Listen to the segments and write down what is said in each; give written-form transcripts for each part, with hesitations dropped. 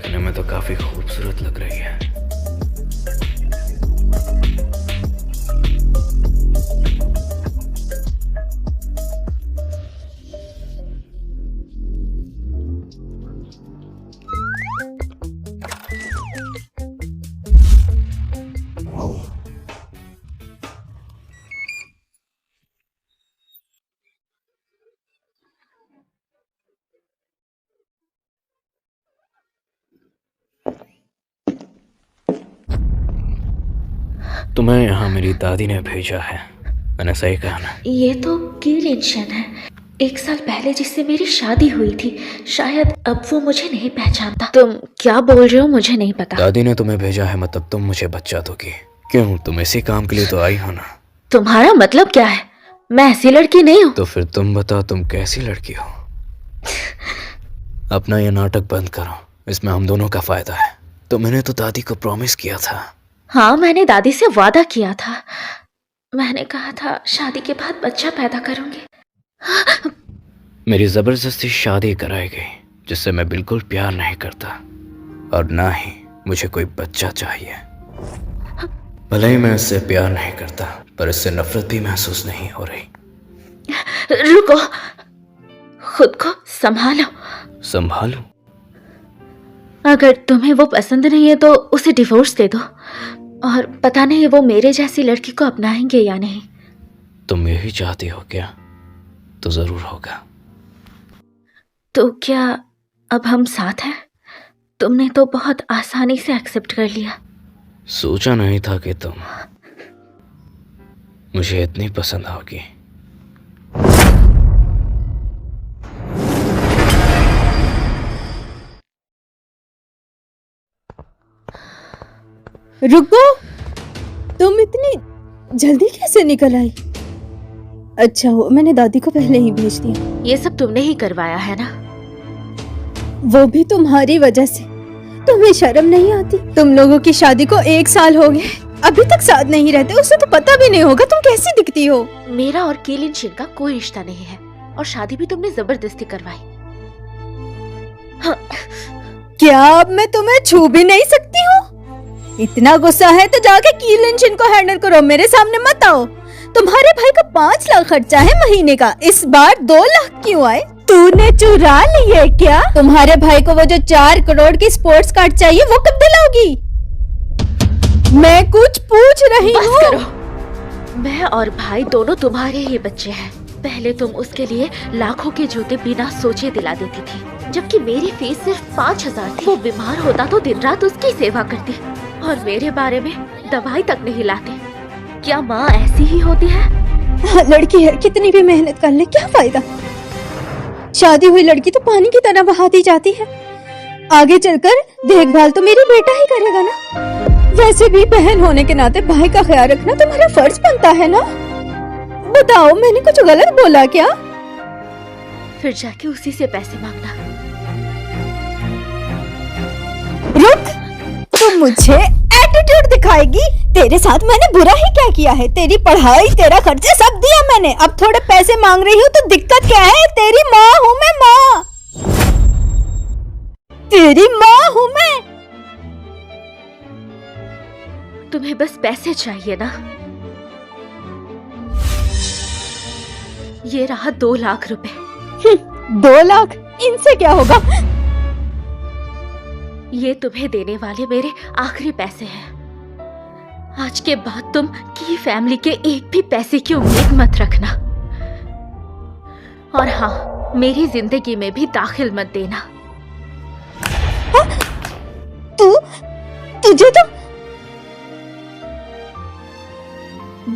देखने में तो काफी खूबसूरत लग रही है। तुम्हें यहाँ मेरी दादी ने भेजा है, मैंने सही कहा ना? ये तो कीलिन है, 1 साल पहले जिससे मेरी शादी हुई थी। शायद अब वो मुझे नहीं पहचानता। तुम क्या बोल रहे हो मुझे नहीं पता। दादी ने तुम्हें भेजा है, मतलब तुम मुझे बच्चा दोगी। क्यों, तुम इसी काम के लिए तो आई हो ना? तुम्हारा मतलब क्या है? मैं ऐसी लड़की नहीं हूँ। तो फिर तुम बताओ, तुम कैसी लड़की हो? अपना ये नाटक बंद करो, इसमें हम दोनों का फायदा है। तो मैंने तो दादी को प्रॉमिस किया था। हाँ, मैंने दादी से वादा किया था। मैंने कहा था शादी के बाद बच्चा पैदा करूंगी। मेरी जबरदस्ती शादी कराई गई, जिससे मैं बिल्कुल प्यार नहीं करता, और ना ही मुझे कोई बच्चा चाहिए। भले ही मैं इससे प्यार नहीं करता, पर इससे नफरत भी महसूस नहीं हो रही। रुको, खुद को संभालो। संभालूं? अगर तुम्हें वो पसंद नहीं है तो उसे डिवोर्स दे दो, और पता नहीं वो मेरे जैसी लड़की को अपनाएंगे या नहीं। तुम यही चाहती हो क्या? तो जरूर होगा। तो क्या अब हम साथ हैं? तुमने तो बहुत आसानी से एक्सेप्ट कर लिया। सोचा नहीं था कि तुम मुझे इतनी पसंद आओगी। रुको, तुम इतनी जल्दी कैसे निकल आई? अच्छा हो मैंने दादी को पहले ही भेज दिया। ये सब तुमने ही करवाया है ना? वो भी तुम्हारी वजह से। तुम्हें शर्म नहीं आती? तुम लोगों की शादी को 1 साल हो गए, अभी तक साथ नहीं रहते। उसे तो पता भी नहीं होगा तुम कैसी दिखती हो। मेरा और कीलिन का कोई रिश्ता नहीं है, और शादी भी तुमने जबरदस्ती करवाई। हाँ। क्या अब मैं तुम्हें छू भी नहीं सकती हूँ? इतना गुस्सा है तो जाके कीलिन को हैंडल करो, मेरे सामने मत आओ। तुम्हारे भाई का 5 लाख खर्चा है महीने का, इस बार 2 लाख क्यों आए? तूने चुरा लिए क्या? तुम्हारे भाई को वो जो 4 करोड़ की स्पोर्ट्स कार्ड चाहिए वो कब दिलाओगी? मैं कुछ पूछ रही हूँ। बस करो। मैं और भाई दोनों तुम्हारे ही बच्चे हैं। पहले तुम उसके लिए लाखों के जूते बिना सोचे दिला देती थी, जबकि मेरी फीस सिर्फ 5,000 थी। वो बीमार होता तो दिन रात उसकी सेवा करती, और मेरे बारे में दवाई तक नहीं लाती। क्या माँ ऐसी ही होती है? लड़की है, कितनी भी मेहनत कर ले क्या फायदा? शादी हुई लड़की तो पानी की तरह बहा दी जाती है। आगे चलकर देखभाल तो मेरी बेटा ही करेगा ना। वैसे भी बहन होने के नाते भाई का ख्याल रखना तुम्हारा फर्ज बनता है ना। बताओ, मैंने कुछ गलत बोला क्या? फिर जाके उसी से पैसे मांगना। रुक, तुम मुझे एटीट्यूड दिखाएगी? तेरे साथ मैंने बुरा ही क्या किया है? तेरी पढ़ाई, तेरा खर्चा सब दिया मैंने, अब थोड़े पैसे मांग रही हूँ तो दिक्कत क्या है? तेरी माँ हूँ मैं, माँ। तेरी माँ हूँ मैं। तुम्हें बस पैसे चाहिए ना? ये रहा 2 लाख रुपए। 2 लाख? इनसे क्या होगा? ये तुम्हें देने वाले मेरे आखिरी पैसे हैं। आज के बाद तुम की फैमिली के एक भी पैसे की उम्मीद मत रखना। और हाँ, मेरी जिंदगी में भी दाखिल मत देना। तुझे तो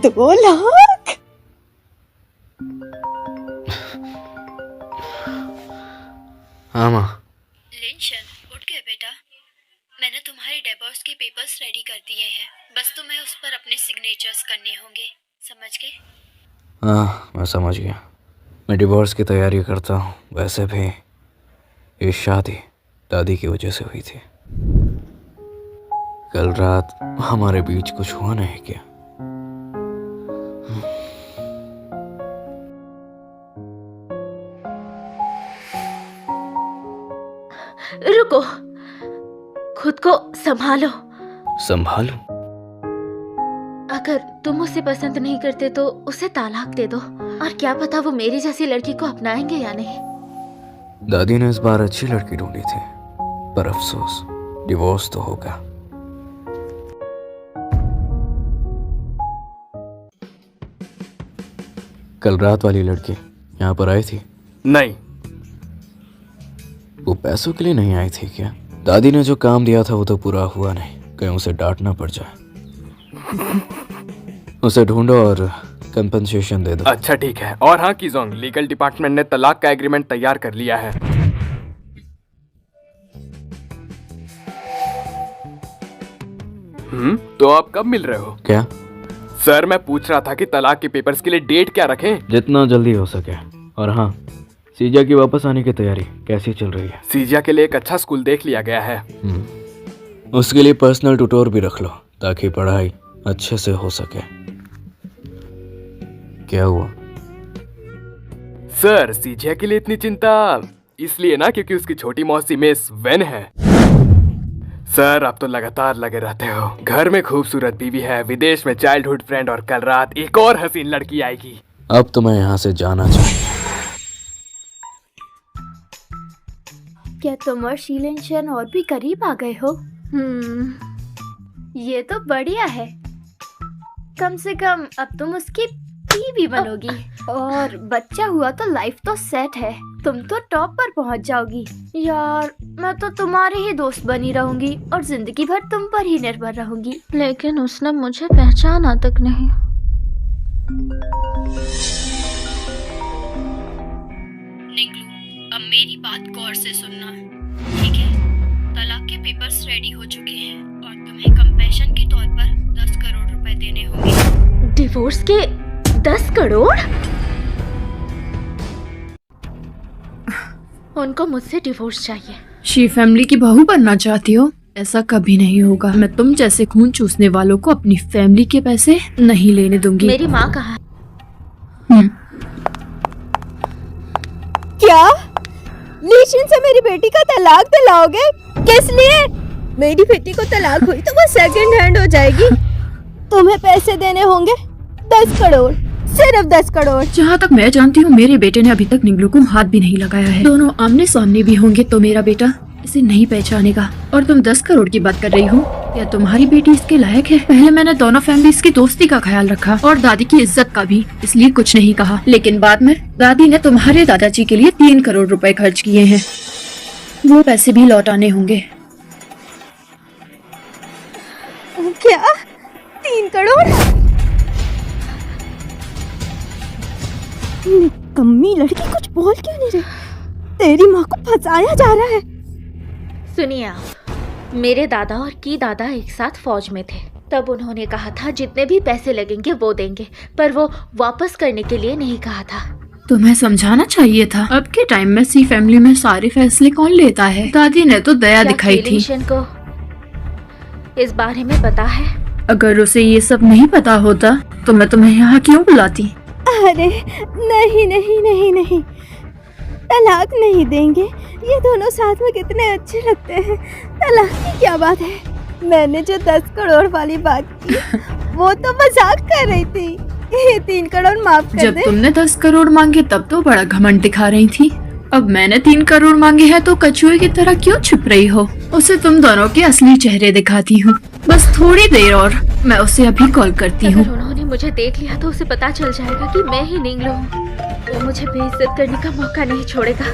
2 लाख? हाँ माँ। लिंशन, उठ गए बेटा। मैंने तुम्हारे डिवोर्स के पेपर्स रेडी कर दिए हैं, बस तुम्हें उस पर अपने सिग्नेचर्स करने होंगे, समझ गए? हाँ, मैं समझ गया। मैं डिवोर्स की तैयारी करता हूँ। वैसे भी ये शादी दादी की वजह से हुई थी। कल रात हमारे बीच कुछ हुआ नहीं क्या? रुको, खुद को संभालो। संभालूं? अगर तुम उसे पसंद नहीं करते तो उसे तालाक दे दो, और क्या पता वो मेरी जैसी लड़की को अपनाएंगे या नहीं। दादी ने इस बार अच्छी लड़की ढूंढी थी, पर अफसोस डिवोर्स तो होगा। कल रात वाली लड़की यहाँ पर आई थी? नहीं। वो पैसों के लिए नहीं आई थी क्या? दादी ने जो काम दिया था वो तो पूरा हुआ नहीं, कहीं उसे डांटना पड़ जाए। उसे ढूंढो और कंपनसेशन दे दो। अच्छा ठीक है। और हाँ कीजोंग, लीगल डिपार्टमेंट ने तलाक का एग्रीमेंट तैयार कर लिया है। तो आप कब मिल रहे हो? क्या? सर मैं पूछ रहा था कि तलाक के पेपर्स के लिए डेट क्या रखें? जितना जल्दी हो सके। और हाँ, सीजा की वापस आने की तैयारी कैसी चल रही है? सीजा के लिए एक अच्छा स्कूल देख लिया गया है। उसके लिए पर्सनल ट्यूटर भी रख लो ताकि पढ़ाई अच्छे से हो सके। क्या हुआ? सर सीजा के लिए इतनी चिंता इसलिए ना क्योंकि उसकी छोटी मौसी मिस वेन है। सर आप तो लगातार लगे रहते हो। घर में खूबसूरत बीवी है, विदेश में चाइल्डहुड फ्रेंड, और कल रात एक और हसीन लड़की आएगी। अब तो मैं यहाँ से जाना चाहिए। क्या तुम और शीलन और भी करीब आ गए हो? ये तो बढ़िया है। कम से कम अब तुम उसकी बीवी बनोगी, और बच्चा हुआ तो लाइफ तो सेट है। तुम तो टॉप पर पहुंच जाओगी। यार मैं तो तुम्हारे ही दोस्त बनी रहूंगी और जिंदगी भर तुम पर ही निर्भर रहूंगी। लेकिन उसने मुझे पहचाना तक नहीं। निकलू, अब मेरी बात गौर से सुनना, ठीक है? तलाक के पेपर्स रेडी हो चुके हैं और तुम्हें कंपेशन के तौर पर 10 करोड़ रुपए देने होंगे। डिवोर्स के 10 करोड़? उनको मुझसे डिवोर्स चाहिए। शी फैमिली की बहू बनना चाहती हो? ऐसा कभी नहीं होगा। मैं तुम जैसे खून चूसने वालों को अपनी फैमिली के पैसे नहीं लेने दूंगी। मेरी माँ कहाँ है? क्या लीशन से मेरी बेटी का तलाक दिलाओगे? किस लिए? मेरी बेटी को तलाक हुई तो वो सेकंड हैंड हो जाएगी। तुम्हें पैसे देने होंगे 10 करोड़, सिर्फ 10 करोड़। जहाँ तक मैं जानती हूँ मेरे बेटे ने अभी तक निगलू को हाथ भी नहीं लगाया है। दोनों आमने सामने भी होंगे तो मेरा बेटा इसे नहीं पहचानेगा। और तुम 10 करोड़ की बात कर रही हो? क्या तुम्हारी बेटी इसके लायक है? पहले मैंने दोनों फैमिलीज की दोस्ती का ख्याल रखा और दादी की इज्जत का भी, इसलिए कुछ नहीं कहा। लेकिन बाद में दादी ने तुम्हारे दादाजी के लिए 3 करोड़ रुपए खर्च किए हैं, वो पैसे भी लौटाने होंगे। क्या 3 करोड़? निकम्मी लड़की, कुछ बोल क्यों नहीं रही? तेरी माँ को फंसाया जा रहा है। सुनिए आप, मेरे दादा और की दादा एक साथ फौज में थे। तब उन्होंने कहा था जितने भी पैसे लगेंगे वो देंगे, पर वो वापस करने के लिए नहीं कहा था। तुम्हें समझाना चाहिए था। अब के टाइम में सी फैमिली में सारे फैसले कौन लेता है? दादी ने तो दया दिखाई थी। को इस बारे में पता है? अगर उसे ये सब नहीं पता होता तो मैं तुम्हें यहाँ क्यों बुलाती? अरे नहीं नहीं नहीं नहीं, तलाक नहीं देंगे। ये दोनों साथ में कितने अच्छे लगते हैं। तलाक की क्या बात है? मैंने जो 10 करोड़ वाली बात की वो तो मजाक कर रही थी। ये 3 करोड़ माफ कर जब दे। तुमने 10 करोड़ मांगे तब तो बड़ा घमंड दिखा रही थी। अब मैंने 3 करोड़ मांगे हैं तो कछुए की तरह क्यों छिप रही हो? उसे तुम दोनों के असली चेहरे दिखाती हूँ। बस थोड़ी देर और, मैं उसे अभी कॉल करती हूँ। अगर उन्होंने मुझे देख लिया तो उसे पता चल जाएगा कि मैं ही निंगलो हूँ। वो मुझे बेइज्जत करने का मौका नहीं छोड़ेगा।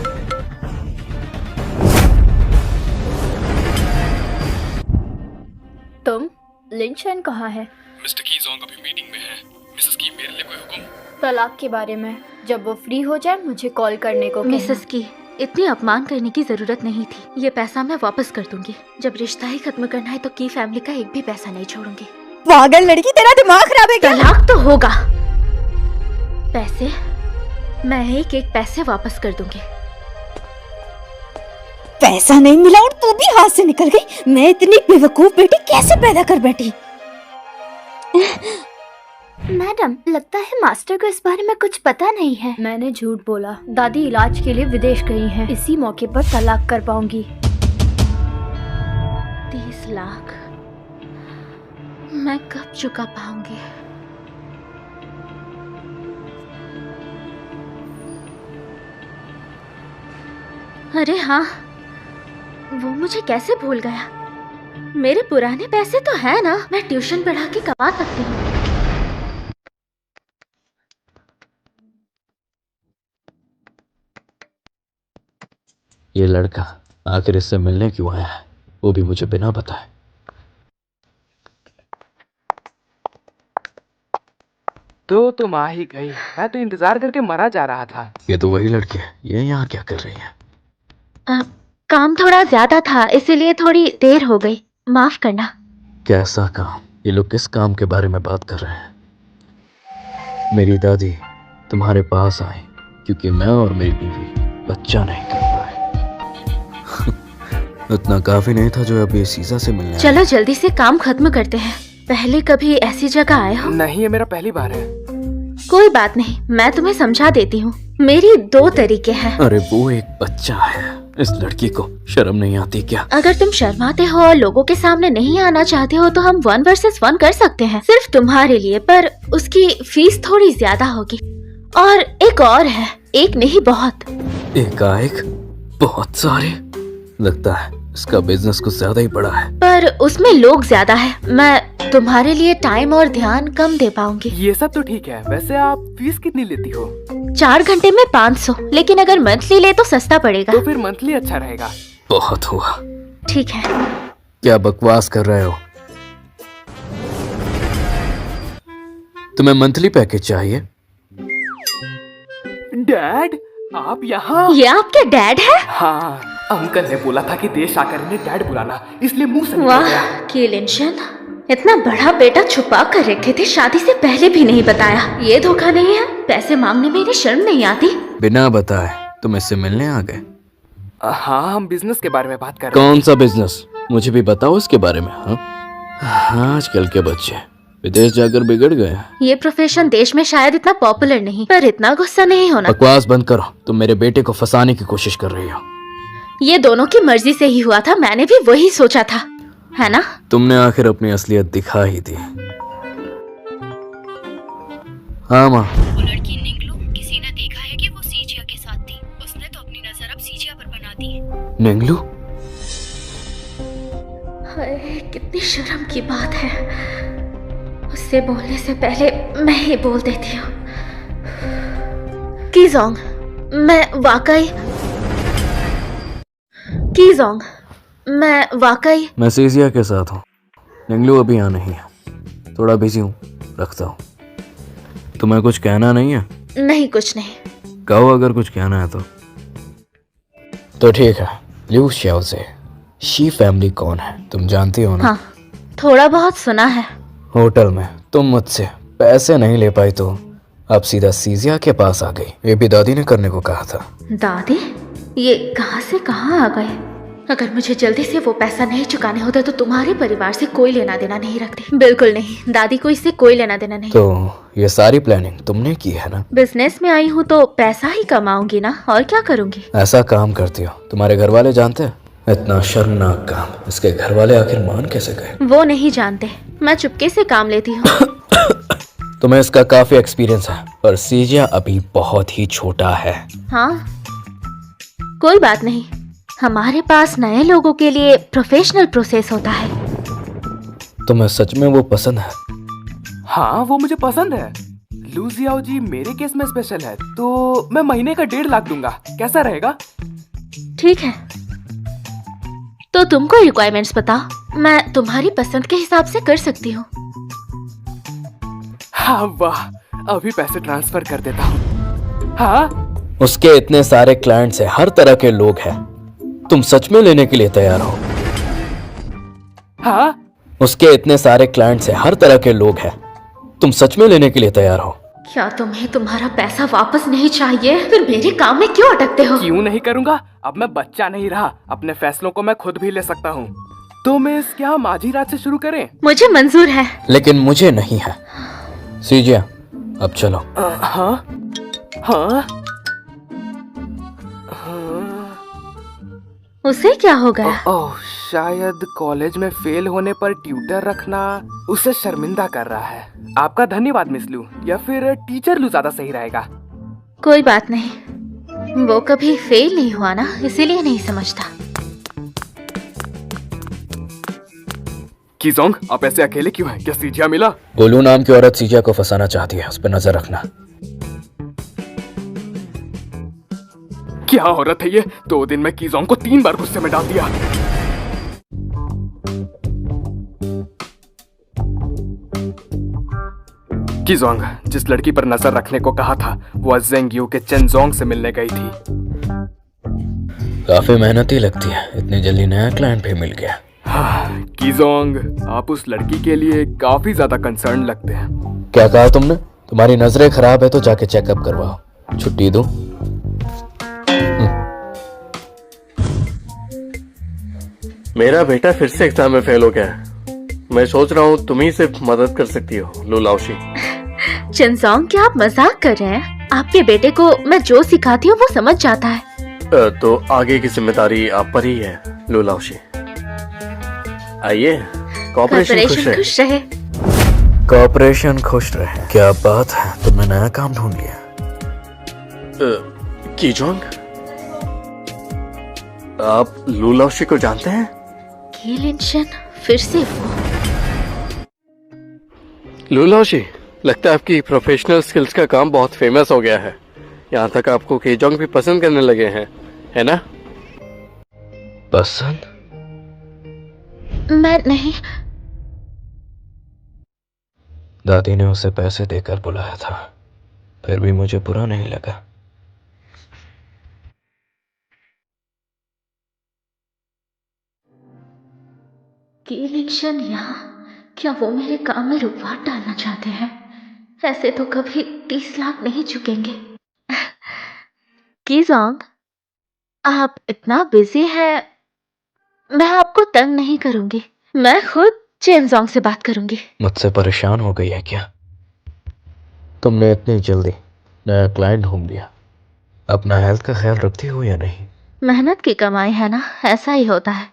तुम लिंशन कहाँ है? मिस्टर कीजोंग अभी मीटिंग में है। मिसेस की, मेरे लिए कोई हुक्म? तलाक के बारे में। जब वो फ्री हो जाए मुझे कॉल करने को कहना। मिसेस की, इतनी अपमान करने की जरूरत नहीं थी। ये पैसा मैं वापस कर दूंगी। जब रिश्ता ही खत्म करना है तो की फैमिली का एक भी पैसा नहीं छोड़ूंगी। पागल लड़की, तेरा दिमाग खराब है क्या? तलाक तो होगा, पैसे मैं एक पैसे वापस कर दूंगी। पैसा नहीं मिला और तू भी हाथ से निकल गई। मैं इतनी बेवकूफ बेटी कैसे पैदा कर बैठी? मैडम, लगता है मास्टर को इस बारे में कुछ पता नहीं है। मैंने झूठ बोला। दादी इलाज के लिए विदेश गई हैं। इसी मौके पर तलाक कर पाऊंगी। लाख मैं कब चुका पाऊंगी? अरे हाँ, वो मुझे कैसे भूल गया? मेरे पुराने पैसे तो है ना, मैं ट्यूशन पढ़ा के कमा सकती हूँ। ये लड़का आखिर इससे मिलने क्यों आया है, वो भी मुझे बिना बताए। तो तुम आ ही गई, मैं तो इंतजार करके मरा जा रहा था। ये तो वही लड़की है, ये यहाँ क्या कर रही है? काम थोड़ा ज्यादा था इसीलिए थोड़ी देर हो गई, माफ करना। कैसा काम? ये लोग किस काम के बारे में बात कर रहे हैं? मेरी दादी तुम्हारे पास आई क्योंकि मैं और मेरी बीवी बच्चा नहीं कर पाए। इतना काफी नहीं था जो अब ये सीजा से मिलने आए। चलो जल्दी से काम खत्म करते हैं। पहले कभी ऐसी जगह आए हो? नहीं, ये मेरा पहली बार है। कोई बात नहीं, मैं तुम्हें समझा देती हूँ। मेरी 2 तरीके हैं। अरे वो एक बच्चा है, इस लड़की को शर्म नहीं आती क्या? अगर तुम शर्माते हो और लोगों के सामने नहीं आना चाहते हो तो हम 1 वर्सेस 1 कर सकते हैं, सिर्फ तुम्हारे लिए, पर उसकी फीस थोड़ी ज्यादा होगी। और एक और है, एक नहीं बहुत। एकाएक बहुत सारे? लगता है इसका बिजनेस कुछ ज्यादा ही बड़ा है। पर उसमें लोग ज्यादा है, मैं तुम्हारे लिए टाइम और ध्यान कम दे पाऊंगी। ये सब तो ठीक है, वैसे आप फीस कितनी लेती हो? 4 घंटे में 500, लेकिन अगर मंथली ले तो सस्ता पड़ेगा। तो फिर मंथली अच्छा रहेगा। बहुत हुआ। ठीक है। क्या बकवास कर रहे हो? तुम्हें मंथली पैकेज चाहिए? डैड, आप यहाँ? ये आपके डैड है? हाँ, अंकल ने बोला था कि देश आकर इन्हें डैड बुलाना, इसलिए मुंह से निकल वाह गया। कीलिंशन, इतना बड़ा बेटा छुपा कर रखे थे, शादी से पहले भी नहीं बताया। ये धोखा नहीं है? पैसे मांगने में इन्हें शर्म नहीं आती? बिना बताए तुम इससे मिलने आ गए? हाँ, हम बिजनेस के बारे में बात कर रहे हैं। कौन सा बिजनेस? मुझे भी बताओ इसके बारे में। हाँ, आजकल के बच्चे विदेश जाकर बिगड़ गए। ये प्रोफेशन देश में शायद इतना पॉपुलर नहीं, पर इतना गुस्सा नहीं होना। बकवास बंद करो, तुम मेरे बेटे को फंसाने की कोशिश कर रही हो। ये दोनों की मर्जी से ही हुआ था, मैंने भी वही सोचा था, है ना? तुमने आखिर अपनी असलियत दिखा ही दी। हाँ माँ। वो लड़की निंगलू, किसी ने देखा है कि वो सीजिया के साथ थी। उसने तो अपनी नजर अब सीजिया पर बना दी है। निंगलू? हाय, कितनी शर्म की बात है। उससे बोलने से पहले मैं ही बोल देती हूँ। कीजोंग, मैं सीजिया के साथ हूँ। निंगलू अभी यहाँ नहीं है, थोड़ा बिजी हूँ, रखता हूँ। तुम्हें कुछ कहना नहीं है? नहीं, कुछ नहीं। कहो अगर कुछ कहना है तो ठीक है। लिू शाओ से शी फैमिली कौन है तुम जानती हो ना? हाँ, थोड़ा बहुत सुना है। होटल में तुम मुझसे पैसे नहीं ले पाई तो अब सीधा सीजिया के पास आ गई। ये भी दादी ने करने को कहा था। दादी? ये कहाँ से कहाँ आ गए? अगर मुझे जल्दी से वो पैसा नहीं चुकाने होता तो तुम्हारे परिवार से कोई लेना देना नहीं रखती। बिल्कुल नहीं, दादी को इससे कोई लेना देना नहीं। तो ये सारी प्लानिंग तुमने की है ना? बिजनेस में आई हूँ तो पैसा ही कमाऊंगी ना, और क्या करूंगी। ऐसा काम करती हो, तुम्हारे घर वाले जानते हैं? इतना शर्मनाक काम, इसके घर वाले आखिर मान कैसे गए? वो नहीं जानते, मैं चुपके से काम लेती हूँ। तुम्हें इसका काफी एक्सपीरियंस है, पर सीजिया अभी बहुत ही छोटा है। हाँ, कोई बात नहीं, हमारे पास नए लोगों के लिए प्रोफेशनल प्रोसेस होता है। तुम्हें सच में वो पसंद है? हाँ, वो मुझे पसंद है। लू जियाओ जी मेरे केस में स्पेशल है, तो मैं महीने का 1.5 लाख दूंगा, कैसा रहेगा? ठीक है, तो तुमको रिक्वायरमेंट्स बताओ, मैं तुम्हारी पसंद के हिसाब से कर सकती हूँ। हाँ वाह, अभी पैसे ट्रांसफर कर देता हूँ। हाँ, उसके इतने सारे क्लाइंट्स हैं, हर तरह के लोग हैं, तुम सच में लेने के लिए तैयार हो? हाँ, उसके इतने सारे क्लाइंट्स हैं, हर तरह के लोग हैं, तुम सच में लेने के लिए तैयार हो? क्या तुम्हें तुम्हारा पैसा वापस नहीं चाहिए? फिर मेरे काम में क्यों अटकते हो? क्यों नहीं करूँगा? अब मैं बच्चा नहीं रहा, अपने फैसलों को मैं खुद भी ले सकता हूँ। तो मिस, क्या हम आज ही रात से शुरू करें? मुझे मंजूर है, लेकिन मुझे नहीं है। सीजिया, अब चलो। हाँ हाँ, उसे क्या हो गया? ओह शायद कॉलेज में फेल होने पर ट्यूटर रखना उसे शर्मिंदा कर रहा है। आपका धन्यवाद मिस लू, या फिर टीचर लू ज्यादा सही रहेगा। कोई बात नहीं, वो कभी फेल नहीं हुआ ना, इसीलिए नहीं समझता। कीजोंग, आप ऐसे अकेले क्यों हैं? क्या सीजिया मिला? गोलू नाम की औरत सीजिया को फंसाना चाहती है, उस पर नजर रखना। क्या औरत है ये? 2 दिन में कीजोंग को 3 बार गुस्से में डाल दिया। कीजोंग, जिस लड़की पर नजर रखने को कहा था वो जेंगयू के चेनजोंग से मिलने गई थी। काफी मेहनती लगती है, इतनी जल्दी नया क्लाइंट भी मिल गया। कीजोंग, आप उस लड़की के लिए काफी ज्यादा कंसर्न लगते हैं। क्या कहा तुमने? तुम्हारी नजरें खराब है तो जाके चेकअप करवाओ। छुट्टी दो। मेरा बेटा फिर से एग्जाम में फेल हो गया है। मैं सोच रहा हूँ तुम ही से मदद कर सकती हो, लू लाओशी। चेनजोंग, क्या आप मजाक कर रहे हैं? आपके बेटे को मैं जो सिखाती हूँ वो समझ जाता है। तो आगे की जिम्मेदारी आप पर ही है, लू लाओशी। आइए, कॉर्पोरेशन खुश रहे। कॉर्पोरेशन खुश रहे। क्या बात है, तुमने नया काम ढूंढ लिया। कीजोंग, आप लू लाओशी को जानते हैं? की लिनशन, फिर से वो। लू लाओशी, लगता है आपकी प्रोफेशनल स्किल्स का काम बहुत फेमस हो गया है। यहाँ तक आपको कीजोंग भी पसंद करने लगे हैं, है ना? पसंद? मैं नहीं। दादी ने उसे पैसे देकर बुलाया था, फिर भी मुझे बुरा नहीं लगा। की लिनशन यहाँ, क्या वो मेरे काम में रुकावट डालना चाहते हैं? ऐसे तो कभी 30 लाख नहीं चुकेंगे। कीजोंग, आप इतना बिजी हैं, मैं आपको तंग नहीं करूंगी। मैं खुद चेनजोंग से बात करूंगी। मुझसे परेशान हो गई है क्या? तुमने इतनी जल्दी नया क्लाइंट ढूंढ लिया। अपना हेल्थ का ख्याल रखती हो या नहीं? मेहनत की कमाई है ना, ऐसा ही होता है।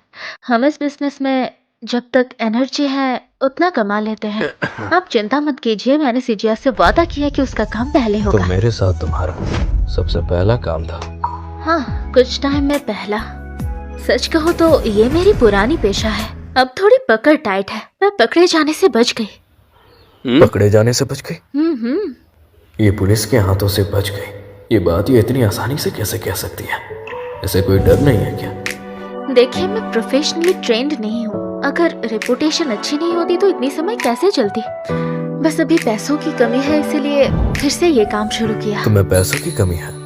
हम इस बिजनेस में जब तक एनर्जी है उतना कमा लेते हैं। आप चिंता मत कीजिए, मैंने सीजिया से वादा किया कि उसका काम पहले तो होगा। मेरे साथ तुम्हारा सबसे पहला काम था। हाँ, कुछ टाइम में पहला। सच कहो तो ये मेरी पुरानी पेशा है। अब थोड़ी पकड़ टाइट है, मैं पकड़े जाने से बच गई। पकड़े जाने से बच गई? हम्म। ये पुलिस के हाथों से बच गई, ये बात ये इतनी आसानी से कैसे कह सकती है? ऐसे कोई डर नहीं है क्या? देखिए, मैं प्रोफेशनली ट्रेंड नहीं हूँ। अगर रेपुटेशन अच्छी नहीं होती तो इतनी समय कैसे चलती। बस अभी पैसों की कमी है, इसीलिए फिर से ये काम शुरू किया। तुम्हें पैसों की कमी है?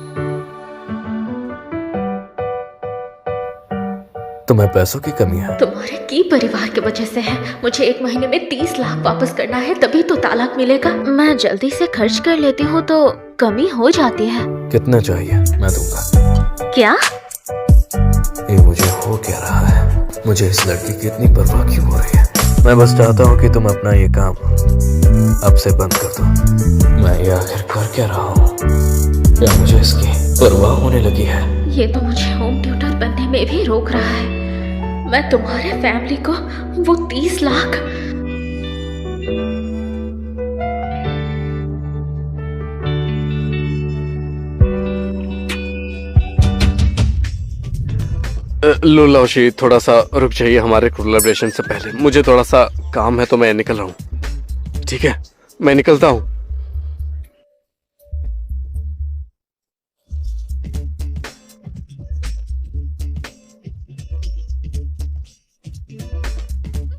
तुम्हें पैसों की कमी है? तुम्हारे की परिवार के वजह से है। मुझे 1 महीने में 30 लाख वापस करना है, तभी तो तालाक मिलेगा। मैं जल्दी से खर्च कर लेती हूँ तो कमी हो जाती है। कितना चाहिए? मैं दूंगा। क्या? ये मुझे हो क्या रहा है? मुझे इस लड़की की इतनी परवाह क्यों हो रही है? मैं बस चाहता हूँ कि तुम अपना ये काम अब से बंद कर दो। मैं ये आखिर कर क्या रहा हूँ? क्या मुझे इसकी परवाह होने लगी है? ये तो मुझे होम ट्यूटर बनने में भी रोक रहा है। मैं तुम्हारे फैमिली को वो 30 लाख। लू लाओशी, थोड़ा सा रुक जाइए हमारे कोलैबोरेशन से पहले। मुझे थोड़ा सा काम है तो मैं निकल रहा हूँ। ठीक है, मैं निकलता हूँ।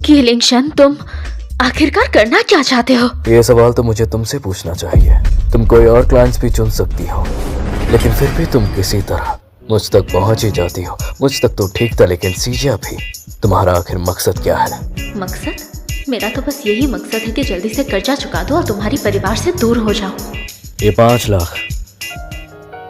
की लिनशन, तुम आखिरकार करना क्या चाहते हो? ये सवाल तो मुझे तुमसे पूछना चाहिए। तुम कोई और क्लाइंट्स भी चुन सकती हो, लेकिन फिर भी तुम किसी तरह मुझ तक पहुंच ही जाती हो। मुझ तक तो ठीक था, लेकिन सीजिया भी। तुम्हारा आखिर मकसद क्या है? मकसद? मेरा तो बस यही मकसद है कि जल्दी से कर्जा चुका दो और तुम्हारी परिवार से दूर हो जाओ। ये 5 लाख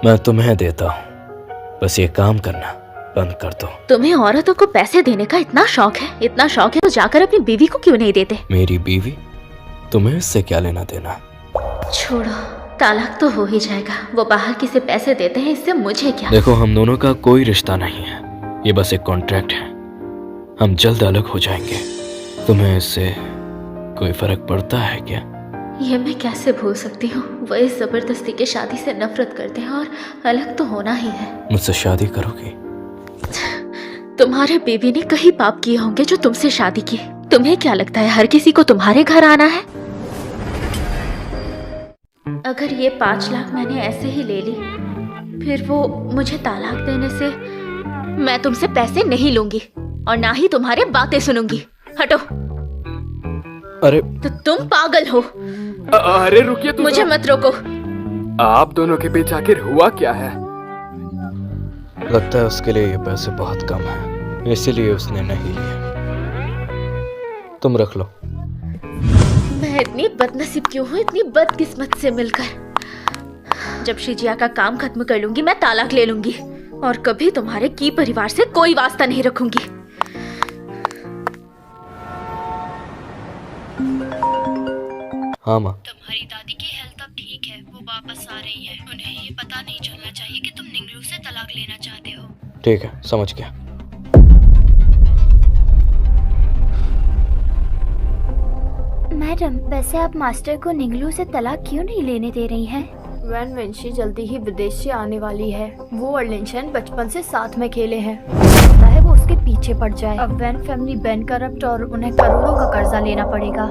मैं तुम्हें देता हूँ, बस ये काम करना बंद कर दो। तुम्हें औरतों को पैसे देने का इतना शौक है? इतना शौक है तो जाकर अपनी बीवी को क्यों नहीं देते? मेरी बीवी? तुम्हें इससे क्या लेना देना? छोड़ो, तालाक तो हो ही जाएगा। वो बाहर किसे पैसे देते हैं, इससे मुझे क्या? देखो, हम दोनों का कोई रिश्ता नहीं है, ये बस एक कॉन्ट्रैक्ट है। हम जल्द अलग हो जाएंगे। तुम्हें इससे कोई फर्क पड़ता है क्या? ये मैं कैसे भूल सकती हूँ। वो इस जबरदस्ती के शादी से नफरत करते हैं और अलग तो होना ही है। मुझसे शादी करोगी? तुम्हारे बेबी ने कई पाप किए होंगे जो तुमसे शादी की। तुम्हें क्या लगता है हर किसी को तुम्हारे घर आना है? अगर ये 5 लाख मैंने ऐसे ही ले ली, फिर वो मुझे तलाक देने से मैं तुमसे पैसे नहीं लूंगी और ना ही तुम्हारे बातें सुनूंगी। हटो। अरे तो तुम पागल हो। अरे रुकिए तो मुझे मत रोको। आप दोनों के बीच आखिर हुआ क्या है? लगता है उसके लिए ये पैसे बहुत कम है, इसीलिए उसने नहीं लिए। तुम रख लो। मैं इतनी बदनसीब क्यों हूँ, इतनी बदकिस्मत से मिलकर। जब शिजिया का काम खत्म कर लूंगी मैं तलाक ले लूंगी और कभी तुम्हारे की परिवार से कोई वास्ता नहीं रखूंगी। हाँ माँ। तुम्हारी दादी की हेल्थ अब ठीक है, वो वापस आ रही है। उन्हें ये पता नहीं चलना चाहिए कि तुम निंगलू से तलाक लेना चाहते हो। ठीक है, समझ गया। मैडम, वैसे आप मास्टर को निंगलू से तलाक क्यों नहीं लेने दे रही हैं? वैन वेंशी जल्दी ही विदेश से आने वाली है। वो और लिंशन बचपन से साथ में खेले हैं। लगता है वो उसके पीछे पड़ जाए। अब वैन फैमिली बैन करप्ट और उन्हें करोड़ों का कर्जा लेना पड़ेगा।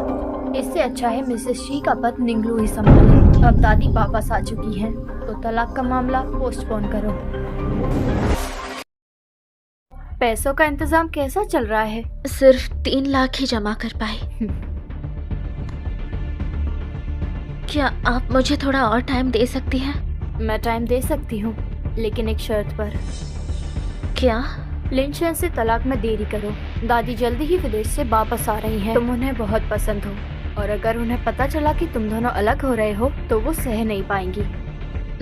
इससे अच्छा है मिसेस शी का पद निंगलू ही संभाले। अब दादी वापस आ चुकी हैं, तो तलाक का मामला पोस्टपोन करो। पैसों का इंतजाम कैसा चल रहा है? सिर्फ 3 लाख ही जमा कर पाई। क्या आप मुझे थोड़ा और टाइम दे सकती हैं? मैं टाइम दे सकती हूँ, लेकिन एक शर्त पर। क्या? लिंशन से तलाक में देरी करो। दादी जल्दी ही विदेश से वापस आ रही हैं। तुम उन्हें बहुत पसंद हो और अगर उन्हें पता चला कि तुम दोनों अलग हो रहे हो तो वो सह नहीं पाएंगी।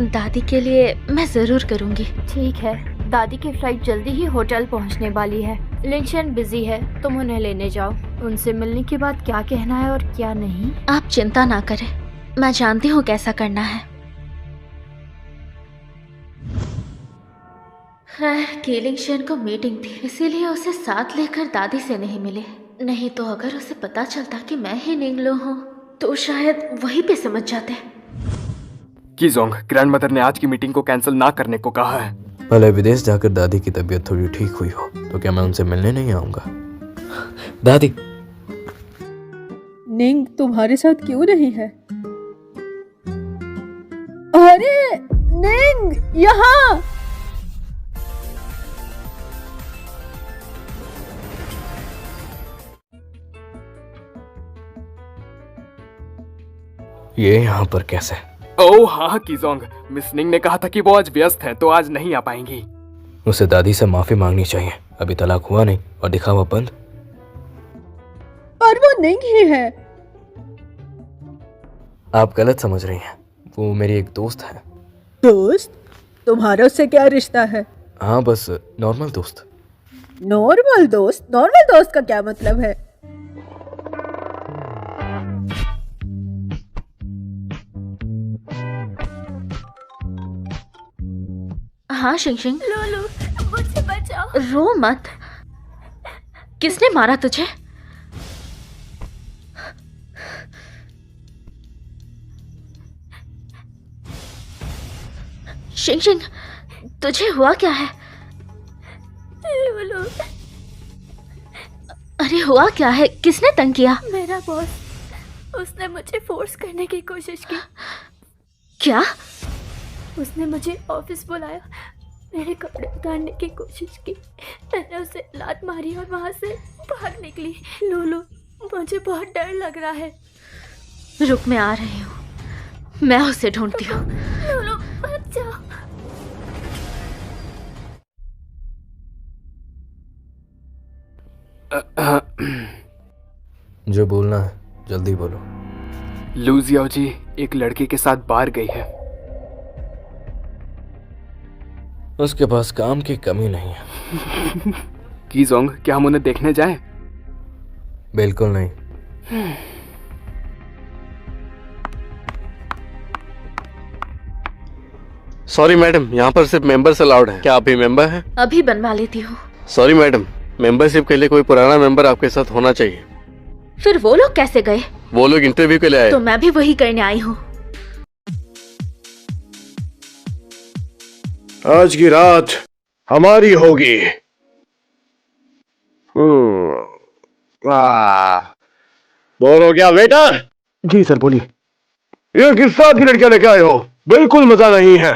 दादी के लिए मैं जरूर करूँगी। ठीक है, दादी की फ्लाइट जल्दी ही होटल पहुंचने वाली है। लिंशन बिजी है, तुम उन्हें लेने जाओ। उनसे मिलने के बाद क्या कहना है और क्या नहीं। आप चिंता ना करें, मैं जानती हूँ कैसा करना है। खैर, कीलिंगशन को मीटिंग थी, इसीलिए उसे साथ लेकर दादी से नहीं मिले। नहीं तो अगर उसे पता चलता कि मैं ही निंगलू हूँ तो शायद वहीं पे समझ जाते। कीजोंग, ग्रैंडमदर ने आज की मीटिंग को कैंसिल ना करने को कहा है। भले विदेश जाकर दादी की तबीयत थोड़ी ठीक हुई हो तो क्या मैं उनसे मिलने नहीं आऊंगा? दादी, निंग तुम्हारे साथ क्यों नहीं है? अरे निंग, यहाँ! ये यहाँ पर कैसे? ओह हाँ कीजोंग, मिस निंग ने कहा था कि वो आज व्यस्त है तो आज नहीं आ पाएंगी। उसे दादी से माफी मांगनी चाहिए। अभी तलाक हुआ नहीं और दिखावा बंद। और वो निंग ही है। आप गलत समझ रही हैं। वो मेरी एक दोस्त है। दोस्त? तुम्हारा उससे क्या रिश्ता है? हाँ, बस नॉर्मल दोस्त। नॉर्मल दोस्त? नॉर्मल दोस्त का क्या मतलब है? हाँ शिंगशिंग। लोलू, मुझे बचाओ। रो मत। किसने मारा तुझे? शिंगशिंग, तुझे हुआ क्या है? लोलू, अरे हुआ क्या है? किसने तंग किया? मेरा बॉस, उसने मुझे फोर्स करने की कोशिश की। क्या? उसने मुझे ऑफिस बुलाया, मेरे कपड़े उतारने की कोशिश की। मैंने उसे लात मारी और वहां से भाग निकली। लोलू, मुझे बहुत डर लग रहा है। रुक, मैं आ रही हूँ। मैं उसे ढूंढती हूँ। लोलू, मत जाओ। जो बोलना है जल्दी बोलो। लूजियाओ जी एक लड़के के साथ बाहर गई है। उसके पास काम की कमी नहीं है। कीजोंग, क्या हम उन्हें देखने जाएं? बिल्कुल नहीं। सॉरी मैडम, यहाँ पर सिर्फ मेंबर्स अलाउड हैं। क्या आप भी मेंबर हैं? अभी बनवा लेती हूँ। सॉरी मैडम, मेंबरशिप के लिए कोई पुराना मेंबर आपके साथ होना चाहिए। फिर वो लोग कैसे गए? वो लोग इंटरव्यू के लिए आए। तो मैं भी वही करने आई हूँ। आज की रात हमारी होगी। बोर हो गया बेटा? जी सर बोलिए। ये किस साथ की लड़कियां लेके आए हो? बिल्कुल मजा नहीं है।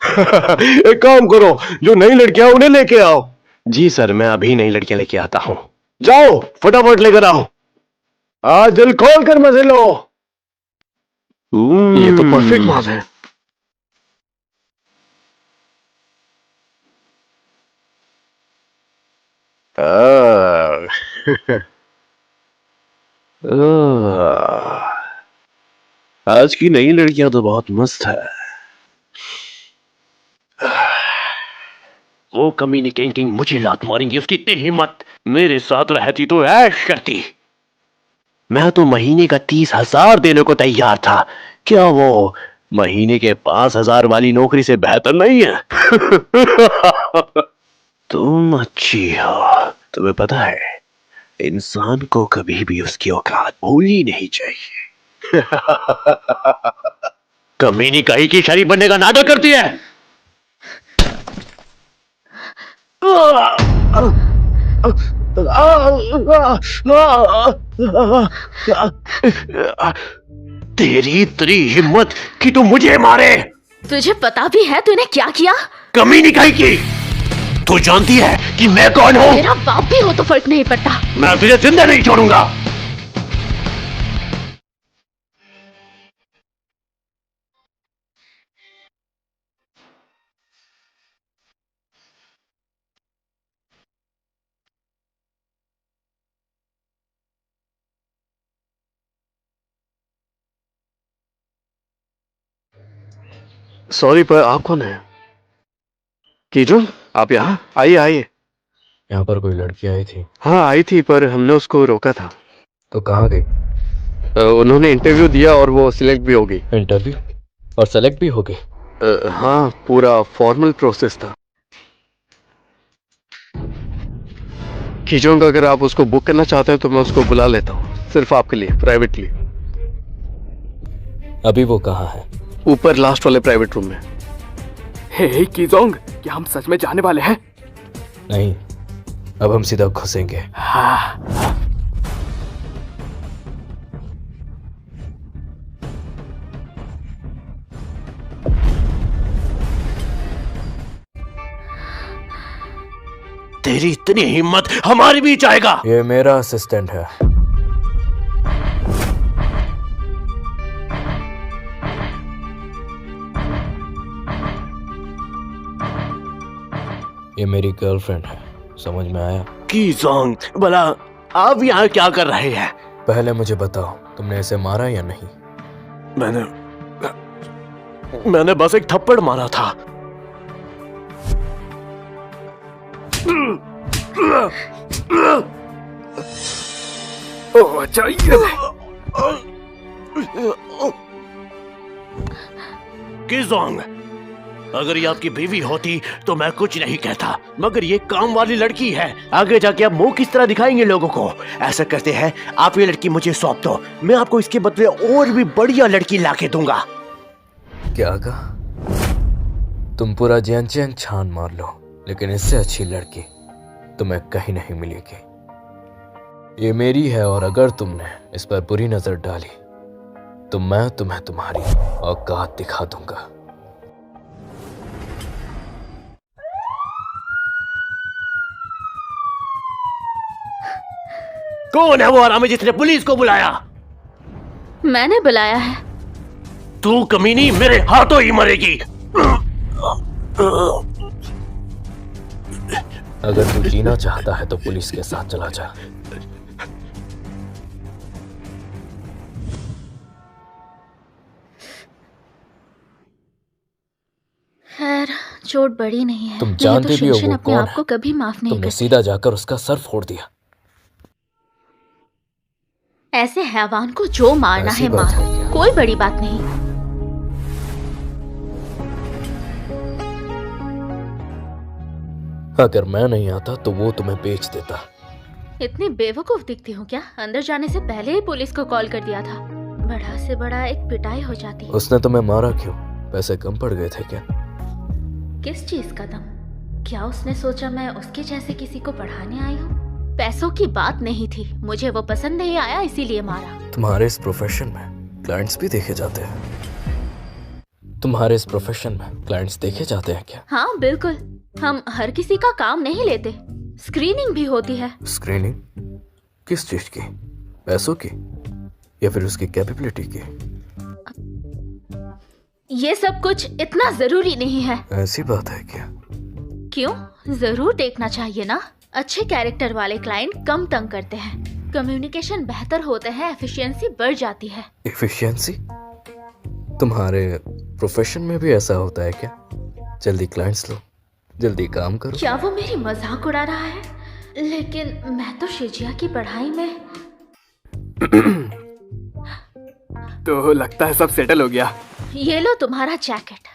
एक काम करो, जो नई लड़कियां उन्हें लेके आओ। जी सर, मैं अभी नई लड़कियां लेके आता हूँ। जाओ फटाफट लेकर आओ। आज दिल खोल कर मजे लो। ये तो परफेक्ट बात है। आज की नई लड़कियां तो बहुत मस्त है। वो कम्युनिकेटिंग मुझे लात मारेंगी, उसकी इतनी हिम्मत। मेरे साथ रहती तो ऐश करती। मैं तो महीने का 30,000 देने को तैयार था। क्या वो महीने के 5,000 वाली नौकरी से बेहतर नहीं है? तुम अच्छी हो। तुम्हें पता है, इंसान को कभी भी उसकी औकात भूलनी नहीं चाहिए। कमीनी कहीं की शरीफ बनने का नाटक करती है। तेरी इतनी हिम्मत कि तू मुझे मारे। तुझे पता भी है तूने क्या किया? कमीनी कहीं की। तू जानती है कि मैं कौन हूँ? मेरा बाप भी हो तो फर्क नहीं पड़ता। मैं तुझे जिंदा नहीं छोड़ूंगा। सॉरी, पर आप कौन है? कीजो, आप यहाँ आइए आइए। यहाँ पर कोई लड़की आई थी? हाँ आई थी, पर हमने उसको रोका था। तो कहाँ गई? उन्होंने इंटरव्यू दिया और वो सिलेक्ट भी हो गई। इंटरव्यू और सेलेक्ट भी हो गई? हाँ, पूरा फॉर्मल प्रोसेस था। कीजोंग, अगर आप उसको बुक करना चाहते हैं तो मैं उसको बुला लेता हूँ, सिर्फ आपके लिए, प्राइवेटली। अभी वो कहाँ है? ऊपर लास्ट वाले प्राइवेट रूम में। हे कीजोंग, क्या हम सच में जाने वाले हैं? नहीं, अब हम सीधा घुसेंगे। तेरी इतनी हिम्मत हमारी बीच आएगा? ये मेरा असिस्टेंट है। ये मेरी गर्लफ्रेंड है, समझ में आया? कीजोंग, भला आप यहाँ क्या कर रहे हैं? पहले मुझे बताओ, तुमने इसे मारा या नहीं? मैंने बस एक थप्पड़ मारा था। ओह अच्छा, ये कीजोंग, अगर ये आपकी बीवी होती तो मैं कुछ नहीं कहता, मगर ये काम वाली लड़की है। आगे जाके आप मुंह किस तरह दिखाएंगे लोगों को? ऐसा करते हैं, आप ये लड़की मुझे सौंप दो, मैं आपको इसके बदले और भी बढ़िया लड़की लाके दूंगा। क्या कहा? तुम पूरा जियांग छान मार लो, लेकिन इससे अच्छी लड़की तुम्हें कहीं नहीं मिलेगी। ये मेरी है, और अगर तुमने इस पर बुरी नजर डाली तो मैं तुम्हें तुम्हारी औकात दिखा दूंगा। कौन है वो हरामी जिसने पुलिस को बुलाया? मैंने बुलाया है। तू कमीनी मेरे हाथों ही मरेगी। अगर तू जीना चाहता है तो पुलिस के साथ चला जा। खैर, चोट बड़ी नहीं है। तुम नहीं जानते तो भी हो शिनशिन वो अपने कौन आप है? को कभी माफ नहीं तुमने कर। सीधा जाकर उसका सर फोड़ दिया। ऐसे हैवान को जो मारना ऐसी है बात है मारो, क्या? कोई बड़ी बात नहीं। अगर मैं नहीं आता तो वो तुम्हें बेच देता। इतनी बेवकूफ दिखती हूँ क्या? अंदर जाने से पहले ही पुलिस को कॉल कर दिया था। बड़ा से बड़ा एक पिटाई हो जाती। उसने तुम्हें मारा क्यों? पैसे कम पड़ गए थे क्या? किस चीज का दम? क्या उसने सोचा मैं उसके जैसे किसी को पढ़ाने आई हूँ? पैसों की बात नहीं थी, मुझे वो पसंद नहीं आया इसीलिए मारा। तुम्हारे इस प्रोफेशन में क्लाइंट्स भी देखे जाते हैं? तुम्हारे इस प्रोफेशन में क्लाइंट्स देखे जाते हैं क्या? हाँ बिल्कुल, हम हर किसी का काम नहीं लेते, स्क्रीनिंग भी होती है। स्क्रीनिंग? किस चीज की? पैसों की या फिर उसकी कैपेबिलिटी की? ये सब कुछ इतना जरूरी नहीं है। ऐसी बात है क्या? क्यों? जरूर देखना चाहिए ना। अच्छे कैरेक्टर वाले क्लाइंट कम तंग करते हैं, कम्युनिकेशन बेहतर होते हैं, एफिशिएंसी बढ़ जाती है। एफिशिएंसी? तुम्हारे प्रोफेशन में भी ऐसा होता है क्या? जल्दी क्लाइंट्स लो, जल्दी काम करो। क्या वो मेरी मजाक उड़ा रहा है? लेकिन मैं तो शिजिया की पढ़ाई में। तो लगता है सब सेटल हो गया। ये लो तुम्हारा जैकेट।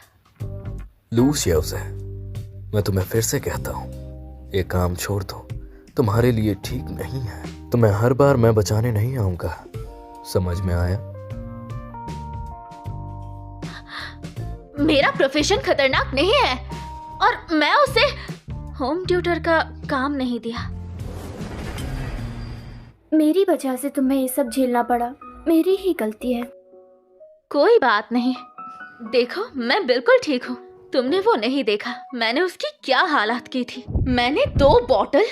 लूज शेव्स है। मैं तुम्हें फिर से कहता हूँ, ये काम छोड़ दो, तुम्हारे लिए ठीक नहीं है। तुम्हें हर बार मैं बचाने नहीं आऊंगा, समझ में आया? मेरा प्रोफेशन खतरनाक नहीं है और मैं उसे होम ट्यूटर का काम नहीं दिया। मेरी वजह से तुम्हें ये सब झेलना पड़ा, मेरी ही गलती है। कोई बात नहीं, देखो मैं बिल्कुल ठीक हूँ। तुमने वो नहीं देखा मैंने उसकी क्या हालत की थी। मैंने 2 बॉटल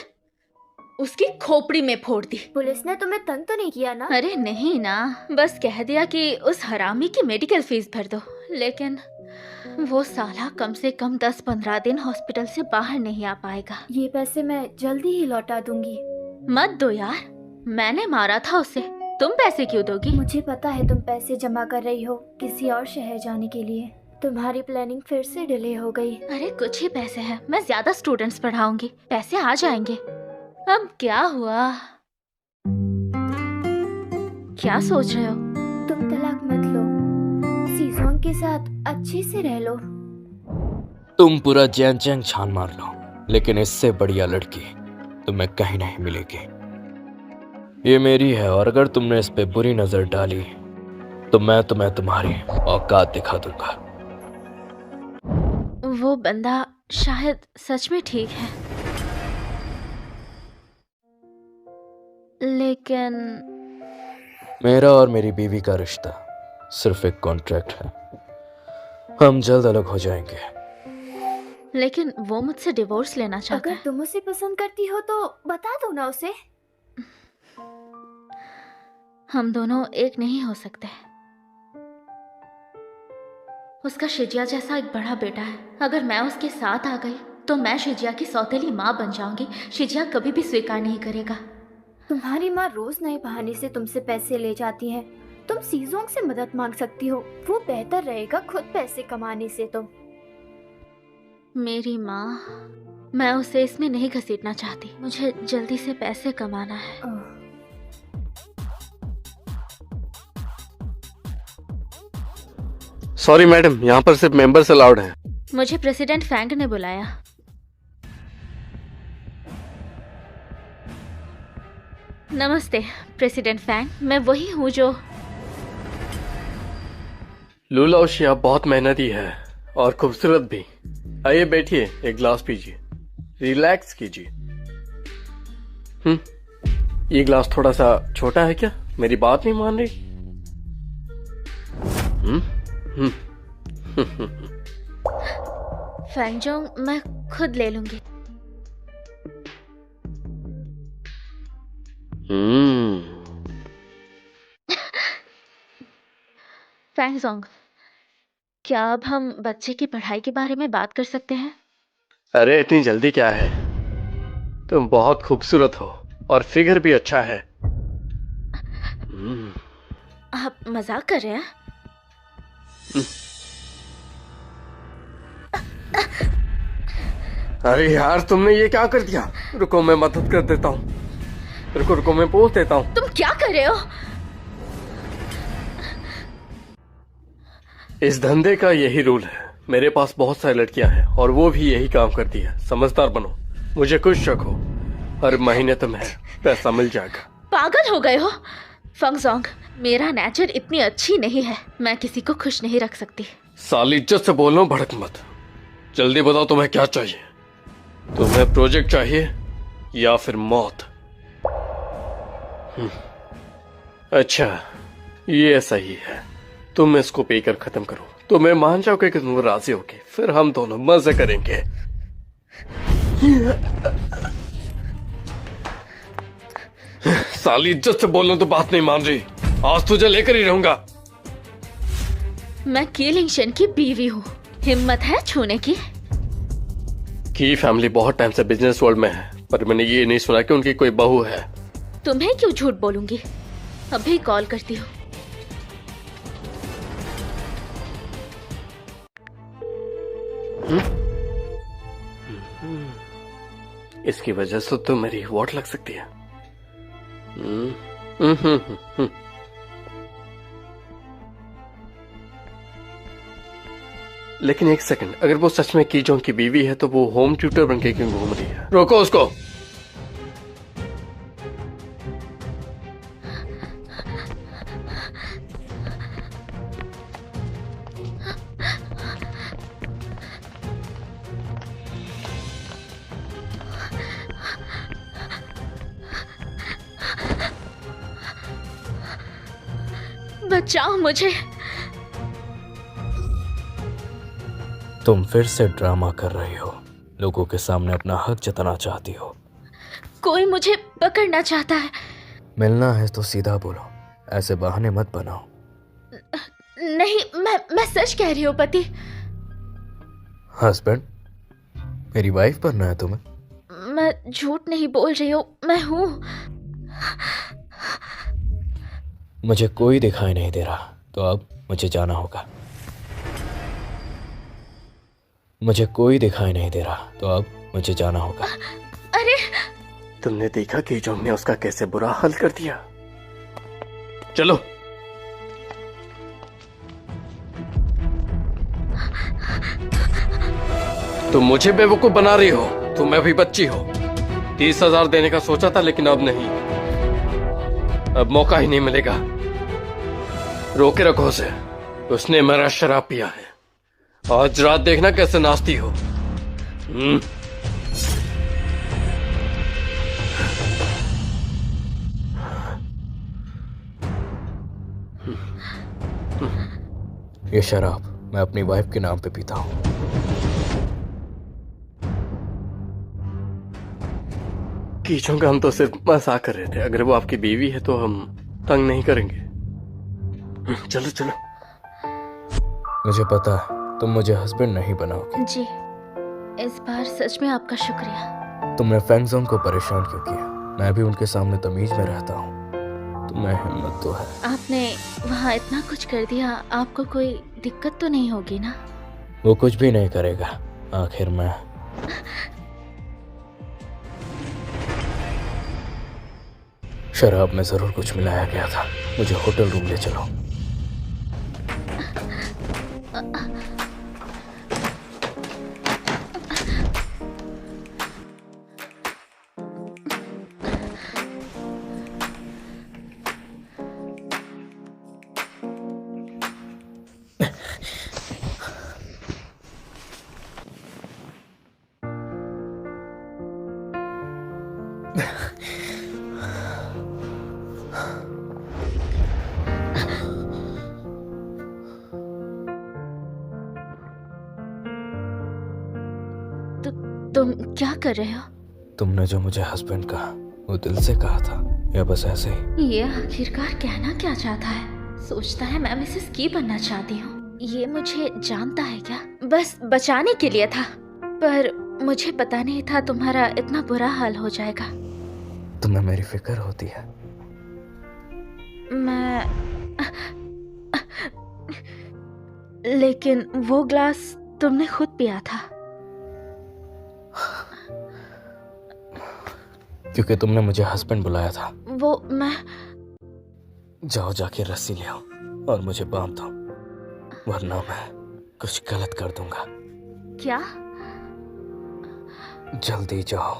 उसकी खोपड़ी में फोड़ दी। पुलिस ने तुम्हें तंग तो नहीं किया ना? अरे नहीं ना, बस कह दिया कि उस हरामी की मेडिकल फीस भर दो। लेकिन वो साला कम से कम 10-15 दिन हॉस्पिटल से बाहर नहीं आ पाएगा। ये पैसे मैं जल्दी ही लौटा दूंगी। मत दो यार, मैंने मारा था उसे, तुम पैसे क्यों दोगी? मुझे पता है तुम पैसे जमा कर रही हो किसी और शहर जाने के लिए। तुम्हारी प्लानिंग फिर से डिले हो गई। अरे कुछ ही पैसे हैं, मैं ज्यादा स्टूडेंट्स पढ़ाऊंगी, पैसे आ जाएंगे। अब क्या हुआ? क्या सोच रहे हो? तुम तलाक मत लो, सीजोंग के साथ अच्छे से रह लो। तुम पूरा जैन चैंग छान मार लो, लेकिन इससे बढ़िया लड़की तुम्हें कहीं नहीं मिलेगी। ये मेरी है और अगर तुमने इस पे बुरी नजर डाली तो मैं तुम्हें तुम्हारी औकात दिखा दूंगा। वो बंदा शायद सच में ठीक है, लेकिन मेरा और मेरी बीवी का रिश्ता सिर्फ एक कॉन्ट्रैक्ट है, हम जल्द अलग हो जाएंगे। लेकिन वो मुझसे डिवोर्स लेना चाहता अगर तुम उसे पसंद करती हो तो बता दो ना उसे। हम दोनों एक नहीं हो सकते। उसका शिजिया जैसा एक बड़ा बेटा है, अगर मैं उसके साथ आ गई तो मैं शिजिया की सौतेली माँ बन जाऊंगी। शिजिया कभी भी स्वीकार नहीं करेगा। तुम्हारी माँ रोज नए बहाने से तुमसे पैसे ले जाती है। तुम सीजोंग से मदद मांग सकती हो, वो बेहतर रहेगा खुद पैसे कमाने से। तो मेरी माँ, मैं उसे इसमें नहीं घसीटना चाहती। मुझे जल्दी से पैसे कमाना है। सॉरी मैडम, यहाँ पर सिर्फ मेंबर्स अलाउड हैं। मुझे प्रेसिडेंट फैंग ने बुलाया। नमस्ते प्रेसिडेंट फैंग, मैं वही हूँ जो। लूलाओशी आप बहुत मेहनती है और खूबसूरत भी। आइए बैठिए, एक ग्लास पीजिए, रिलैक्स कीजिए। ये ग्लास थोड़ा सा छोटा है क्या? मेरी बात नहीं मान रही? फैंगजोंग, मैं खुद ले लूंगी। फैंगजोंग, क्या अब हम बच्चे की पढ़ाई के बारे में बात कर सकते हैं? अरे इतनी जल्दी क्या है? तुम बहुत खूबसूरत हो और फिगर भी अच्छा है। आप मजाक कर रहे हैं? अरे यार, तुमने ये क्या कर दिया? रुको मैं मदद कर देता हूँ। रुको रुको, मैं पोंछ देता हूँ। तुम क्या कर रहे हो? इस धंधे का यही रूल है। मेरे पास बहुत सारी लड़कियां हैं और वो भी यही काम करती है। समझदार बनो, मुझे कुछ शक हो, हर महीने तुम्हें पैसा मिल जाएगा। पागल हो गए हो फंगजोंग, मेरा नेचर इतनी अच्छी नहीं है, मैं किसी को खुश नहीं रख सकती। साली इज्जत से बोल रहा हूं, भड़क मत। जल्दी बताओ तुम्हें क्या चाहिए। तुम्हें प्रोजेक्ट चाहिए या फिर मौत? अच्छा, ये सही है। तुम इसको पे कर खत्म करो तो मैं मान जाऊंगा कि तुम राजी होगे, फिर हम दोनों मजे करेंगे। साली इज्जत से बोल रहा तो बात नहीं मान रही। आज तुझे लेकर ही रहूंगा। मैं की लिंगशन की बीवी हूँ, हिम्मत है छूने की? की फैमिली बहुत टाइम से बिजनेस वर्ल्ड में है, पर मैंने ये नहीं सुना कि उनकी कोई बहू है। तुम्हें क्यों झूठ बोलूंगी, अभी कॉल करती हूँ। इसकी वजह से तो मेरी वोट लग सकती है। लेकिन एक सेकंड, अगर वो सच में की जोंग की बीवी है तो वो होम ट्यूटर बन के क्यों घूम रही है? रोको उसको। बचाओ मुझे। तुम फिर से ड्रामा कर रही हो, लोगों के सामने अपना हक जताना चाहती हो। कोई मुझे पकड़ना चाहता है। मिलना है तो सीधा बोलो, ऐसे बहाने मत बनाओ। नहीं, मैं सच कह रही हूँ पति। हस्बैंड? मेरी वाइफ बनना है तुम्हें? मैं झूठ नहीं बोल रही हूँ, मैं हूँ। मुझे कोई दिखाई नहीं दे रहा, तो अब मुझे जाना होगा। मुझे कोई दिखाई नहीं दे रहा, तो अब मुझे जाना होगा। अरे तुमने देखा कि जोंग ने उसका कैसे बुरा हाल कर दिया। चलो। तुम मुझे बेवकूफ बना रही हो, तुम अभी बच्ची हो। 30,000 देने का सोचा था, लेकिन अब नहीं, अब मौका ही नहीं मिलेगा। रोके रखो उसे, उसने मेरा शराब पिया है। आज रात देखना कैसे नाचती हो। ये शराब मैं अपनी वाइफ के नाम पे पीता हूँ। कीचों का हम तो सिर्फ मजाक कर रहे थे। अगर वो आपकी बीवी है तो हम तंग नहीं करेंगे। चलो चलो। मुझे पता है तुम मुझे हस्बैंड नहीं बनाओगे। जी, इस बार सच में आपका शुक्रिया। तुमने फैंगजोंग को परेशान क्यों किया? मैं भी उनके सामने तमीज में रहता हूँ। तुम्हें हिम्मत तो है। आपने वहाँ इतना कुछ कर दिया, आपको कोई दिक्कत तो नहीं होगी ना? वो कुछ भी नहीं करेगा। आखिर मैं शराब में जरूर कुछ मिलाया गया था। मुझे होटल रूम ले चलो। तुम क्या कर रहे हो? तुमने जो मुझे हस्बैंड कहा वो दिल से कहा था या बस ऐसे ही? ये आखिरकार कहना क्या चाहता है? सोचता है मैं मिसेस की बनना चाहती हूँ। ये मुझे जानता है क्या? बस बचाने के लिए था, पर मुझे पता नहीं था तुम्हारा इतना बुरा हाल हो जाएगा। तुम्हें मेरी फिक्र होती है? लेकिन वो ग्लास तुमने खुद पिया था। क्योंकि तुमने मुझे हस्बैंड बुलाया था। वो मैं जाओ जाके रस्सी ले आओ और मुझे बांध दो, वरना मैं कुछ गलत कर दूंगा। क्या? जल्दी जाओ।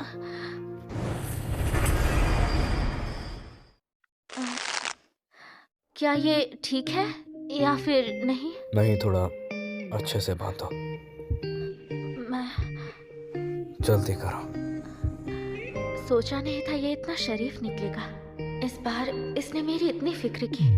क्या ये ठीक है या फिर नहीं? नहीं, थोड़ा अच्छे से बांधो। मैं जल्दी करो। सोचा नहीं था ये इतना शरीफ निकलेगा। इस बार इसने मेरी इतनी फिक्र की।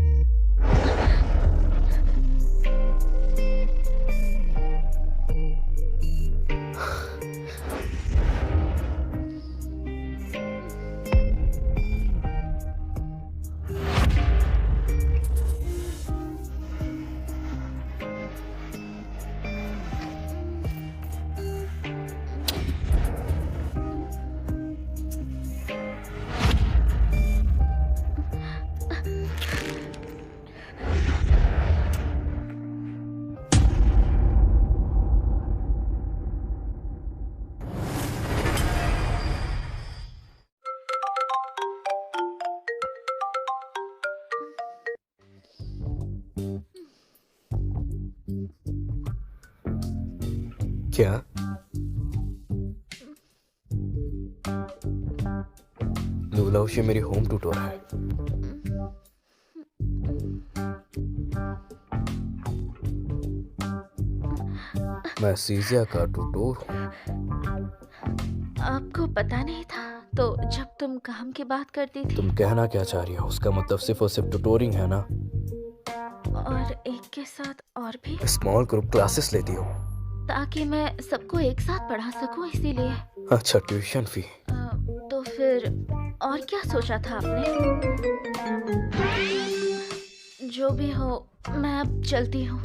क्या? लूलाउशी मेरी होम ट्यूटर है। मैं सीजिया का ट्यूटर हूँ। आपको पता नहीं था? तो जब तुम काम की बात करती थी तुम कहना क्या चाह रही हो? उसका मतलब सिर्फ और सिर्फ ट्यूटोरिंग है ना? और एक के साथ और भी, स्मॉल ग्रुप क्लासेस लेती हो? ताकि मैं सबको एक साथ पढ़ा सकूं, इसीलिए। अच्छा, ट्यूशन फी। तो फिर और क्या सोचा था आपने? जो भी हो, मैं अब चलती हूँ।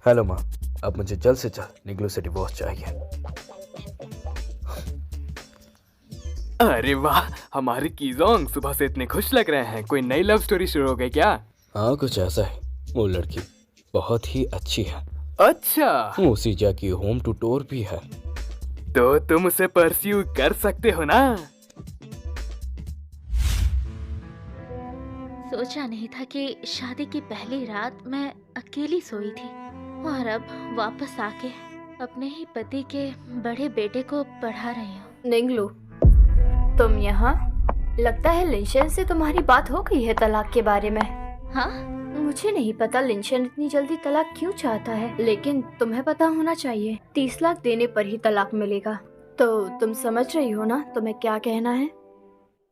हेलो माँ, अब मुझे जल्द से जल्द निगलू से डिवोर्स चाहिए। अरे वाह, हमारे कीजोंग सुबह से इतने खुश लग रहे हैं। कोई नई लव स्टोरी शुरू हो गई क्या? हाँ, कुछ ऐसा है। वो लड़की बहुत ही अच्छी है। अच्छा, वो सीजा की होम ट्यूटर भी है। तो तुम उसे परस्यू कर सकते हो ना? सोचा नहीं था कि शादी की पहली रात मैं अकेली सोई थी और अब वापस आके अपने ही पति के बड़े बेटे को पढ़ा रही हूँ। निंगलू, तुम यहाँ? लगता है लिंशन से तुम्हारी बात हो गई है तलाक के बारे में। हाँ? मुझे नहीं पता लिंशन इतनी जल्दी तलाक क्यों चाहता है, लेकिन तुम्हें पता होना चाहिए 30 लाख देने पर ही तलाक मिलेगा। तो तुम समझ रही हो ना तुम्हें क्या कहना है?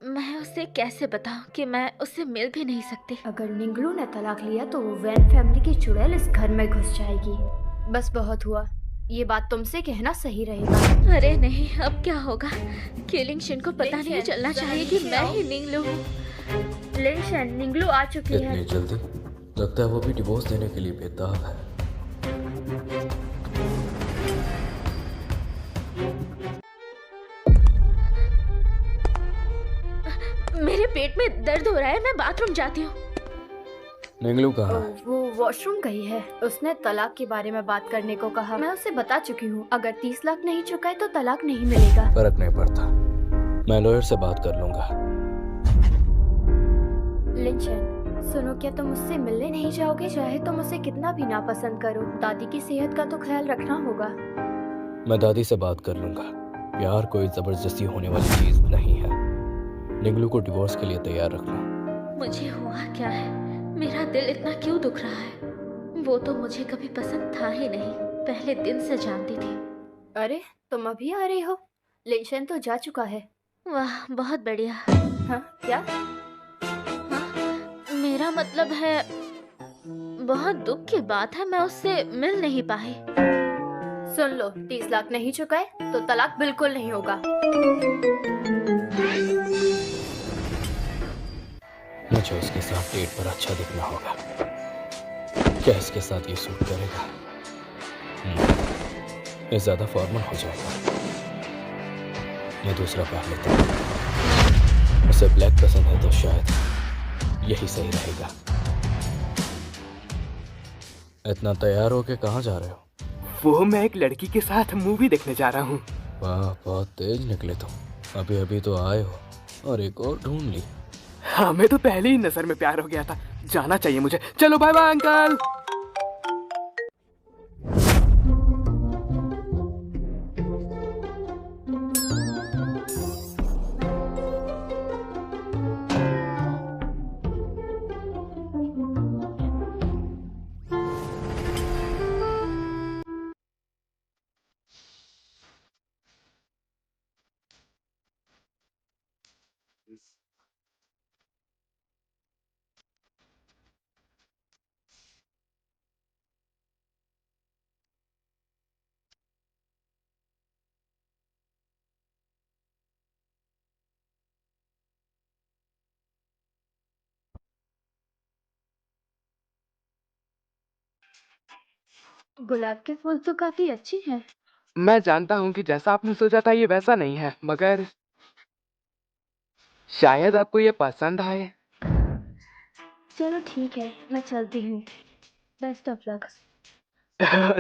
मैं उसे कैसे बताऊं कि मैं उससे मिल भी नहीं सकती। अगर निंगलू ने तलाक लिया तो वो वैन फैमिली की चुड़ैल इस घर में घुस जाएगी। बस बहुत हुआ, ये बात तुमसे कहना सही रहेगा। अरे नहीं, अब क्या होगा? लिंशन को पता नहीं चलना चाहिए कि मैं ही निंगलू हूँ। लिंशन, निंगलू आ चुकी है। इतनी जल्दी? लगता है वो भी डिवोर्स देने के लिए बेताब है। मेरे पेट में दर्द हो रहा है, मैं बाथरूम जाती हूँ। निंगलू कहाँ है? वो वॉशरूम गई है। उसने तलाक के बारे में बात करने को कहा। मैं उसे बता चुकी हूँ, अगर 30 लाख नहीं चुकाए तो तलाक नहीं मिलेगा। फर्क नहीं पड़ता, मैं लॉयर से बात कर लूंगा। लिंशन, सुनो, क्या तुम उससे मिलने नहीं जाओगे? चाहे तुम उसे कितना भी नापसंद करो, दादी की सेहत का तो ख्याल रखना होगा। मैं दादी से बात कर लूंगा। प्यार कोई जबरदस्ती होने वाली चीज नहीं है। निगलू को डिवोर्स के लिए तैयार रखना। मुझे हुआ क्या है? मेरा दिल इतना क्यों दुख रहा है? वो तो मुझे कभी पसंद था ही नहीं, पहले दिन से जानती थी। अरे, तुम अभी आ रही हो? लिंशन तो जा चुका है। वाह, बहुत बढ़िया। हाँ, क्या? मेरा मतलब है, बहुत दुख की बात है, मैं उससे मिल नहीं पाई। सुन लो, 30 लाख नहीं चुकाए तो तलाक बिल्कुल नहीं होगा। मुझे उसके साथ डेट पर अच्छा दिखना होगा। क्या इसके साथ ये सूट करेगा? ये ज्यादा फॉर्मल हो जाएगा। मैं दूसरा पहन लेता हूँ। उसे ब्लैक पसंद है तो शायद यही सही रहेगा। इतना तैयार होके कहाँ जा रहे हो? वो मैं एक लड़की के साथ मूवी देखने जा रहा हूँ। वाह, बहुत तेज निकले तुम। अभी अभी तो आए हो और एक और ढूंढ ली। हमें तो पहले ही नजर में प्यार हो गया था। जाना चाहिए मुझे। चलो बाय बाय अंकल। गुलाब के फूल तो काफी अच्छे हैं। मैं जानता हूँ कि जैसा आपने सोचा था ये वैसा नहीं है, मगर शायद आपको ये पसंद आए। चलो ठीक है, मैं चलती हूँ। Best of luck.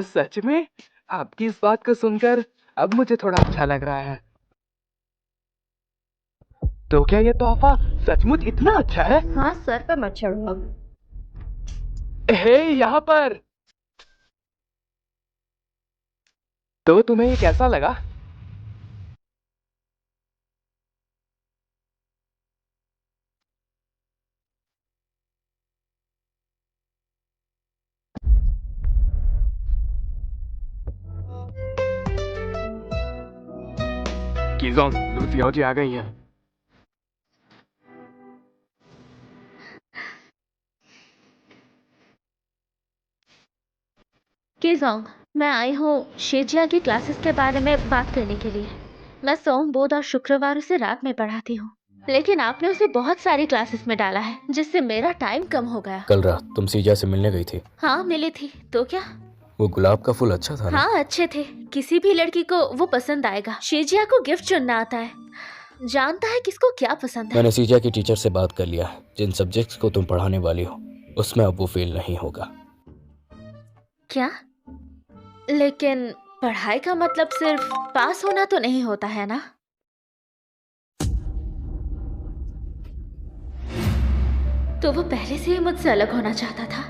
सच में? आपकी इस बात को सुनकर अब मुझे थोड़ा अच्छा लग रहा है। तो क्या ये तोहफा सचमुच इतना अच्छा है? हाँ, सर पे मत चढ़ो अब। हे, यहाँ पर। तो तुम्हें ये कैसा लगा? कीज़ोंग, लूसिया जी आ गई हैं। कीज़ोंग, मैं आई हूँ शेजिया की क्लासेस के बारे में बात करने के लिए। मैं सोम, बुध और शुक्रवार उसे रात में पढ़ाती हूँ, लेकिन आपने उसे बहुत सारी क्लासेस में डाला है, जिससे मेरा टाइम कम हो गया। कल रात तुम सीजा से मिलने गई थी? हाँ, मिली थी। तो क्या? वो गुलाब का फूल अच्छा था ना? हाँ, अच्छे थे। किसी भी लड़की को वो पसंद आएगा। शेजिया को गिफ्ट चुनना आता है, जानता है किसको क्या पसंद है। मैंने सीजा की टीचर से बात कर लिया है। जिन सब्जेक्ट्स को तुम पढ़ाने वाली हो उसमें अब वो फेल नहीं होगा। क्या? लेकिन पढ़ाई का मतलब सिर्फ पास होना तो नहीं होता है ना? तो वो पहले से ही मुझसे अलग होना चाहता था।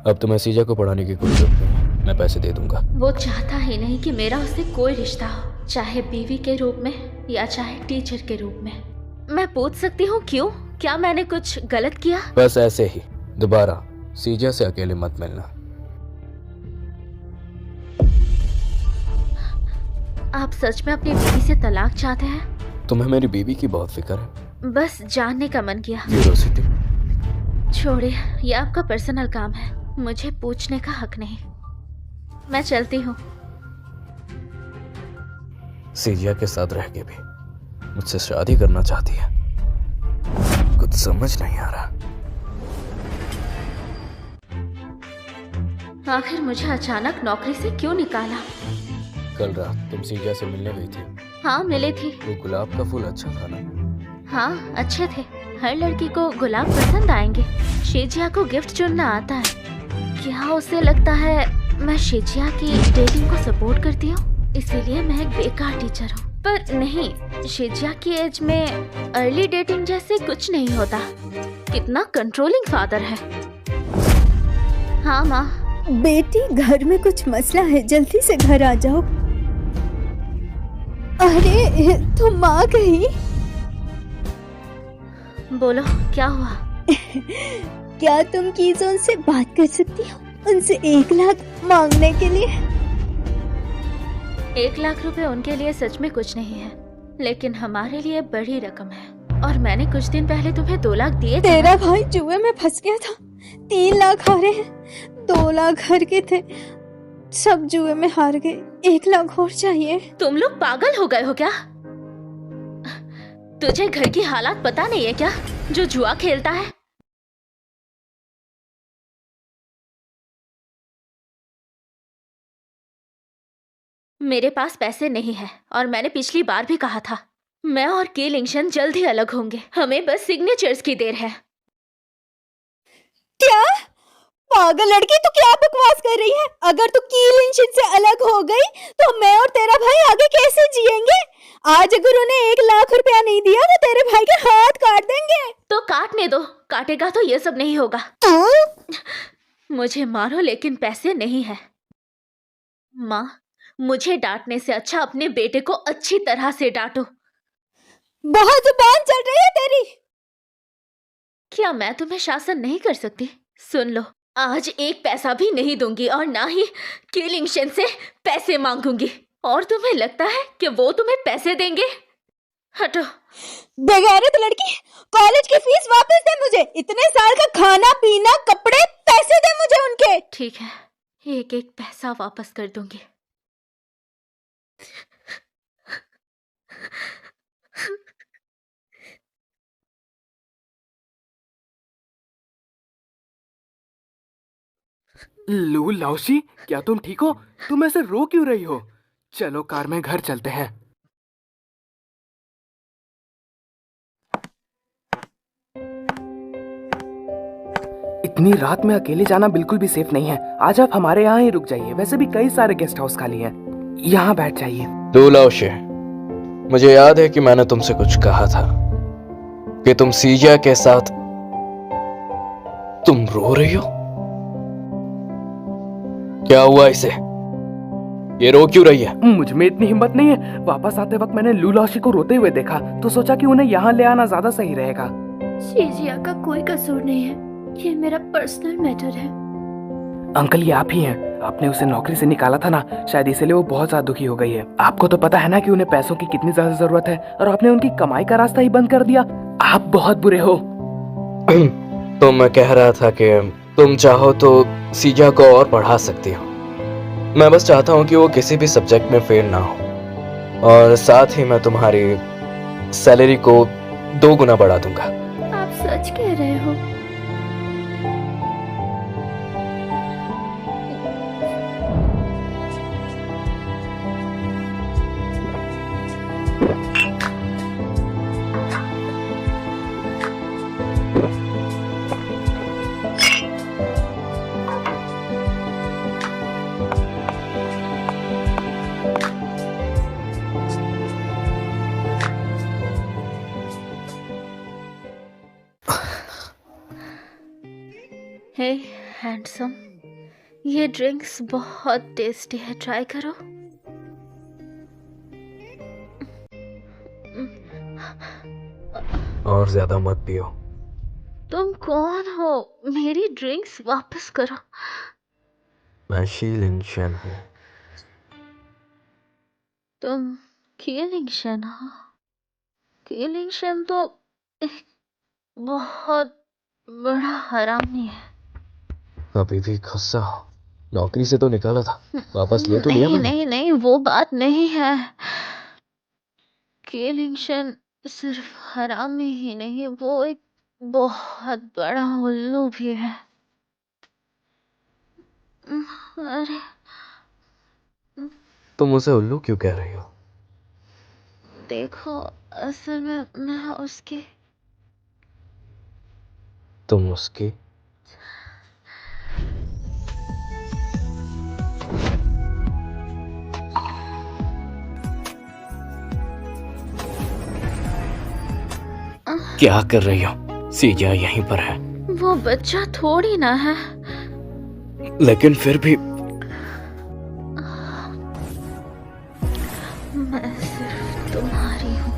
अब तुम्हें सीजा को पढ़ाने की कोई जरूरत नहीं, मैं पैसे दे दूंगा। वो चाहता ही नहीं कि मेरा उससे कोई रिश्ता हो, चाहे बीवी के रूप में या चाहे टीचर के रूप में। मैं पूछ सकती हूँ क्यों? क्या मैंने कुछ गलत किया? बस ऐसे ही। दोबारा सीजा से अकेले मत मिलना। आप सच में अपनी बीवी से तलाक चाहते हैं? तुम्हें मेरी बीवी की बहुत फिक्र है? बस जानने का मन किया। क्यूरोसिटी। छोड़िए, ये आपका पर्सनल काम है, मुझे पूछने का हक नहीं। मैं चलती हूँ। सीजिया के साथ रह के भी मुझसे शादी करना चाहती है। कुछ समझ नहीं आ रहा। आखिर मुझे अचानक नौकरी से क्यों निकाला? कल रात तुम सीजिया से मिलने गई थी? हाँ, मिली थी। वो गुलाब का फूल अच्छा था ना? हाँ, अच्छे थे। हर लड़की को गुलाब पसंद आएंगे। शेजिया को गिफ्ट चुनना आता है। क्या उसे लगता है मैं शेजिया की डेटिंग को सपोर्ट करती हूँ, इसीलिए मैं एक बेकार टीचर हूँ? पर नहीं, शेजिया की एज में अर्ली डेटिंग जैसे कुछ नहीं होता। कितना कंट्रोलिंग फादर है। हाँ माँ। बेटी, घर में कुछ मसला है, जल्दी से घर आ जाओ। अरे तुम आ गई? बोलो, क्या हुआ? क्या तुम कीज़ों से बात कर सकती हो उनसे 1 लाख मांगने के लिए? 1 लाख रुपए उनके लिए सच में कुछ नहीं है, लेकिन हमारे लिए बड़ी रकम है। और मैंने कुछ दिन पहले तुम्हें 2 लाख दिए थे। तेरा भाई जुए में फंस गया था। 3 लाख हारे हैं, 2 लाख घर के थे, सब जुए में हार गए। 1 लाख और चाहिए। तुम लोग पागल हो गए हो क्या? तुझे घर की हालात पता नहीं है क्या, जो जुआ खेलता है? मेरे पास पैसे नहीं है, और मैंने पिछली बार भी कहा था, मैं और की लिंगशन जल्द ही अलग होंगे। हमें बस सिग्नेचर्स की देर है। क्या पागल लड़की, तू क्या बकवास कर रही है? अगर तू की लिंगशन से अलग हो गई तो मैं और तेरा भाई आगे कैसे जिएंगे? आज अगर उन्हें 1 लाख रुपया नहीं दिया तो तेरे भाई के हाथ काट देंगे। तो काटने दो, काटेगा तो ये सब नहीं होगा। मुझे मारो लेकिन पैसे नहीं है। माँ, मुझे डांटने से अच्छा अपने बेटे को अच्छी तरह से डांटो। बहुत जुबान चल रही है तेरी। क्या मैं तुम्हें शासन नहीं कर सकती? सुन लो, आज 1 पैसा भी नहीं दूंगी और ना ही किलिंगशन से पैसे मांगूंगी। और तुम्हें लगता है कि वो तुम्हें पैसे देंगे? हटो। बेगैरत लड़की, कॉलेज की फीस वापस दे मुझे। इतने साल का खाना पीना कपड़े पैसे दे मुझे उनके। ठीक है, 1-1 पैसा वापस कर दूंगी। लू लाउशी, क्या तुम ठीक हो? तुम ऐसे रो क्यों रही हो? चलो कार में घर चलते हैं। इतनी रात में अकेले जाना बिल्कुल भी सेफ नहीं है। आज आप हमारे यहाँ ही रुक जाइए। वैसे भी कई सारे गेस्ट हाउस खाली हैं। यहाँ बैठ जाइए। दूलाउशे, मुझे याद है कि मैंने तुमसे कुछ कहा था कि तुम सीजा के साथ। तुम रो रही हो? क्या हुआ इसे? ये रो क्यों रही है? मुझ में इतनी हिम्मत नहीं है। वापस आते वक्त मैंने लू लाउशी को रोते हुए देखा तो सोचा कि उन्हें यहाँ ले आना ज्यादा सही रहेगा। शीजिया का कोई कसूर नहीं है, ये मेरा पर्सनल मैटर है। अंकल, ये आप ही हैं। आपने उसे नौकरी से निकाला था ना, शायद इसलिए वो बहुत ज्यादा दुखी हो गई है। आपको तो पता है ना कि उन्हें पैसों की कितनी ज्यादा जरूरत है और आपने उनकी कमाई का रास्ता ही बंद कर दिया। आप बहुत बुरे हो। तो मैं कह रहा था कि तुम चाहो तो सीजा को और पढ़ा सकती हो। मैं बस चाहता हूँ कि वो किसी भी सब्जेक्ट में फेल ना हो, और साथ ही मैं तुम्हारी सैलरी को 2 गुना बढ़ा दूंगा। आप सच कह रहे हो? हे हैंडसम, ये ड्रिंक्स बहुत टेस्टी है, ट्राई करो। और ज्यादा मत पियो। तुम कौन हो? मेरी ड्रिंक्स वापस करो। मैं शीलिंगशन हूँ। तुम कीलिंगशन हो? कीलिंगशन तो एक बहुत बड़ा हरामी है। अभी भी गुस्सा हो? नौकरी से तो निकाला था, वापस ले तो लिया नहीं मैंने। नहीं नहीं, वो बात नहीं है। कीलिंगशन सिर्फ हरामी ही नहीं, वो एक बहुत बड़ा उल्लू भी है। अरे, तुम उसे उल्लू क्यों कह रही हो? देखो, असल में मैं उसकी। तुम उसकी? क्या कर रही हो? सीजा यहीं पर है। वो बच्चा थोड़ी ना है। लेकिन फिर भी मैं सिर्फ तुम्हारी हूँ।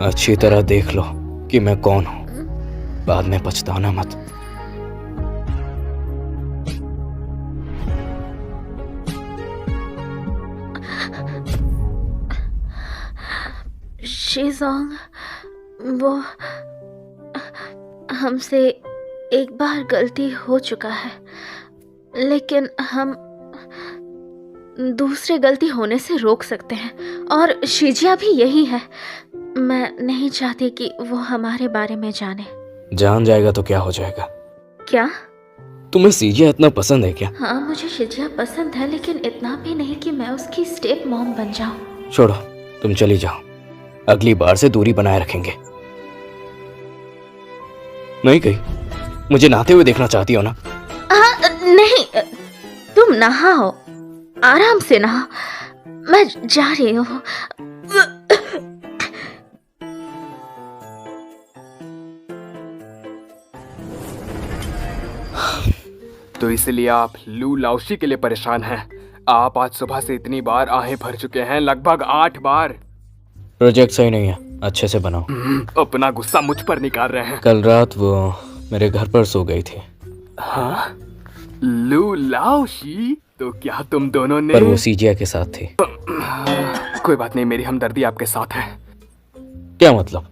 अच्छी तरह देख लो कि मैं कौन हूँ, बाद में पछताना मत। शीजोंग, वो हमसे एक बार गलती हो चुका है, लेकिन हम दूसरे गलती होने से रोक सकते हैं। और शीजिया भी यही है। मैं नहीं चाहती कि वो हमारे बारे में जाने। जान जाएगा तो क्या हो जाएगा? क्या? तुम्हें सीजिया इतना पसंद है क्या? हाँ, मुझे शीजिया पसंद है, लेकिन इतना भी नहीं कि मैं उसकी स्टेप मॉम बन जाऊं। छोड़ो, तुम चली जाओ। अगली बार से दूरी बनाए रखेंगे। नहीं कही, मुझे नहाते हुए देखना चाहती हो ना? नहीं, तुम नहाओ, आराम से नहाओ। मैं जा रही हूँ। तो इसलिए आप लू लाओशी के लिए परेशान हैं। आप आज सुबह से इतनी बार आहें भर चुके हैं, लगभग 8 बार। प्रोजेक्ट सही नहीं है, अच्छे से बनाओ। अपना गुस्सा मुझ पर निकाल रहे हैं। कल रात वो मेरे घर पर सो गई थी। हाँ? लू लाओशी? तो क्या तुम दोनों ने? पर वो सीजिया के साथ थी। कोई बात नहीं, मेरी हमदर्दी आपके साथ है। क्या मतलब?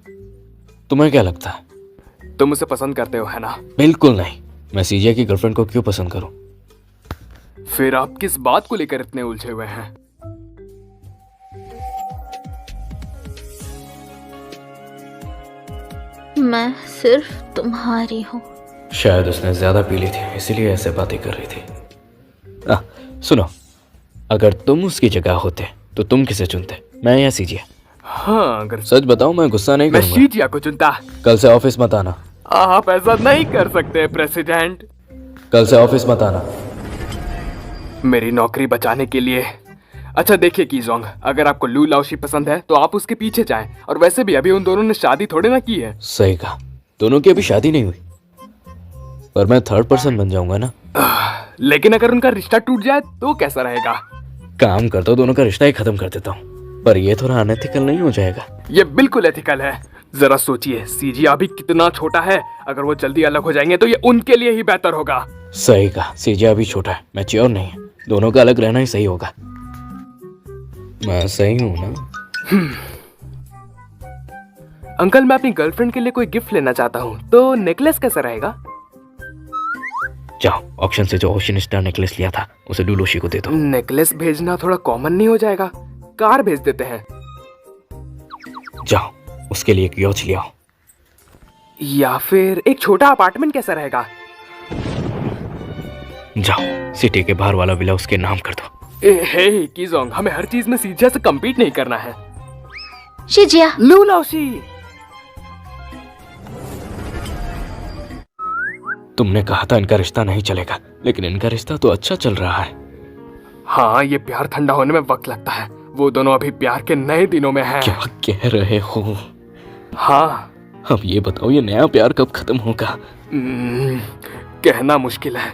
तुम्हें क्या लगता है? तुम उसे पसंद करते हो, है ना? बिल्कुल नहीं। मैं सीजिया की गर्लफ्रेंड को क्यों पसंद करूं? फिर आप किस बात को लेकर इतने उलझे हुए हैं? मैं सिर्फ तुम्हारी हूँ। शायद उसने ज्यादा पी ली थी, इसीलिए ऐसे बातें कर रही थी। सुनो, अगर तुम उसकी जगह होते तो तुम किसे चुनते, मैं या सीजिया? हाँ, अगर सच बताओ, मैं गुस्सा नहीं मैं करूंगा। सीजिया को चुनता। कल से ऑफिस मत आना। आप ऐसा नहीं कर सकते प्रेसिडेंट। कल से ऑफिस मत आना। मेरी नौकरी बचाने के लिए। अच्छा देखिए कीजोंग, अगर आपको लू लाओशी पसंद है तो आप उसके पीछे जाएं। और वैसे भी अभी उन दोनों ने शादी थोड़े ना की है। सही कहा, दोनों की अभी शादी नहीं हुई। पर मैं थर्ड पर्सन बन जाऊंगा ना। लेकिन अगर उनका रिश्ता टूट जाए तो कैसा रहेगा? काम करता हूँ, दोनों का रिश्ता ही खत्म कर देता हूँ। पर ये थोड़ा अनएथिकल नहीं हो जाएगा? ये बिल्कुल एथिकल है। जरा सोचिए, सीजिया अभी कितना छोटा है। अगर वो जल्दी अलग हो जाएंगे तो ये उनके लिए ही बेहतर होगा। सही कहा, सीजिया अभी छोटा है, मैच्योर नहीं है। दोनों का अलग रहना ही सही होगा। मैं सही हूँ ना? अंकल, मैं अपनी गर्लफ्रेंड के लिए कोई गिफ्ट लेना चाहता हूँ, तो नेकलेस कैसा रहेगा? जाओ, ऑक्शन से जो ओशन स्टार नेकलेस लिया था उसे लू लाओशी को दे दो। नेकलेस भेजना थोड़ा कॉमन नहीं हो जाएगा? कार भेज देते हैं। जाओ, उसके लिए एक यॉच ले आओ। या फिर एक छोटा अपार्टमेंट कैसा रहेगा? जाओ, सिटी के बाहर वाला विला उसके नाम कर दो। हे कीजोंग, हमें हर चीज में सीजिया से कम्पीट नहीं करना है। सीजिया। लू लाओशी। तुमने कहा था इनका रिश्ता नहीं चलेगा, लेकिन इनका रिश्ता तो अच्छा चल रहा है। हाँ, ये प्यार ठंडा होने में वक्त लगता है। वो दोनों अभी प्यार के नए दिनों में हैं। क्या कह रहे हो? हाँ। अब ये बताओ, ये नया प्यार कब खत्म होगा? कहना मुश्किल है।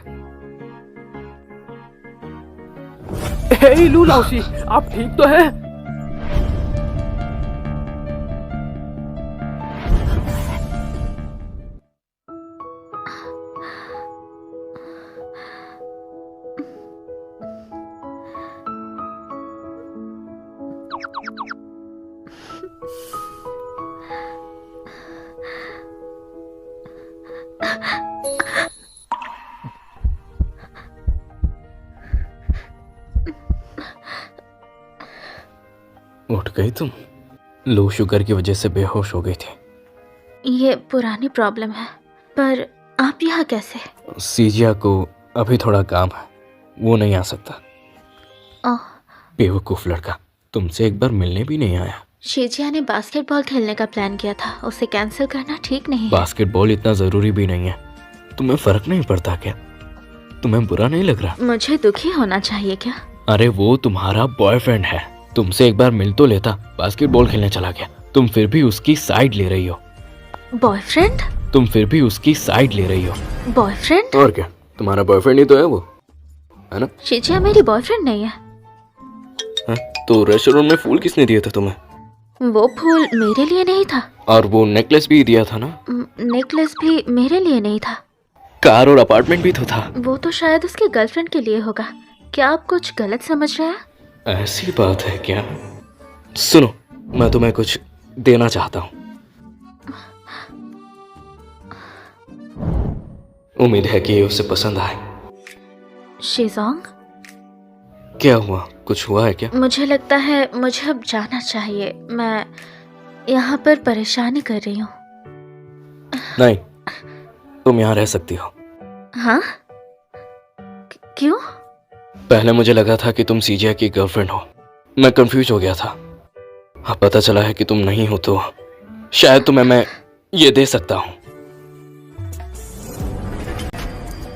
हे लू लाओशी, आप ठीक तो हैं? उठ गई तुम? लो शुगर की वजह से बेहोश हो गई थी। ये पुरानी प्रॉब्लम है। पर आप यहाँ कैसे? सीजिया को अभी थोड़ा काम है, वो नहीं आ सकता। बेवकूफ लड़का, तुमसे एक बार मिलने भी नहीं आया। सीजिया ने बास्केटबॉल खेलने का प्लान किया था, उसे कैंसिल करना ठीक नहीं है। बास्केटबॉल इतना जरूरी भी नहीं है। तुम्हें फर्क नहीं पड़ता क्या? तुम्हें बुरा नहीं लग रहा? मुझे दुखी होना चाहिए क्या? अरे वो तुम्हारा बॉयफ्रेंड है, तुमसे एक बार मिल तो लेता। बास्केटबॉल खेलने चला गया, तुम फिर भी उसकी साइड ले रही हो। बॉयफ्रेंड? तुम फिर भी उसकी साइड ले रही हो। बॉयफ्रेंड? और क्या, तुम्हारा बॉयफ्रेंड ही तो है वो, है ना? सीजिया मेरी बॉयफ्रेंड नहीं है। तो रेस्टोरेंट में फूल किसने दिए थे तुम्हें? वो फूल मेरे लिए नहीं था। और वो नेकलेस भी दिया था ना? नेकलेस भी मेरे लिए नहीं था। कार और अपार्टमेंट भी तो था। वो तो शायद उसके गर्लफ्रेंड के लिए होगा। क्या आप कुछ गलत समझ रहे हैं? ऐसी बात है क्या? सुनो, मैं तुम्हें कुछ देना चाहता हूँ। उम्मीद है कि ये उसे पसंद आए। शीजोंग? क्या हुआ, कुछ हुआ है क्या? मुझे लगता है मुझे अब जाना चाहिए। मैं यहाँ पर परेशानी कर रही हूँ। नहीं, तुम यहाँ रह सकती हो। हाँ? क्यों? पहले मुझे लगा था कि तुम सीजिया की गर्लफ्रेंड हो, मैं कंफ्यूज हो गया था। अब पता चला है कि तुम नहीं हो, तो शायद तुम्हें मैं ये दे सकता हूँ।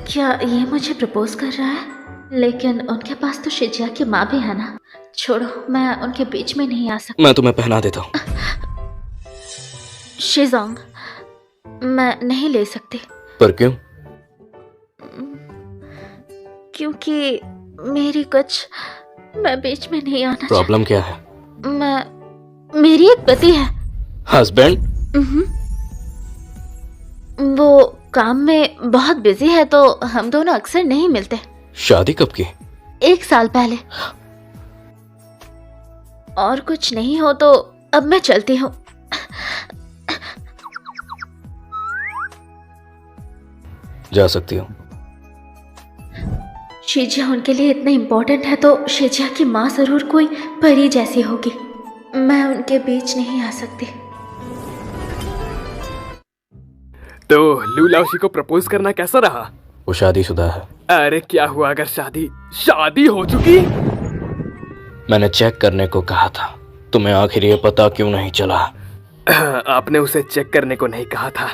क्या ये मुझे प्रपोज कर रहा है? लेकिन उनके पास तो सीजिया की माँ भी है ना। छोड़ो, मैं उनके बीच में नहीं आ सकती। मैं तुम्हें पहना देता हूँ। शिजोंग, मैं नहीं ले सकती। पर क्यों? क्योंकि मेरी कुछ, मैं बीच में नहीं आना प्रॉब्लम क्या है? मेरी एक पति है। हस्बैंड? वो काम में बहुत बिजी है तो हम दोनों अक्सर नहीं मिलते। शादी कब की? 1 साल पहले। और कुछ नहीं हो तो अब मैं चलती हूँ। जा सकती हूँ। शीजिया उनके लिए इतना इम्पोर्टेंट है तो शीजिया की माँ जरूर कोई परी जैसी होगी। मैं उनके बीच नहीं आ सकती। तो लू लाओशी को प्रपोज करना कैसा रहा? वो शादीशुदा है। अरे क्या हुआ अगर शादी हो चुकी? मैंने चेक करने को कहा था, तुम्हें आखिर ये पता क्यों नहीं चला? आपने उसे चेक करने को नहीं कहा था।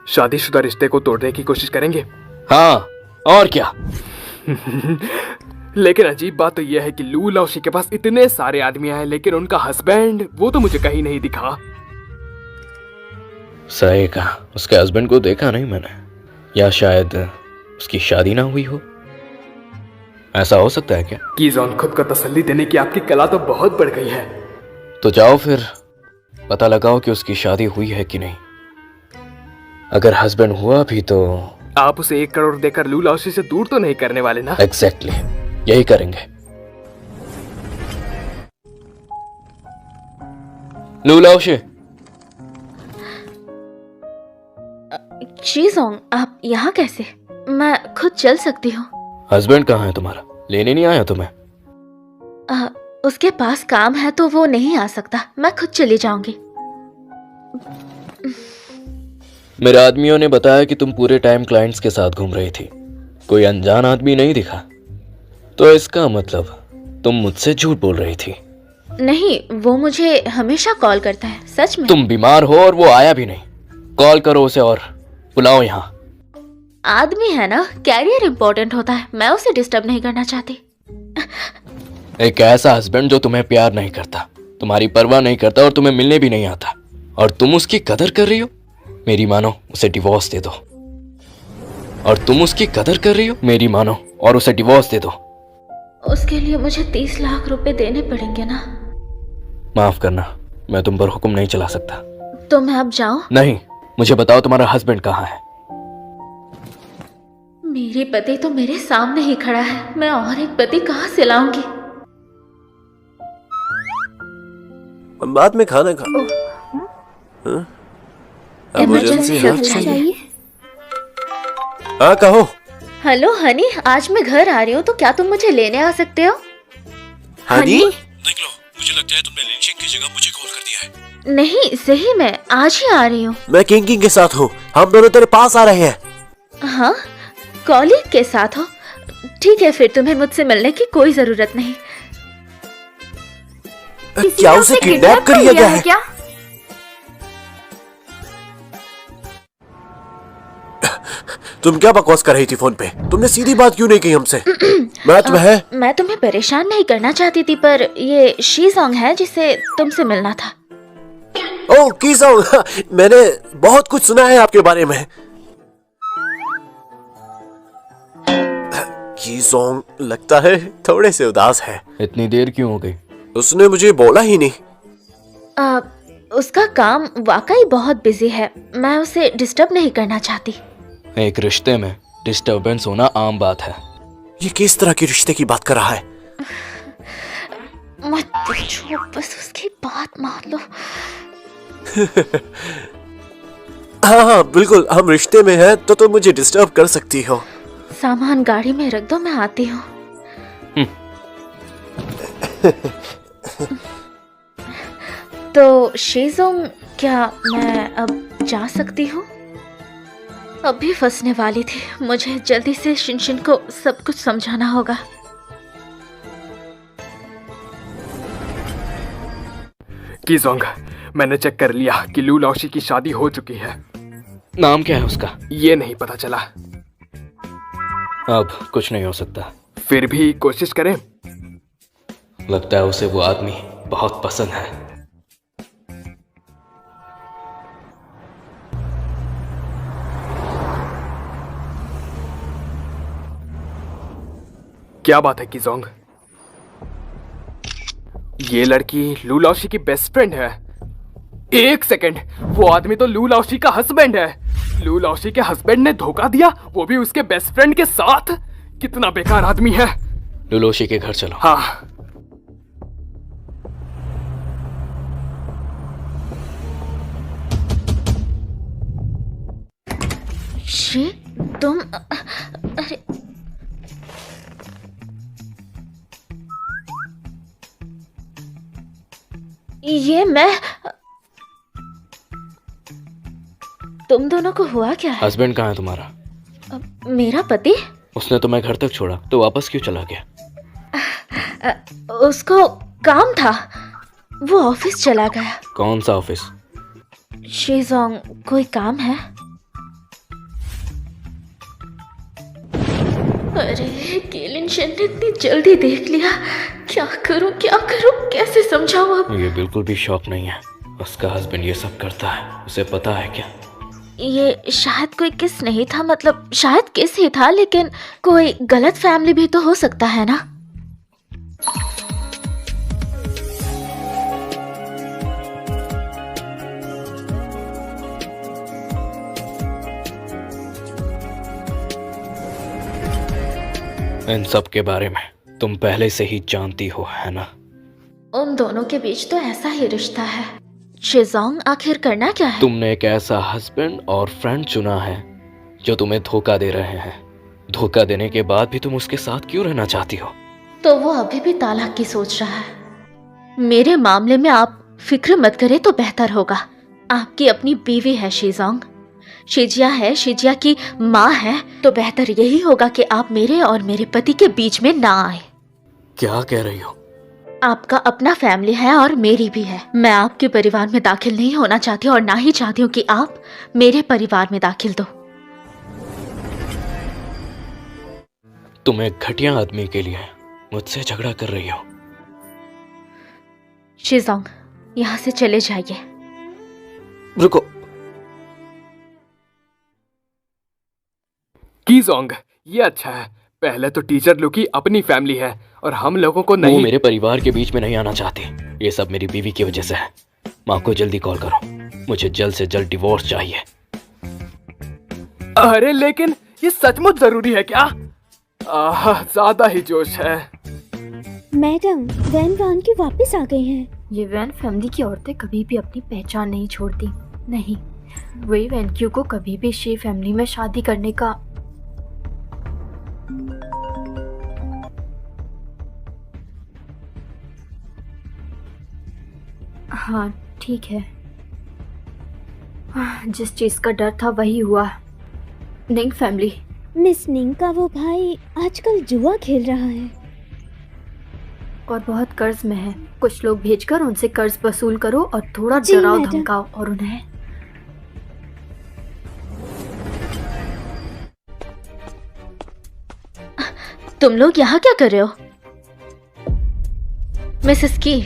शादीशुदा रिश्ते को तोड़ने की कोशिश करेंगे? हाँ, और क्या? लेकिन अजीब बात तो यह है कि लू लाओशी के पास इतने सारे आदमी हैं, लेकिन उनका हस्बैंड वो तो मुझे कहीं नहीं दिखा। सही कहा, उसके हस्बैंड को देखा नहीं मैंने, या शायद उसकी शादी ना हुई हो। ऐसा हो सकता है क्या? कीजोंग, खुद को तसल्ली देने की आपकी कला तो बहुत बढ़ गई है। तो जाओ फिर पता लगाओ कि उसकी शादी हुई है कि नहीं। अगर हस्बैंड हुआ भी तो आप उसे 1 करोड़ देकर लू लाओशी से दूर तो नहीं करने वाले ना? एग्जैक्टली, यही करेंगे। लू लाओशी। शीजोंग, आप यहाँ कैसे? मैं खुद चल सकती हूँ। हस्बैंड कहाँ है तुम्हारा? लेने नहीं आया तुम्हें? उसके पास काम है तो वो नहीं आ सकता। मैं खुद चली जाऊंगी। मेरे आदमियों ने बताया कि तुम पूरे टाइम क्लाइंट्स के साथ घूम रही थी, कोई अनजान आदमी नहीं दिखा। तो इसका मतलब तुम मुझसे झूठ बोल रही थी। नहीं, वो मुझे हमेशा कॉल करता है, सच में। तुम बीमार हो और वो आया भी नहीं। कॉल करो उसे और बुलाओ यहाँ। आदमी है ना, कैरियर इम्पोर्टेंट होता है, मैं उसे डिस्टर्ब नहीं करना चाहती। एक ऐसा हस्बैंड जो तुम्हें प्यार नहीं करता, तुम्हारी परवाह नहीं करता और तुम्हें मिलने भी नहीं आता, और तुम उसकी कदर कर रही हो। मेरी मानो उसे डिवोर्स दे दो। और तुम उसकी कदर कर रही हो, मेरी मानो और उसे डिवोर्स दे दो। उसके लिए मुझे 30 लाख रुपए देने पड़ेंगे ना? माफ करना, मैं तुम पर हुक्म नहीं चला सकता। तो मैं अब जाऊं? नहीं, मुझे बताओ तुम्हारा हस्बैंड कहाँ है? मेरी पति तो मेरे सामने ही खड़ा है, मैं और एक पति कहाँ से लाऊंगी? बाद में खाना खा। इमरजेंसी हेल्प चाहिए? हाँ कहो। हेलो हनी, आज मैं घर आ रही हूँ तो क्या तुम मुझे लेने आ सकते हो? हनी? देख लो, मुझे लगता है तुमने लिंचिंग की जगह मुझे कॉल कर दिया है। नहीं, सही में आज ही आ रही हूँ। मैं किंग के साथ हूँ, हम दोनों तेरे पास आ रहे हैं। हाँ, कॉलीग के साथ हो? ठीक है, फिर तुम्हें मुझसे मिलने की कोई जरूरत नहीं। क्या उसे किडनैप कर लिया गया है क्या? तुम क्या बकवास कर रही थी फोन पे? तुमने सीधी बात क्यों नहीं कही हमसे? मैं तुम्हें परेशान नहीं करना चाहती थी, पर ये शीजोंग है जिसे तुमसे मिलना था। ओह कीजोंग, मैंने बहुत कुछ सुना है आपके बारे में। कीजोंग लगता है थोड़े से उदास है। इतनी देर क्यों हो गई? उसने मुझे बोला ही नहीं। उसका काम वाकई बहुत बिजी है, मैं उसे डिस्टर्ब नहीं करना चाहती। एक रिश्ते में डिस्टर्बेंस होना आम बात है। ये किस तरह के रिश्ते की बात कर रहा है? मत पूछो, बस उसकी बात मान लो। हाँ बिल्कुल, हम रिश्ते में हैं तो तुम मुझे डिस्टर्ब कर सकती हो। सामान गाड़ी में रख दो, मैं आती हूँ। तो शीजोंग, क्या मैं अब जा सकती हूँ? अभी फंसने वाली थी, मुझे जल्दी से शिनशिन को सब कुछ समझाना होगा। कीजोंग, मैंने चेक कर लिया कि लू लाओशी की शादी हो चुकी है। नाम क्या है उसका? ये नहीं पता चला। अब कुछ नहीं हो सकता। फिर भी कोशिश करें। लगता है उसे वो आदमी बहुत पसंद है। क्या बात है किजोंग? ये लड़की लू लाओशी की बेस्ट फ्रेंड है। एक सेकंड, वो आदमी तो लू लाओशी का हस्बैंड है। लू लाओशी के हस्बैंड ने धोखा दिया, वो भी उसके बेस्ट फ्रेंड के साथ। कितना बेकार आदमी है। लू लाओशी के घर चलो। हाँ। शी, तुम अरे ये मैं तुम दोनों को हुआ क्या है? हस्बैंड कहाँ है तुम्हारा? मेरा पति? उसने तुम्हें घर तक छोड़ा तो वापस क्यों चला गया? उसको काम था, वो ऑफिस चला गया। कौन सा ऑफिस? शीजोंग, कोई काम है? अरे केलिनशन ने इतनी जल्दी देख लिया। क्या करूं, कैसे समझाऊं अब? ये बिल्कुल भी शौक नहीं है। उसका हस्बैंड ये सब करता है, उसे पता है क्या? ये शायद कोई किस नहीं था, मतलब शायद किस ही था, लेकिन कोई गलत फैमिली भी तो हो सकता है ना। इन सब के बारे में तुम पहले से ही जानती हो, है ना? उन दोनों के बीच तो ऐसा ही रिश्ता है। शिजोंग, आखिर करना क्या है? तुमने एक ऐसा हस्बैंड और फ्रेंड चुना है जो तुम्हें धोखा दे रहे हैं। धोखा देने के बाद भी तुम उसके साथ क्यों रहना चाहती हो? तो वो अभी भी तालाक की सोच रहा है। मेरे मामले में आप फिक्र मत करें तो बेहतर होगा। आपकी अपनी बीवी है शिजोंग, शिजिया है, शिजिया की माँ है, तो बेहतर यही होगा कि आप मेरे और मेरे पति के बीच में ना आए। क्या कह रही हो? आपका अपना फैमिली है और मेरी भी है। मैं आपके परिवार में दाखिल नहीं होना चाहती और ना ही चाहती हूँ कि आप मेरे परिवार में दाखिल दो। तुम एक घटिया आदमी के लिए मुझसे झगड़ा कर रही हो। शिजोंग, यहाँ से चले जाइए। रुको। किजोंग, ये अच्छा है। पहले तो टीचर लू की अपनी फैमिली है और हम लोगों को नहीं। वो मेरे परिवार के बीच में नहीं आना चाहती। ये सब मेरी बीवी की वजह से है। माँ को जल्दी कॉल करो, मुझे जल्द से जल्द डिवोर्स चाहिए। अरे लेकिन ये सचमुच जरूरी है क्या? ज्यादा ही जोश है। मैडम, वैन वान की वापस आ गई हैं। ये वैन फैमिली की औरतें कभी भी अपनी पहचान नहीं छोड़ती। नहीं, वही वैन क्यू को कभी भी शी फैमिली में शादी करने का हाँ ठीक है। जिस चीज का डर था वही हुआ। निंग फैमिली। मिस निंग का वो भाई आजकल जुआ खेल रहा है और बहुत कर्ज में है। कुछ लोग भेजकर उनसे कर्ज वसूल करो और थोड़ा जी, डराओ मैडम। धमकाओ और उन्हें तुम लोग यहाँ क्या कर रहे हो? मिसेस की,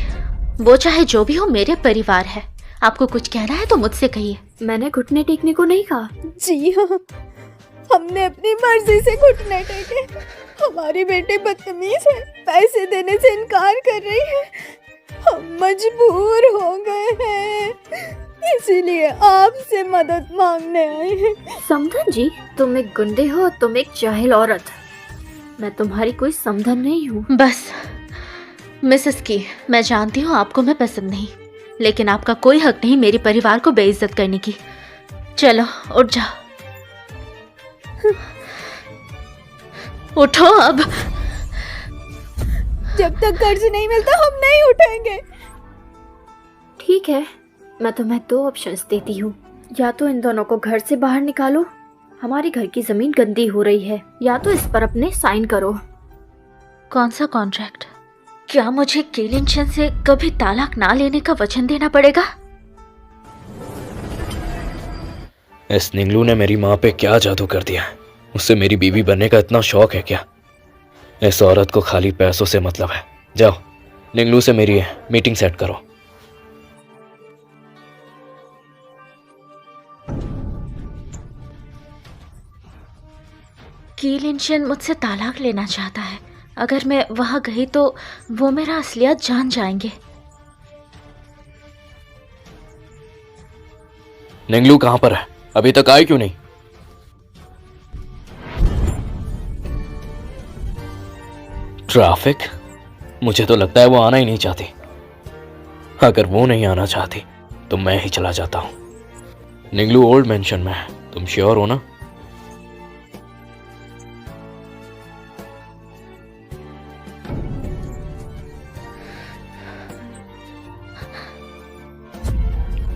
वो चाहे जो भी हो मेरे परिवार है। आपको कुछ कहना है तो मुझसे कहिए। मैंने घुटने टेकने को नहीं कहा। जी हाँ, हमने अपनी मर्जी से घुटने टेके। हमारी बेटी बदतमीज है, पैसे देने से इनकार कर रही है। हम मजबूर हो गए हैं, इसीलिए आपसे मदद मांगने आए हैं। समधन जी, तुम एक गुंडे हो, तुम एक जाहिल औरत। मैं तुम्हारी कोई समधन नहीं हूँ। बस मिसेस की, मैं जानती हूँ आपको मैं पसंद नहीं, लेकिन आपका कोई हक नहीं मेरे परिवार को बेइज्जत करने की। चलो उठ जाओ, उठो अब। जब तक कर्ज नहीं मिलता हम नहीं उठेंगे। ठीक है, मैं तुम्हें 2 ऑप्शंस देती हूँ। या तो इन दोनों को घर से बाहर निकालो, हमारी घर की जमीन गंदी हो रही है, या तो इस पर अपने साइन करो। कौन सा कॉन्ट्रैक्ट? क्या मुझे केलिनशन से कभी तालाक ना लेने का वचन देना पड़ेगा? इस निंगलू ने मेरी माँ पे क्या जादू कर दिया? उससे मेरी बीवी बनने का इतना शौक है क्या? इस औरत को खाली पैसों से मतलब है। जाओ, निंगलू से मेरी मीटिंग सेट करो। की लिनशन मुझसे तालाक लेना चाहता है। अगर मैं वहां गई तो वो मेरा असलियत जान जाएंगे। निंगलू कहां पर है? अभी तक आई क्यों नहीं? ट्रैफिक? मुझे तो लगता है वो आना ही नहीं चाहती। अगर वो नहीं आना चाहती तो मैं ही चला जाता हूं। निंगलू ओल्ड मेंशन में है, तुम श्योर हो ना?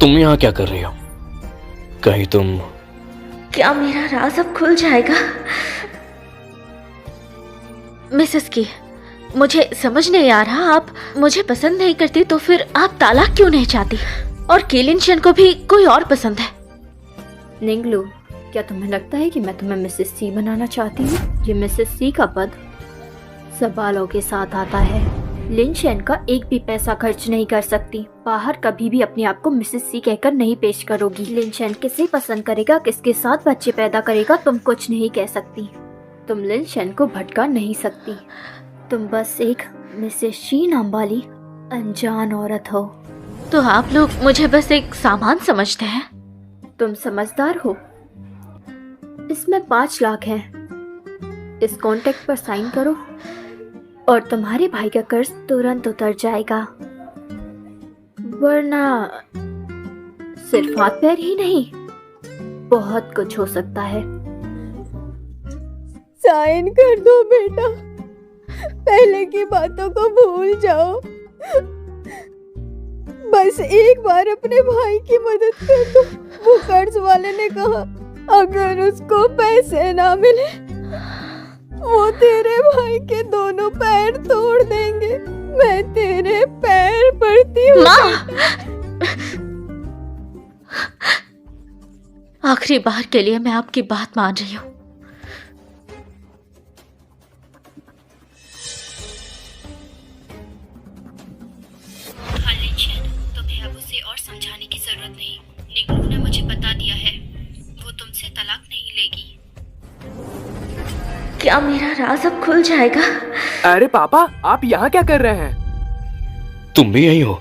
तुम यहां क्या कर रही हो? कहीं तुम... क्या मेरा राज अब खुल जाएगा? मिसेस की, मुझे समझ नहीं आ रहा, आप मुझे पसंद नहीं करती तो फिर आप तालाक क्यों नहीं चाहती? और केलिनशन को भी कोई और पसंद है। निंगलू, क्या तुम्हें लगता है कि मैं तुम्हें मिसेस सी बनाना चाहती हूँ? ये मिसेस सी का पद सवालों के साथ आता है। लिनशन का एक भी पैसा खर्च नहीं कर सकती। बाहर कभी भी अपने आप को मिसेस सी कहकर नहीं पेश करोगी। लिनशन किसे पसंद करेगा, किसके साथ बच्चे पैदा करेगा, तुम कुछ नहीं कह सकती। तुम लिनशन को भटका नहीं सकती। तुम बस एक मिसेस शी नाम वाली अनजान औरत हो। तो आप लोग मुझे बस एक सामान समझते हैं? तुम समझदार हो। इसमें 5 लाख है। इस कॉन्ट्रैक्ट पर साइन करो और तुम्हारे भाई का कर्ज तुरंत उतर जाएगा। वरना सिर्फ हाथ पैर ही नहीं, बहुत कुछ हो सकता है। साइन कर दो बेटा, पहले की बातों को भूल जाओ। बस एक बार अपने भाई की मदद कर दो। वो कर्ज वाले ने कहा अगर उसको पैसे ना मिले वो तेरे भाई के दोनों पैर तोड़ देंगे। मैं तेरे पैर पड़ती हूँ। आखिरी बार के लिए मैं आपकी बात मान रही हूँ। तुम्हें अब उसे और समझाने की जरूरत नहीं। निंगलू ने मुझे बता दिया है, वो तुमसे तलाक नहीं लेगी। क्या मेरा राज अब खुल जाएगा? अरे पापा, आप यहाँ क्या कर रहे हैं? तुम भी यही हो?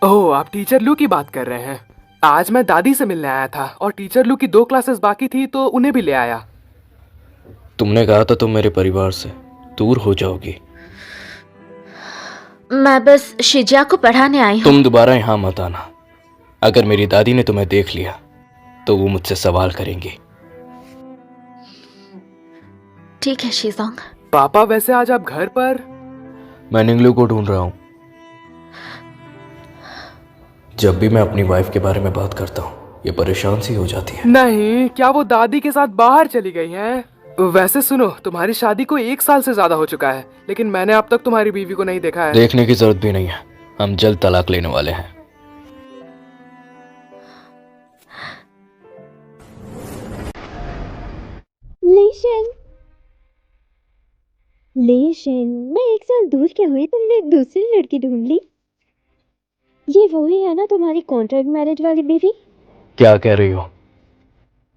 ओह, आप टीचर लू की बात कर रहे हैं। आज मैं दादी से मिलने आया था और टीचर लू की 2 क्लासेस बाकी थी तो उन्हें भी ले आया। तुमने कहा था तुम मेरे परिवार से दूर हो जाओगी। मैं बस शिजा को पढ़ाने आई हूँ। तुम दोबारा यहाँ मत आना। अगर मेरी दादी ने तुम्हें देख लिया तो वो मुझसे सवाल करेंगी। ठीक है शीजोंग। पापा, वैसे आज आप घर पर? मैं निंगलू को ढूंढ रहा हूँ। जब भी मैं अपनी वाइफ के बारे में बात करता हूँ ये परेशान सी हो जाती है। नहीं, क्या वो दादी के साथ बाहर चली गई हैं? वैसे सुनो, तुम्हारी शादी को 1 साल से ज्यादा हो चुका है, लेकिन मैंने अब तक तुम्हारी बीवी को नहीं देखा है। देखने की जरूरत भी नहीं है, हम जल्द तलाक लेने वाले हैं। लेशन, मैं 1 साल दूर क्या हुई, तुमने एक दूसरी लड़की ढूंढ ली। ये वही है ना तुम्हारी कॉन्ट्रैक्ट मैरिज वाली बीवी? क्या कह रही हो?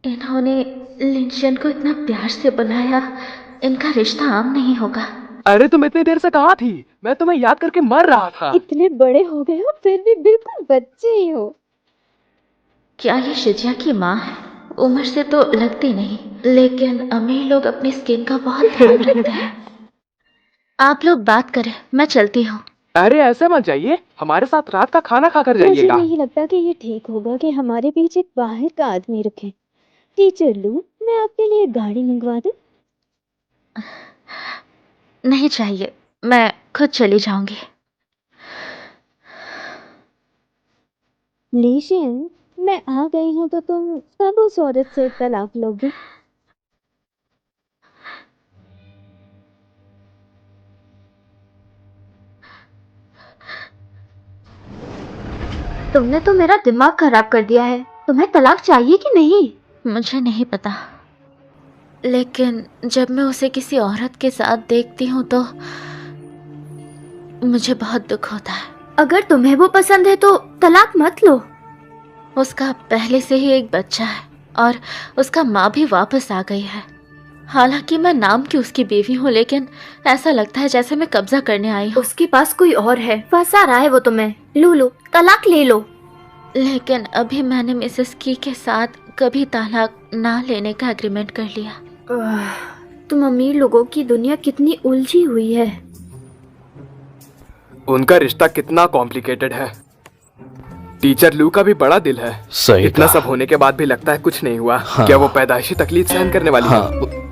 इन्होंने लिनशन को इतना प्यार से बुलाया, इनका रिश्ता आम नहीं होगा। अरे तुम इतनी देर से कहाँ थी? मैं तुम्हें याद करके मर रहा था। इतने बड़े हो गए हो फिर भी बिल्कुल बच्चे ही हो। क्या ये शिजा की माँ है? उम्र से तो लगती नहीं, लेकिन अमीर लोग अपनी स्किन का बहुत ध्यान रखते हैं। आप लोग बात करें, मैं चलती हूँ। अरे ऐसे मत जाइए, हमारे साथ रात का खाना खाकर मुझे जाइएगा। नहीं लगता कि ये ठीक होगा कि हमारे बीच एक बाहर का आदमी रखें। टीचर लू, मैं आपके लिए गाड़ी मंगवा दूं? नहीं चाहिए, मैं खुद चली जाऊंगी। लेशन, मैं आ गई हूँ तो तुम सब उस औरत से तलाक लोगे? तुमने तो मेरा दिमाग खराब कर दिया है। तुम्हें तलाक चाहिए कि नहीं? मुझे नहीं पता। लेकिन जब मैं उसे किसी औरत के साथ देखती हूँ तो मुझे बहुत दुख होता है। अगर तुम्हें वो पसंद है तो तलाक मत लो। उसका पहले से ही एक बच्चा है और उसका माँ भी वापस आ गई है। हालांकि मैं नाम की उसकी बीवी हूँ, लेकिन ऐसा लगता है जैसे मैं कब्जा करने आई हूँ। उसके पास कोई और है, फंसा रहा है वो तुम्हें। लो तलाक ले लो। लेकिन अभी मैंने मिसेस की के साथ कभी तलाक ना लेने का एग्रीमेंट कर लिया। तुम अमीर लोगों की दुनिया कितनी उलझी हुई है। उनका रिश्ता कितना कॉम्प्लिकेटेड है। टीचर लू का भी बड़ा दिल है। सही इतना कहा। सब होने के बाद भी लगता है कुछ नहीं हुआ। हाँ। क्या वो पैदाइशी तकलीफ सहन करने वाली है?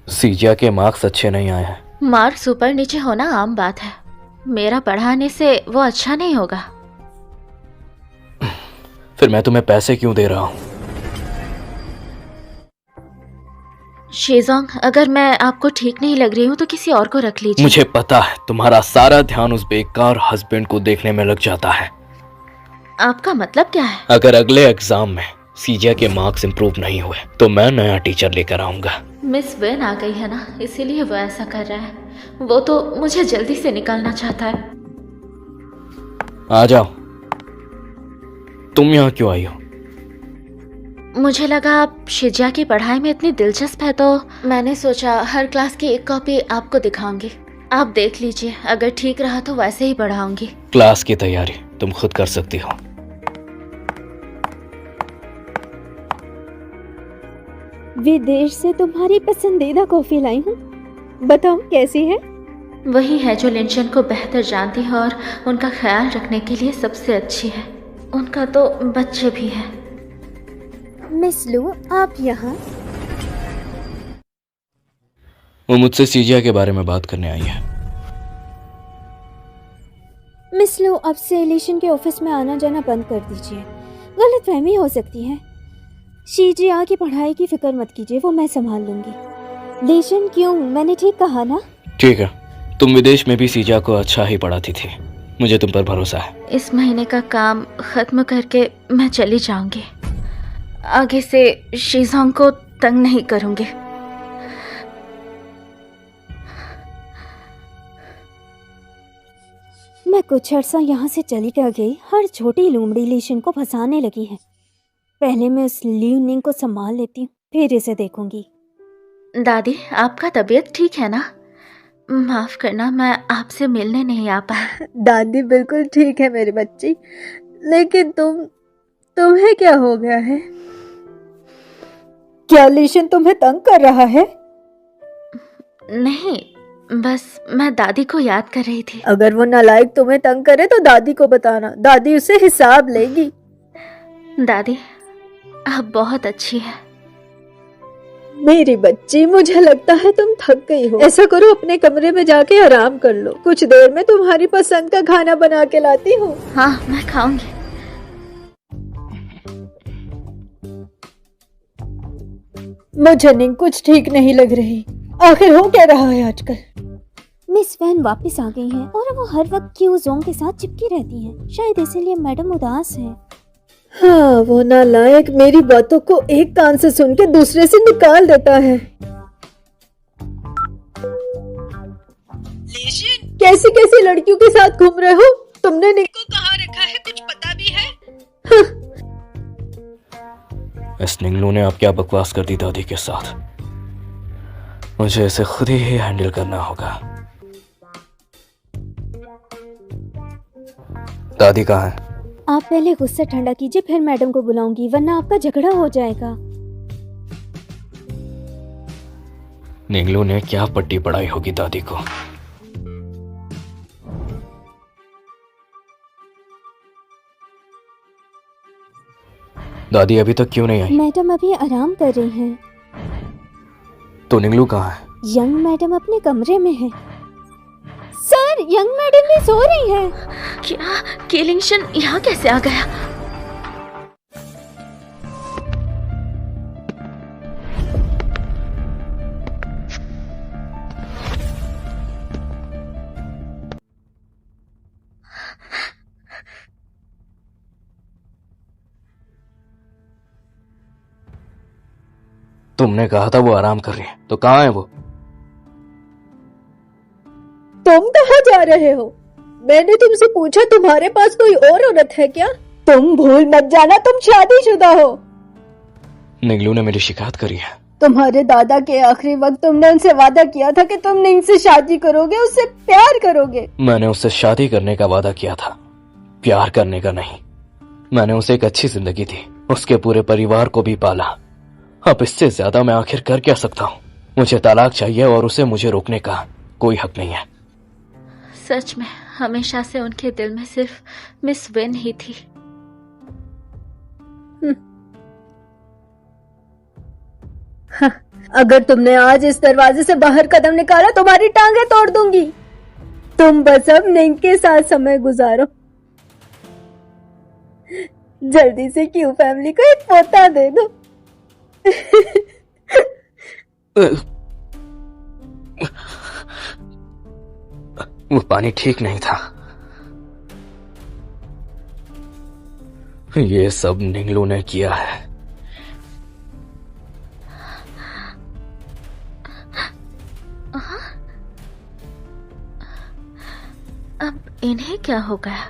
सीजिया के मार्क्स अच्छे नहीं आए हैं। मार्क्स ऊपर नीचे होना आम बात है। मेरा पढ़ाने से वो अच्छा नहीं होगा। फिर मैं तुम्हें पैसे क्यों दे रहा हूँ? शेजोंग, अगर मैं आपको ठीक नहीं लग रही हूँ तो किसी और को रख लीजिए। मुझे पता है तुम्हारा सारा ध्यान उस बेकार हस्बैंड को देखने में लग जाता है। आपका मतलब क्या है? अगर अगले एग्जाम में सीजिया के मार्क्स इंप्रूव नहीं हुए तो मैं नया टीचर लेकर आऊंगा। मिस वेन आ गई है ना, इसीलिए वो ऐसा कर रहा है। वो तो मुझे जल्दी से निकालना चाहता है। आ जाओ। तुम यहाँ क्यों आई हो? मुझे लगा आप शिजिया की पढ़ाई में इतनी दिलचस्प है तो मैंने सोचा हर क्लास की एक कॉपी आपको दिखाऊंगी। आप देख लीजिए, अगर ठीक रहा तो वैसे ही पढ़ाऊंगी। क्लास की तैयारी तुम खुद कर सकती हो। विदेश से तुम्हारी पसंदीदा कॉफी लाई हूँ, बताओ कैसी है? वही है जो लिंचन को बेहतर जानती है और उनका ख्याल रखने के लिए सबसे अच्छी है। उनका तो बच्चे भी हैं। मिस लू, आप यहाँ? वो मुझसे सीजिया के बारे में बात करने आई है। मिस लू, अब से एलिशन के ऑफिस में आना जाना बंद कर दीजिए। गलतफहमी हो सकती है। शीजिया की पढ़ाई की फिक्र मत कीजिए, वो मैं संभाल लूंगी। लेशन क्यों, मैंने ठीक कहा ना? ठीक है, तुम विदेश में भी सीजिया को अच्छा ही पढ़ाती थी। मुझे तुम पर भरोसा है। इस महीने का काम खत्म करके मैं चली जाऊंगी। आगे से शीजोंग को तंग नहीं करूंगी। मैं कुछ अर्सा यहाँ से चली कर गई, हर छोटी लोमड़ी लीशन को फंसाने लगी है। पहले मैं उस ल्यूनिंग को संभाल लेती हूँ, फिर इसे देखूंगी। दादी, आपका तबीयत ठीक है ना? माफ करना, मैं आपसे मिलने नहीं आ पाया। दादी बिल्कुल ठीक है मेरी बच्ची, लेकिन तुम्हें क्या हो गया है? क्या लिशन तुम्हें तंग कर रहा है? नहीं, बस मैं दादी को याद कर रही थी। अगर वो नालायक तुम्हें तंग करे तो दादी को बताना, दादी उसे हिसाब लेगी। दादी, आप बहुत अच्छी है। मेरी बच्ची, मुझे लगता है तुम थक गई हो। ऐसा करो, अपने कमरे में जाके आराम कर लो। कुछ देर में तुम्हारी पसंद का खाना बना के लाती हूँ। हाँ, मैं खाऊंगी। मुझे नहीं, कुछ ठीक नहीं लग रही। आखिर हो क्या रहा है आजकल? मिस वैन वापस आ गई हैं और वो हर वक्त क्यू जोंग के साथ चिपकी रहती हैं। शायद इसीलिए मैडम उदास है। हाँ, वो नालायक मेरी बातों को एक कान से सुन के दूसरे से निकाल देता है। कैसी कैसी लड़कियों के साथ घूम रहे हो? तुमने निक को कहाँ रखा है, कुछ पता भी है? इस निंगलू ने अब क्या बकवास कर दी दादी के साथ। मुझे इसे खुद ही हैंडल करना होगा। दादी कहाँ है? आप पहले गुस्सा ठंडा कीजिए, फिर मैडम को बुलाऊंगी, वरना आपका झगड़ा हो जाएगा। निंगलू ने क्या पट्टी पढ़ाई होगी दादी को। दादी अभी तक क्यों नहीं आई? मैडम अभी आराम कर रही हैं। तो निंगलू कहाँ है? यंग मैडम अपने कमरे में है। सर, यंग मैडम भी सो रही है। क्या केलिंगशन यहाँ कैसे आ गया? तुमने कहा था वो आराम कर रही है, तो कहाँ है वो? तुम कहाँ जा रहे हो? मैंने तुमसे पूछा तुम्हारे पास कोई और औरत है क्या? तुम भूल मत जाना तुम शादीशुदा हो। निगलू ने मेरी शिकायत करी है। तुम्हारे दादा के आखिरी वक्त तुमने उनसे वादा किया था कि तुम इनसे शादी करोगे, उससे प्यार करोगे। मैंने उससे शादी करने का वादा किया था, प्यार करने का नहीं। मैंने उसे एक अच्छी जिंदगी दी, उसके पूरे परिवार को भी पाला। अब इससे ज्यादा मैं आखिर कर क्या सकता हूँ? मुझे तलाक चाहिए और उसे मुझे रोकने का कोई हक नहीं है। सच में हमेशा से उनके दिल में सिर्फ मिस वेन ही थी। अगर तुमने आज इस दरवाजे से बाहर कदम निकाला तुम्हारी टांगे तोड़ दूंगी। तुम बस अब निंग के साथ समय गुजारो। जल्दी से क्यू फैमिली को एक पोता दे दो। वो पानी ठीक नहीं था। ये सब निंगलू ने किया है। अब इन्हें क्या हो गया?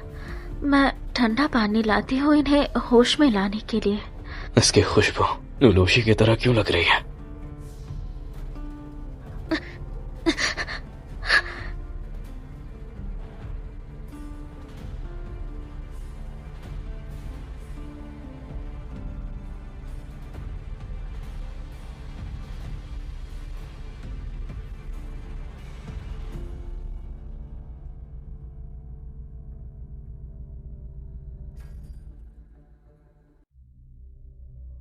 मैं ठंडा पानी लाती हूँ इन्हें होश में लाने के लिए। इसकी खुशबू लुलूशी की तरह क्यों लग रही है?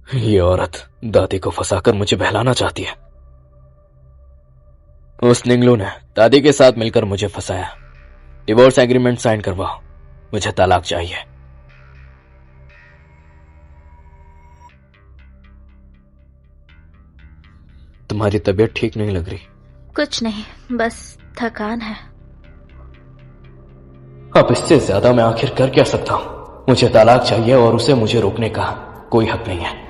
ये औरत दादी को फंसाकर मुझे बहलाना चाहती है। उस निंगलू ने दादी के साथ मिलकर मुझे फंसाया। डिवोर्स एग्रीमेंट साइन करवाओ, मुझे तलाक चाहिए। तुम्हारी तबीयत ठीक नहीं लग रही। कुछ नहीं, बस थकान है। अब इससे ज्यादा मैं आखिर कर क्या सकता हूं? मुझे तलाक चाहिए और उसे मुझे रोकने का कोई हक नहीं है।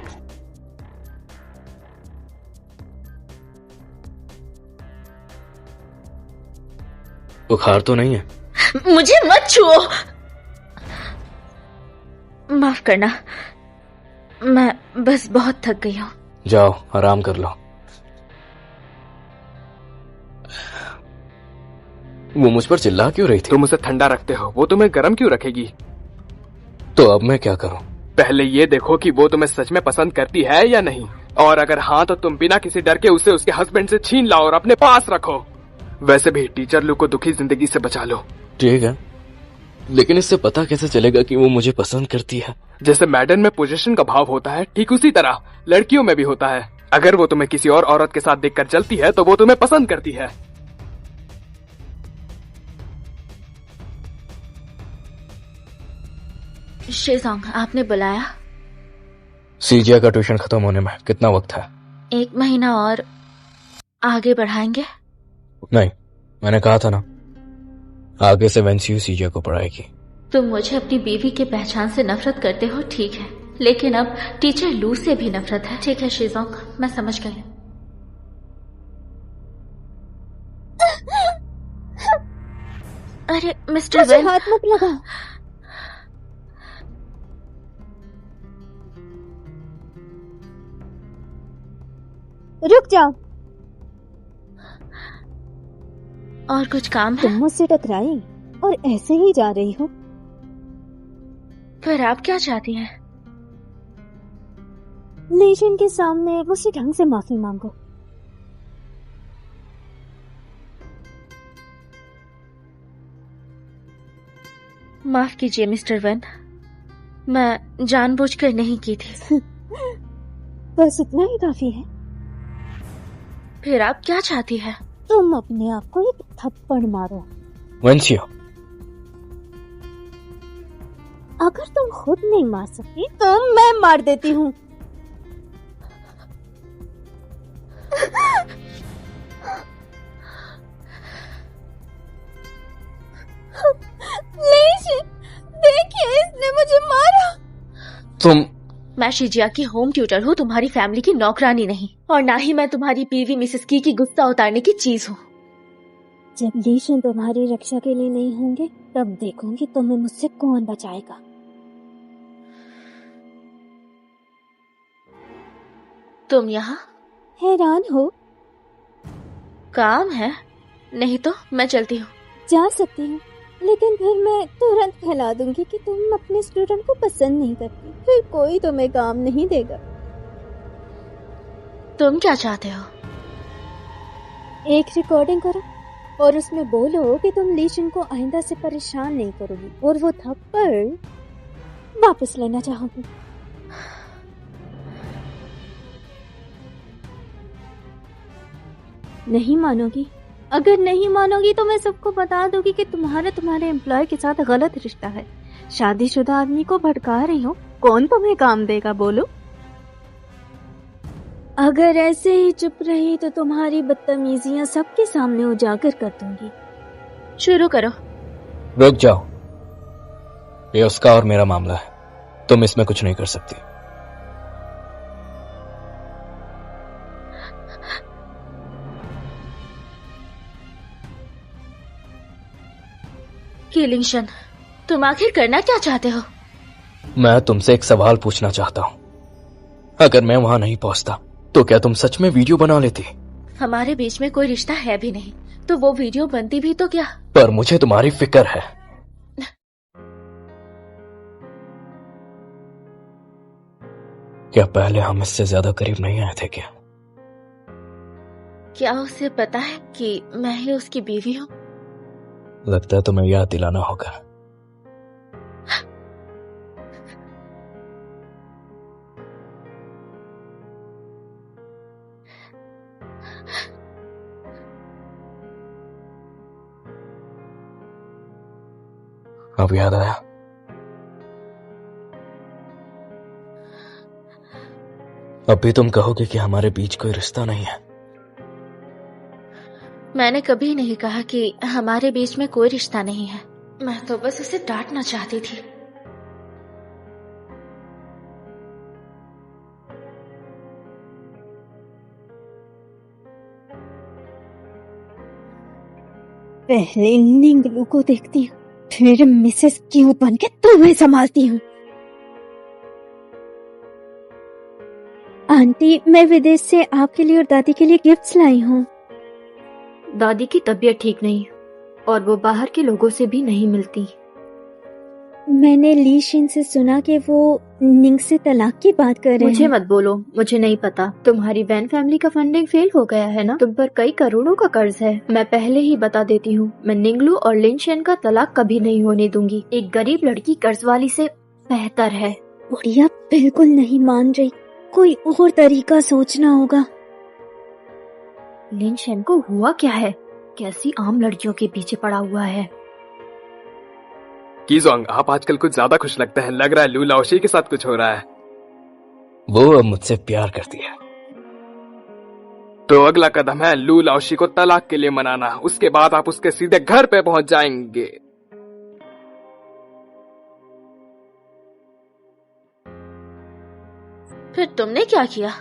बुखार तो नहीं है? मुझे मत छुओ। माफ करना, मैं बस बहुत थक गई हूँ। जाओ आराम कर लो। वो मुझ पर चिल्ला क्यों रही थी? तुम उसे ठंडा रखते हो, वो तुम्हें गर्म क्यों रखेगी? तो अब मैं क्या करूं? पहले ये देखो कि वो तुम्हें सच में पसंद करती है या नहीं, और अगर हाँ तो तुम बिना किसी डर के उसे उसके हस्बैंड से छीन लाओ और अपने पास रखो। वैसे भी टीचर लू को दुखी जिंदगी से बचा लो। ठीक है, लेकिन इससे पता कैसे चलेगा कि वो मुझे पसंद करती है? जैसे मैडन में पोजीशन का भाव होता है, ठीक उसी तरह लड़कियों में भी होता है। अगर वो तुम्हें किसी और औरत के साथ देखकर जलती है तो वो तुम्हें पसंद करती है। शेजोंग, आपने बुलाया? सीजिया का ट्यूशन खत्म होने में कितना वक्त है? 1 महीना और आगे बढ़ाएंगे। नहीं, मैंने कहा था ना, आगे से वेंसियू सीजिया को पढ़ाएगी। तुम मुझे अपनी बीवी की पहचान से नफरत करते हो, ठीक है, लेकिन अब टीचर लू से भी नफरत है। ठीक है शेजोंग, मैं समझ गई। अरे मिस्टर वेन, हाथ मत लगा। रुक जाओ। और कुछ काम है? तुम मुझसे टकराई और ऐसे ही जा रही हो। फिर आप क्या चाहती हैं? लेशन के सामने मुझसे ढंग से माफी मांगो। माफ कीजिए मिस्टर वेन, मैं जानबूझकर नहीं की थी। बस इतना ही काफी है। फिर आप क्या चाहती है? तुम अपने आप को एक थप्पड़ मारो। वेंसियो, अगर तुम खुद नहीं मार सकती तो मैं मार देती हूँ। देखिए, इसने मुझे मारा। तुम मैं शिजिया की होम ट्यूटर हूँ, तुम्हारी फैमिली की नौकरानी नहीं, और ना ही मैं तुम्हारी बीवी मिसेस की गुस्सा उतारने की चीज हूँ। जब लीशन तुम्हारी रक्षा के लिए नहीं होंगे तब देखूंगी तुम्हें मुझसे कौन बचाएगा। तुम यहाँ हैरान हो? काम है, नहीं तो मैं चलती हूँ। जा सकती हूँ, लेकिन फिर मैं तुरंत फैला दूंगी कि तुम अपने स्टूडेंट को पसंद नहीं करती, फिर कोई तुम्हें काम नहीं देगा। तुम क्या चाहते हो? एक रिकॉर्डिंग करो और उसमें बोलो कि तुम लीशन को आइंदा से परेशान नहीं करोगी और वो थप्पड़ वापस लेना चाहोगी। नहीं मानोगी? अगर नहीं मानोगी तो मैं सबको बता दूंगी कि तुम्हारे एम्प्लॉय के साथ गलत रिश्ता है। शादीशुदा आदमी को भड़का रही हो, कौन तुम्हें काम देगा बोलो? अगर ऐसे ही चुप रही तो तुम्हारी बदतमीजियां सबके सामने उजागर कर दूंगी। शुरू करो। रुक जाओ, ये उसका और मेरा मामला है, तुम इसमें कुछ नहीं कर सकती। कीलिंगशन, तुम आखिर करना क्या चाहते हो? मैं तुमसे एक सवाल पूछना चाहता हूँ। अगर मैं वहां नहीं पहुंचता तो क्या तुम सच में वीडियो बना लेती? हमारे बीच में कोई रिश्ता है भी नहीं, तो वो वीडियो बनती भी तो क्या? पर मुझे तुम्हारी फिक्र है। क्या पहले हम इससे ज्यादा करीब नहीं आए थे क्या? क्या उसे पता है कि मैं ही उसकी बीवी हूँ? लगता है तुम्हें याद दिलाना होगा। अब याद आया? अब भी तुम कहोगे कि हमारे बीच कोई रिश्ता नहीं है? मैंने कभी नहीं कहा कि हमारे बीच में कोई रिश्ता नहीं है। मैं तो बस उसे डांटना चाहती थी। पहले निंगलू को देखती हूँ, फिर मिसेस क्यू बन के तुम्हें संभालती हूँ। आंटी, मैं विदेश से आपके लिए और दादी के लिए गिफ्ट्स लाई हूँ। दादी की तबीयत ठीक नहीं और वो बाहर के लोगों से भी नहीं मिलती। मैंने ली शिन से सुना कि वो निंग से तलाक की बात कर रहे मुझे हैं। मत बोलो, मुझे नहीं पता। तुम्हारी वैन फैमिली का फंडिंग फेल हो गया है ना? तुम पर कई करोड़ों का कर्ज है। मैं पहले ही बता देती हूँ, मैं निंगलू और लिनशेन का तलाक कभी नहीं होने दूंगी। एक गरीब लड़की कर्ज वाली से बेहतर है। बुढ़िया बिल्कुल नहीं मान रही, कोई और तरीका सोचना होगा। लिनशेन को हुआ क्या है? कैसी आम लड़कियों के पीछे पड़ा हुआ है? कीजोंग, आप आजकल कुछ ज्यादा खुश लगते हैं। लग रहा है लू लाओशी के साथ कुछ हो रहा है। वो अब मुझसे प्यार करती है। तो अगला कदम है लू लाओशी को तलाक के लिए मनाना। उसके बाद आप उसके सीधे घर पे पहुंच जाएंगे। फिर तुमने क्या किया?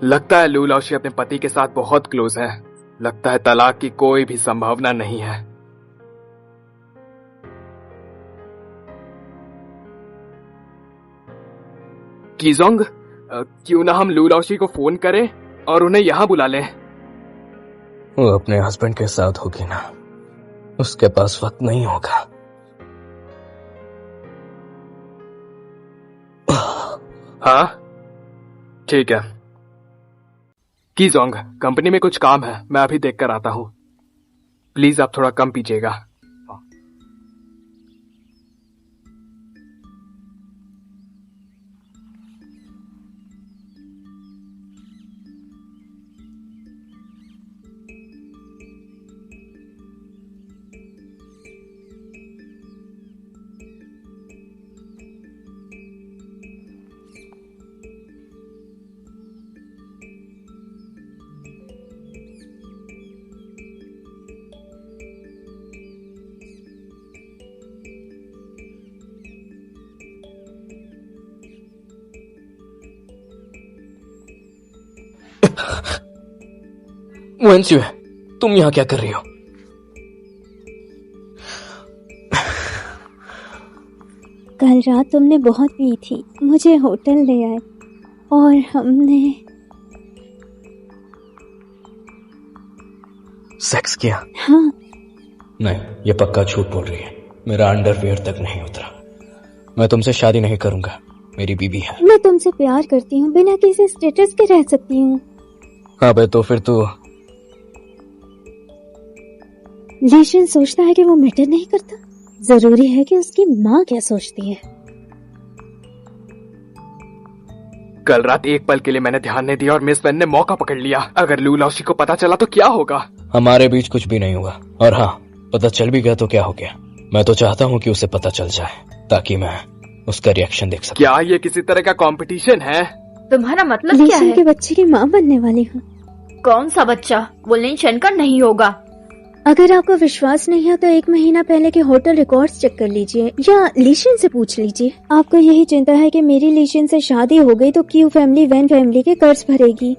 लगता है लू लाओशी अपने पति के साथ बहुत क्लोज है। लगता है तलाक की कोई भी संभावना नहीं है। कीजोंग, क्यों ना हम लू लाओशी को फोन करें और उन्हें यहाँ बुला लें? वो अपने हस्बैंड के साथ होगी ना, उसके पास वक्त नहीं होगा। हाँ ठीक है। कीजोंग, कंपनी में कुछ काम है, मैं अभी देख कर आता हूँ। प्लीज आप थोड़ा कम पीजिएगा। वेंसी, तुम यहाँ क्या कर रही हो? कल रात तुमने बहुत पी थी, मुझे होटल ले आए और हमने सेक्स किया? हाँ। नहीं, ये पक्का झूठ बोल रही है। मेरा अंडरवियर तक नहीं उतरा। मैं तुमसे शादी नहीं करूंगा, मेरी बीवी है। मैं तुमसे प्यार करती हूँ, बिना किसी स्टेटस के रह सकती हूँ। हाँ बे, तो फिर तू लेशन सोचता है कि वो मैटर नहीं करता। जरूरी है कि उसकी माँ क्या सोचती है। कल रात एक पल के लिए मैंने ध्यान नहीं दिया और मिस वेन ने मौका पकड़ लिया। अगर लू लाओशी को पता चला तो क्या होगा? हमारे बीच कुछ भी नहीं हुआ, और हाँ, पता चल भी गया तो क्या हो गया। मैं तो चाहता हूँ कि उसे पता चल जाए ताकि मैं उसका रिएक्शन देख सकूं। क्या ये किसी तरह का कंपटीशन है? तुम्हारा मतलब क्या लेशन है? के बच्चे की माँ बनने वाली हूँ। कौन सा बच्चा? वो लिन शन का नहीं होगा। अगर आपको विश्वास नहीं है तो 1 महीना पहले के होटल रिकॉर्ड्स चेक कर लीजिए या लीशन से पूछ लीजिए। आपको यही चिंता है कि मेरी लीशन से शादी हो गई तो क्यू फैमिली वैन फैमिली के कर्ज भरेगी,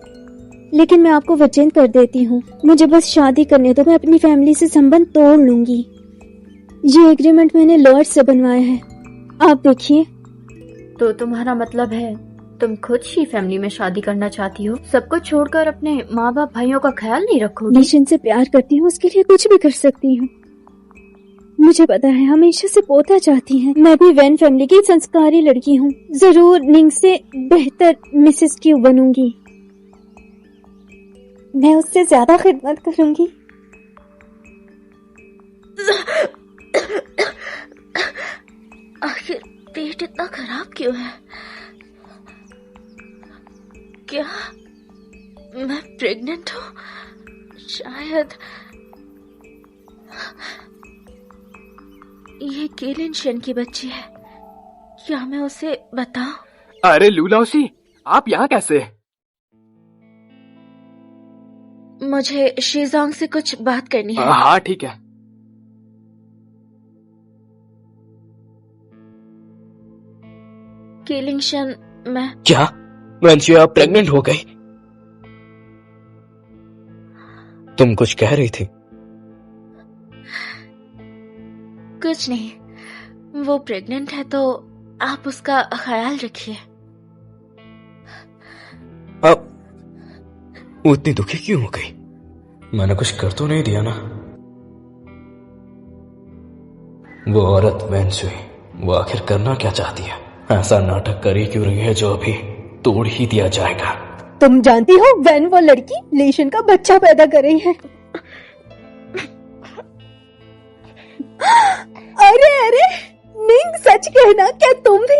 लेकिन मैं आपको वचन कर देती हूँ, मुझे बस शादी करने दो, मैं अपनी फैमिली से संबंध तोड़ लूंगी। ये एग्रीमेंट मैंने लॉर्ड से बनवाया है, आप देखिए। तो तुम्हारा मतलब है तुम खुद ही फैमिली में शादी करना चाहती हो? सब कुछ छोड़कर अपने माँ बाप भाइयों का ख्याल नहीं रखोगी? लीशन से प्यार करती हूँ, उसके लिए कुछ भी कर सकती हूँ। मुझे पता है हमेशा से पोता चाहती हैं। मैं भी वैन फैमिली की संस्कारी लड़की हूँ, जरूर निंग से बेहतर मिसेस क्यू बनूंगी। मैं उससे ज्यादा खिदमत करूंगी। आखिर पेट इतना खराब क्यों है? क्या मैं प्रेग्नेंट हूँ? शायद ये केलिन शन की बच्ची है। क्या मैं उसे बताऊं? अरे लू लाओशी, आप यहाँ कैसे? मुझे शीजोंग से कुछ बात करनी है। हाँ ठीक है। केलिन शन, मैं क्या वेंसी, आप प्रेग्नेंट हो गई? तुम कुछ कह रही थी? कुछ नहीं, वो प्रेग्नेंट है तो आप उसका ख्याल रखिए। अब वो इतनी दुखी क्यों हो गई? मैंने कुछ कर तो नहीं दिया ना? वो औरत वेंसी, वो आखिर करना क्या चाहती है? ऐसा नाटक कर ही क्यों रही है जो अभी तोड़ ही दिया जाएगा? तुम जानती हो वैन वो लड़की लेशन का बच्चा पैदा कर रही है। अरे अरे निंग, सच कहना, क्या तुम भी?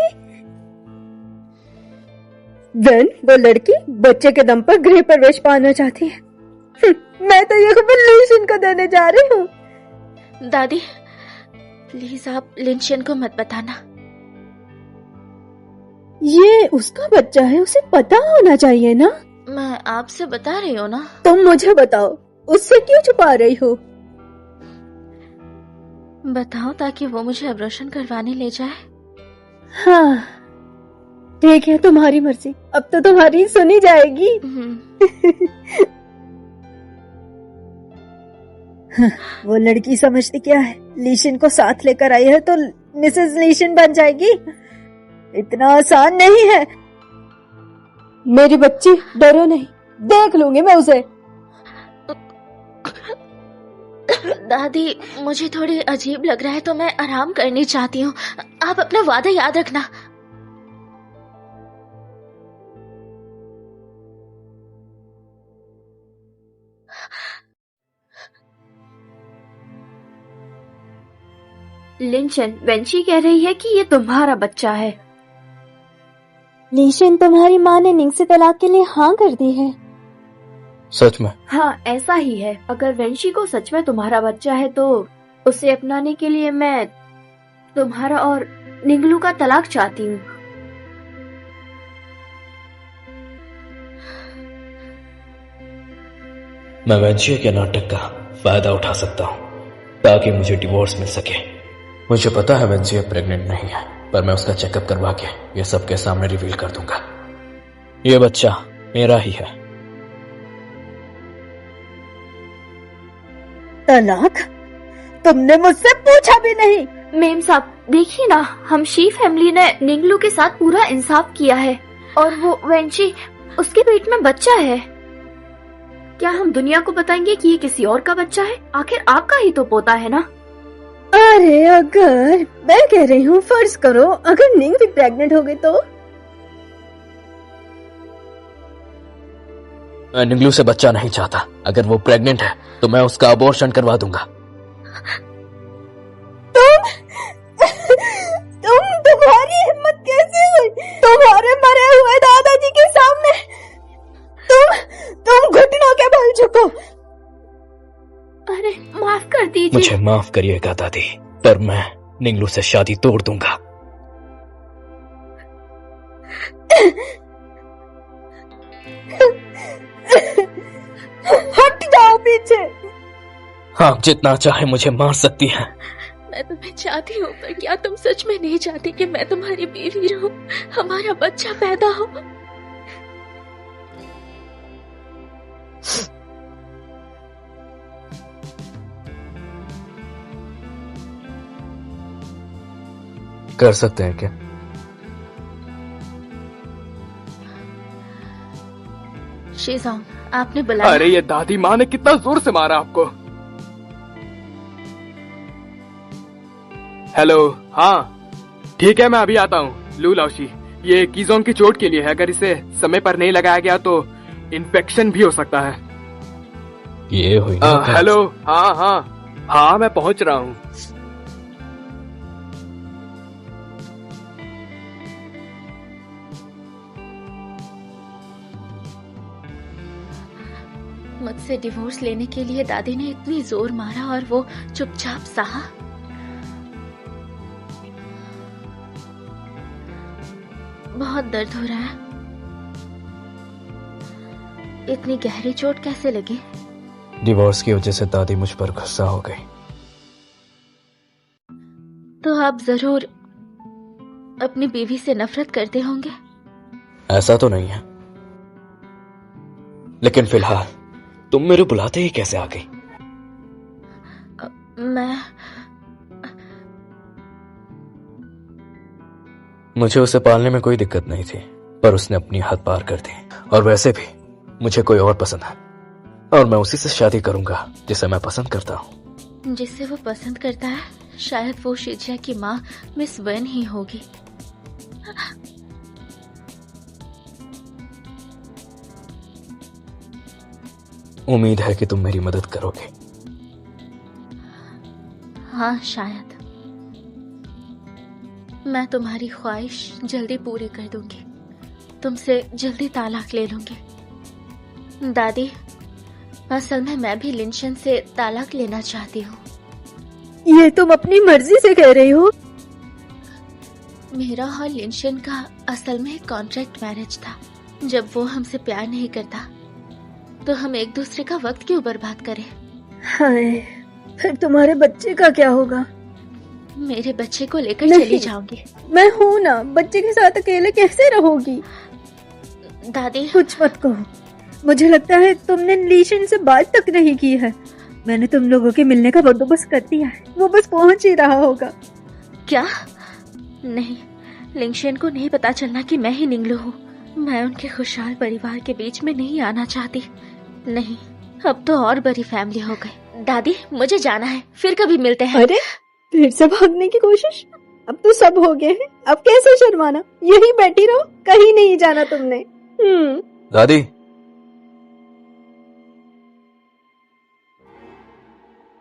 वैन वो लड़की बच्चे के दम पर गृह प्रवेश पाना चाहती है। मैं तो ये खबर लेशन को देने जा रही हूँ। दादी प्लीज आप लिंशन को मत बताना। ये उसका बच्चा है, उसे पता होना चाहिए ना। मैं आपसे बता रही हूँ ना। तुम मुझे बताओ, उससे क्यों छुपा रही हो? बताओ ताकि वो मुझे अबॉर्शन करवाने ले जाए। हाँ ठीक है, तुम्हारी मर्जी, अब तो तुम्हारी सुनी जाएगी। वो लड़की समझती क्या है, लीशन को साथ लेकर आई है तो मिसेस लीशन बन जाएगी। इतना आसान नहीं है। मेरी बच्ची, डरो नहीं, देख लूंगी मैं उसे। दादी मुझे थोड़ी अजीब लग रहा है तो मैं आराम करनी चाहती हूँ। आप अपना वादा याद रखना। लिंचन, वेंची कह रही है कि ये तुम्हारा बच्चा है। लीशन, तुम्हारी माँ ने निंग से तलाक के लिए हाँ कर दी है। सच में? हाँ ऐसा ही है। अगर वेंशी को सच में तुम्हारा बच्चा है तो उसे अपनाने के लिए मैं तुम्हारा और निंगलू का तलाक चाहती हूँ। मैं वेंची के नाटक का फायदा उठा सकता हूँ ताकि मुझे डिवोर्स मिल सके। मुझे पता है वेंची प्रेग्नेंट नहीं है, पर मैं उसका चेकअप करवा के ये सबके सामने रिवील कर दूंगा। ये बच्चा मेरा ही है। तलाक? तुमने मुझसे पूछा भी नहीं। मेम साहब देखिए ना, हम शी फैमिली ने निंगलू के साथ पूरा इंसाफ किया है और वो वेंची, उसके पेट में बच्चा है। क्या हम दुनिया को बताएंगे कि ये किसी और का बच्चा है? आखिर आपका ही तो पोता है ना। अरे अगर मैं कह रही हूँ, फर्ज करो अगर निंग भी प्रेग्नेंट हो गई तो? मैं निंगलू से बच्चा नहीं चाहता। अगर वो प्रेग्नेंट है तो मैं उसका अबॉर्शन करवा दूंगा। तुम्हारी हिम्मत कैसे हुई? तुम्हारे मरे हुए दादाजी के सामने तुम घुटनों के बल झुको। अरे माफ कर दीजिए। मुझे माफ करिएगा दादी, पर मैं निंगलू से शादी तोड़ दूंगा। हट जाओ पीछे। हाँ, जितना चाहे मुझे मार सकती हैं। मैं तुम्हें चाहती हूँ, पर क्या तुम सच में नहीं चाहती कि मैं तुम्हारी बीवी रहूं, हमारा बच्चा पैदा हो? कर सकते हैं क्या? शीज़ोंग, आपने बुलाया? अरे ये दादी माँ ने कितना जोर से मारा आपको। हेलो, हाँ ठीक है, मैं अभी आता हूँ। लू लाओशी, ये कीजोंग की चोट के लिए है। अगर इसे समय पर नहीं लगाया गया तो इन्फेक्शन भी हो सकता है। ये हुई ना बात। हेलो, हाँ मैं पहुंच रहा हूँ। मुझसे डिवोर्स लेने के लिए दादी ने इतनी जोर मारा और वो चुपचाप सहा। बहुत दर्द हो रहा है। इतनी गहरी चोट कैसे लगी? डिवोर्स की वजह से दादी मुझ पर गुस्सा हो गई। तो आप जरूर अपनी बीवी से नफरत करते होंगे। ऐसा तो नहीं है, लेकिन फिलहाल तुम मेरे बुलाते ही कैसे आ गई? मुझे उसे पालने में कोई दिक्कत नहीं थी, पर उसने अपनी हद पार कर दी। और वैसे भी मुझे कोई और पसंद है, और मैं उसी से शादी करूंगा जिसे मैं पसंद करता हूँ। जिसे वो पसंद करता है, शायद वो शिजिया की माँ मिस वेन ही होगी। उम्मीद है कि तुम मेरी मदद करोगे। हाँ, शायद। मैं तुम्हारी ख्वाहिश जल्दी पूरी कर दूंगी। तुमसे जल्दी तालाक ले लूंगी। दादी, असल में मैं भी लिंशन से तालाक लेना चाहती हूँ। ये तुम अपनी मर्जी से कह रही हो? मेरा और लिंशन का असल में कॉन्ट्रैक्ट मैरिज था। जब वो हमसे प्यार नहीं करता तो हम एक दूसरे का वक्त क्यों बर्बाद करें? हाय, फिर तुम्हारे बच्चे का क्या होगा? मेरे बच्चे को लेकर चली जाऊंगी। मैं हूँ ना, बच्चे के साथ अकेले कैसे रहोगी? दादी, कुछ मत कहो। मुझे लगता है तुमने लीशन से बात तक नहीं की है। मैंने तुम लोगों के मिलने का बंदोबस्त कर दिया है, वो बस पहुंच ही रहा होगा। क्या? नहीं, लिंशन को नहीं पता चलना कि मैं ही निंगलू हूँ। मैं उनके खुशहाल परिवार के बीच में नहीं आना चाहती। नहीं, अब तो और बड़ी फैमिली हो गई। दादी, मुझे जाना है, फिर कभी मिलते हैं। अरे, फिर से भागने की कोशिश? अब तो सब हो गए हैं, अब कैसे शर्माना? यही बैठी रहो, कहीं नहीं जाना तुमने। दादी,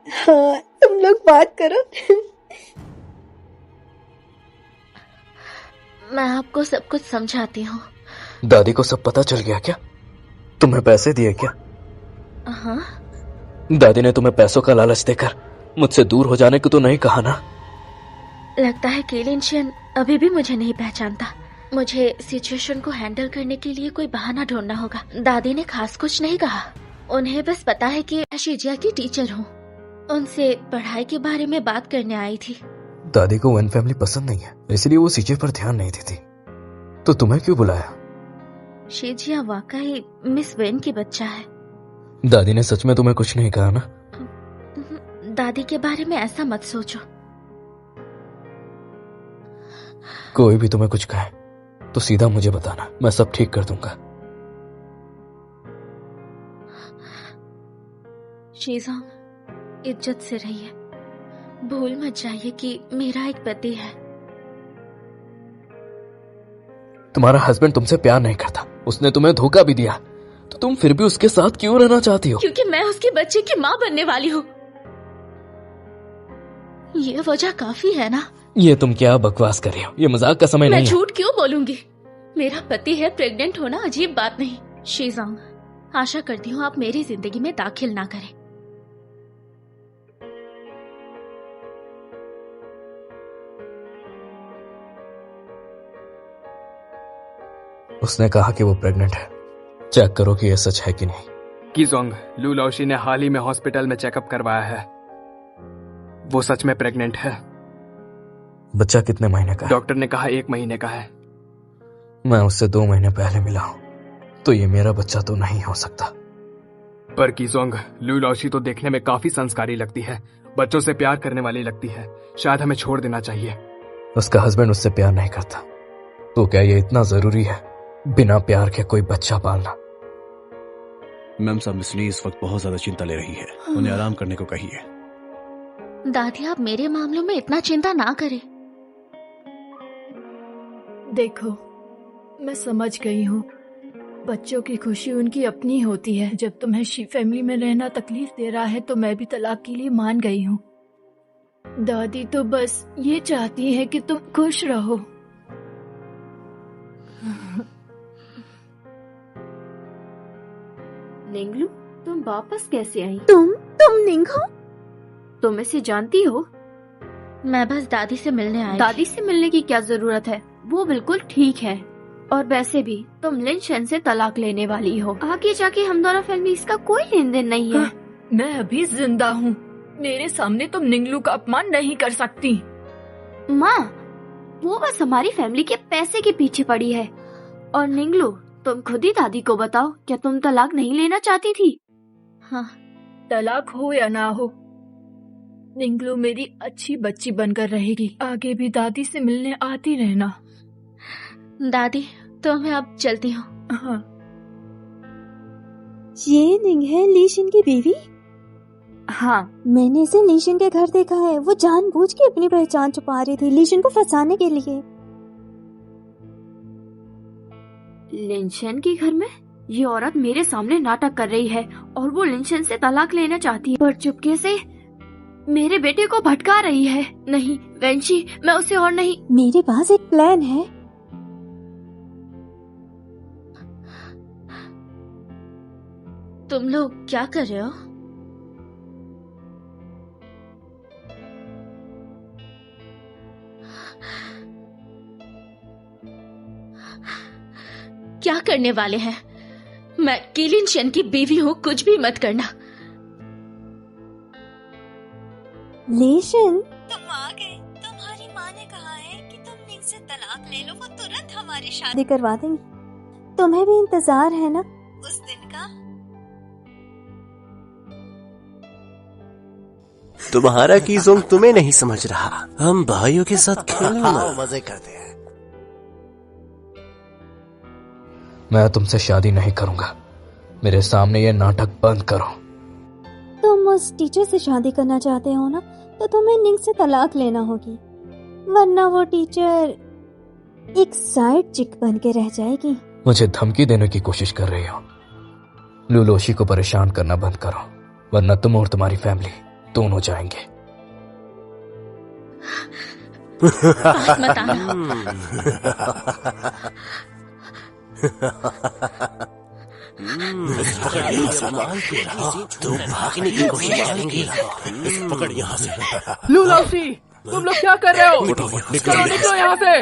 हाँ, तुम लोग बात करो। मैं आपको सब कुछ समझाती हूँ। दादी को सब पता चल गया क्या? तुम्हें पैसे दिए क्या? हाँ। दादी ने तुम्हें पैसों का लालच देकर मुझसे दूर हो जाने को तो नहीं कहा ना? लगता है कि लिंशन अभी भी मुझे नहीं पहचानता। मुझे सिचुएशन को हैंडल करने के लिए कोई बहाना ढूंढना होगा। दादी ने खास कुछ नहीं कहा। उन्हें बस पता है कि मैं शिजिया की टीचर हूँ। उनसे पढ़ाई के बारे में बात करने आई थी। दादी को वन फैमिली पसंद नहीं है, इसलिए वो सीजे पर ध्यान नहीं देती। तो तुम्हें क्यों बुलाया? शिजिया वाकई मिस वेन की बच्चा है। दादी ने सच में तुम्हें कुछ नहीं कहा ना? दादी के बारे में ऐसा मत सोचो। कोई भी तुम्हें कुछ कहे तो सीधा मुझे बताना, मैं सब ठीक कर दूंगा। शीज़ोंग, इज्जत से रहिए। भूल मत जाइए कि मेरा एक पति है। तुम्हारा हस्बैंड तुमसे प्यार नहीं करता, उसने तुम्हें धोखा भी दिया, तो तुम फिर भी उसके साथ क्यों रहना चाहती हो? क्योंकि मैं उसके बच्चे की माँ बनने वाली हूँ। ये वजह काफी है ना? ये तुम क्या बकवास कर रही हो? ये मजाक का समय मैं नहीं है। झूठ क्यों बोलूंगी? मेरा पति है, प्रेग्नेंट होना अजीब बात नहीं। शीज़ोंग, आशा करती हूँ आप मेरी जिंदगी में दाखिल ना करें। उसने कहा कि वो प्रेग्नेंट है। चेक करो कि ये सच है कि नहीं। कीजोंग, लू लाओशी ने हाल ही में हॉस्पिटल में चेकअप करवाया है। वो सच में प्रेग्नेंट है। बच्चा कितने महीने का है? डॉक्टर ने कहा 1 महीने का है। मैं उससे 2 महीने पहले मिला हूँ, तो ये मेरा बच्चा तो नहीं हो सकता। पर कीजोंग, लू लाओशी तो देखने में काफी संस्कारी लगती है, बच्चों से प्यार करने वाली लगती है। शायद हमें छोड़ देना चाहिए। उसका हस्बैंड उससे प्यार नहीं करता, तो क्या ये इतना जरूरी है बिना प्यार के कोई बच्चा पालना? मैम साहब, मिस ली इस वक्त बहुत ज्यादा चिंता ले रही है, उन्हें आराम करने को कहिए। दादी, आप मेरे मामलों में इतना चिंता ना करें। देखो, मैं समझ गई हूँ, बच्चों की खुशी उनकी अपनी होती है। जब तुम्हें शी फैमिली में रहना तकलीफ दे रहा है तो मैं भी तलाक के लिए मान गई हूँ। दादी तो बस ये चाहती है कि तुम खुश रहो। निंगलू, तुम वापस कैसे आई? तुम निंग हो? तुम इसे जानती हो? मैं बस दादी से मिलने आई। दादी से मिलने की क्या जरूरत है? वो बिल्कुल ठीक है। और वैसे भी तुम लिन शन से तलाक लेने वाली हो। आगे जाके हम दोनों फैमिलीज का कोई लेन देन नहीं है। मैं अभी जिंदा हूँ, मेरे सामने तुम निंगलू का अपमान नहीं कर सकती। माँ, वो बस हमारी फैमिली के पैसे के पीछे पड़ी है। और निंगलू, तुम खुद ही दादी को बताओ, क्या तुम तलाक नहीं लेना चाहती थी? हाँ, तलाक हो या ना हो, निंगलू मेरी अच्छी बच्ची बनकर रहेगी। आगे भी दादी से मिलने आती रहना। दादी, तो मैं अब चलती हूँ। हाँ। ये निंग है लीशन की बीवी? हाँ, मैंने इसे लीशन के घर देखा है। वो जानबूझ के अपनी पहचान छुपा रही थी लीशन को फंसाने के लिए। लिंशन के घर में? ये औरत मेरे सामने नाटक कर रही है और वो लिंशन से तलाक लेना चाहती है, पर चुपके से मेरे बेटे को भटका रही है। नहीं वेंशी, मैं उसे और नहीं। मेरे पास एक प्लान है। तुम लोग क्या कर रहे हो? क्या करने वाले हैं? मैं कीलिन शन की बीवी हूँ, कुछ भी मत करना। लीशन, तुम आ गए। तुम्हारी माँ ने कहा है कि तुम निंग से तलाक ले लो, वो तुरंत हमारी शादी करवा देंगी। तुम्हें भी इंतजार है ना उस दिन का? तुम्हारा कीजोंग तुम्हें नहीं समझ रहा। हम भाइयों के साथ खेलना मजे करते हैं। मैं तुमसे शादी नहीं करूंगा। मेरे सामने ये नाटक बंद करो। तुम उस टीचर से शादी करना चाहते हो ना, तो तुम्हें निंग से तलाक लेना होगी, वरना वो टीचर एक साइड चिक बन के रह जाएगी। मुझे धमकी देने की कोशिश कर रही हो? लू लाओशी को परेशान करना बंद करो, वरना तुम और तुम्हारी फैमिली दोनों जाएंगे। बात मत आना। तुम भागने की कोशिश करेंगे। पकड़ यहाँ से। लू लाओशी, तुम लोग क्या कर रहे हो? चलो निकलो यहाँ से।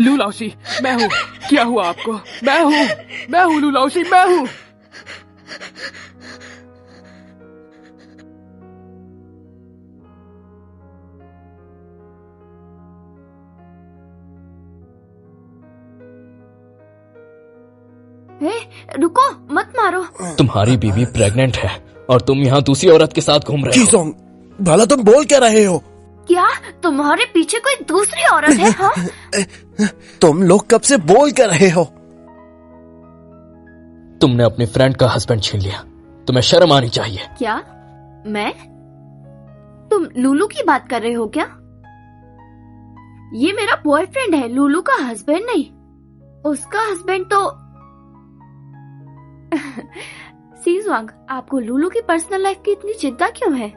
लू लाओशी, मैं हूँ। क्या हुआ आपको? मैं हूँ लू लाओशी, मैं हूँ। रुको, मत मारो। तुम्हारी बीवी प्रेग्नेंट है और तुम यहाँ दूसरी औरत के साथ घूम रहे हो। जीसोंग, भला तुम बोल क्या रहे हो? क्या तुम्हारे पीछे कोई दूसरी औरत है? हाँ? तुम लोग कब से बोल क्या रहे हो? तुमने अपनी फ्रेंड का हस्बैंड छीन लिया, तुम्हें शर्म आनी चाहिए। क्या? मैं? तुम लूलू की बात कर रहे हो क्या? ये मेरा बॉयफ्रेंड है, लूलू का हस्बैंड नहीं। उसका हस्बैंड तो सीजवांग, आपको लूलू की पर्सनल लाइफ की इतनी चिंता क्यों है?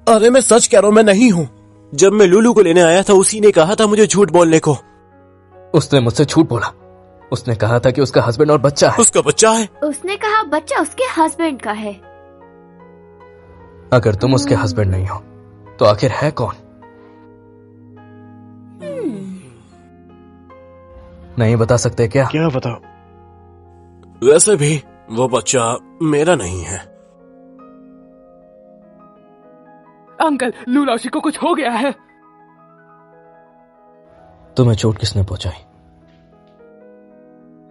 अरे मैं सच कह रहा हूँ, मैं नहीं हूँ। जब मैं लूलू को लेने आया था उसी ने कहा था मुझे झूठ बोलने को। उसने मुझसे झूठ बोला। उसने कहा था कि उसका हस्बैंड और बच्चा है। उसका बच्चा है? उसने कहा बच्चा उसके हस्बैंड का है। अगर तुम उसके हस्बैंड नहीं हो तो आखिर है कौन? नहीं बता सकते क्या? क्या बता? वैसे भी वो बच्चा मेरा नहीं है। अंकल, लूलाशी को कुछ हो गया है। तुम्हें चोट किसने पहुंचाई?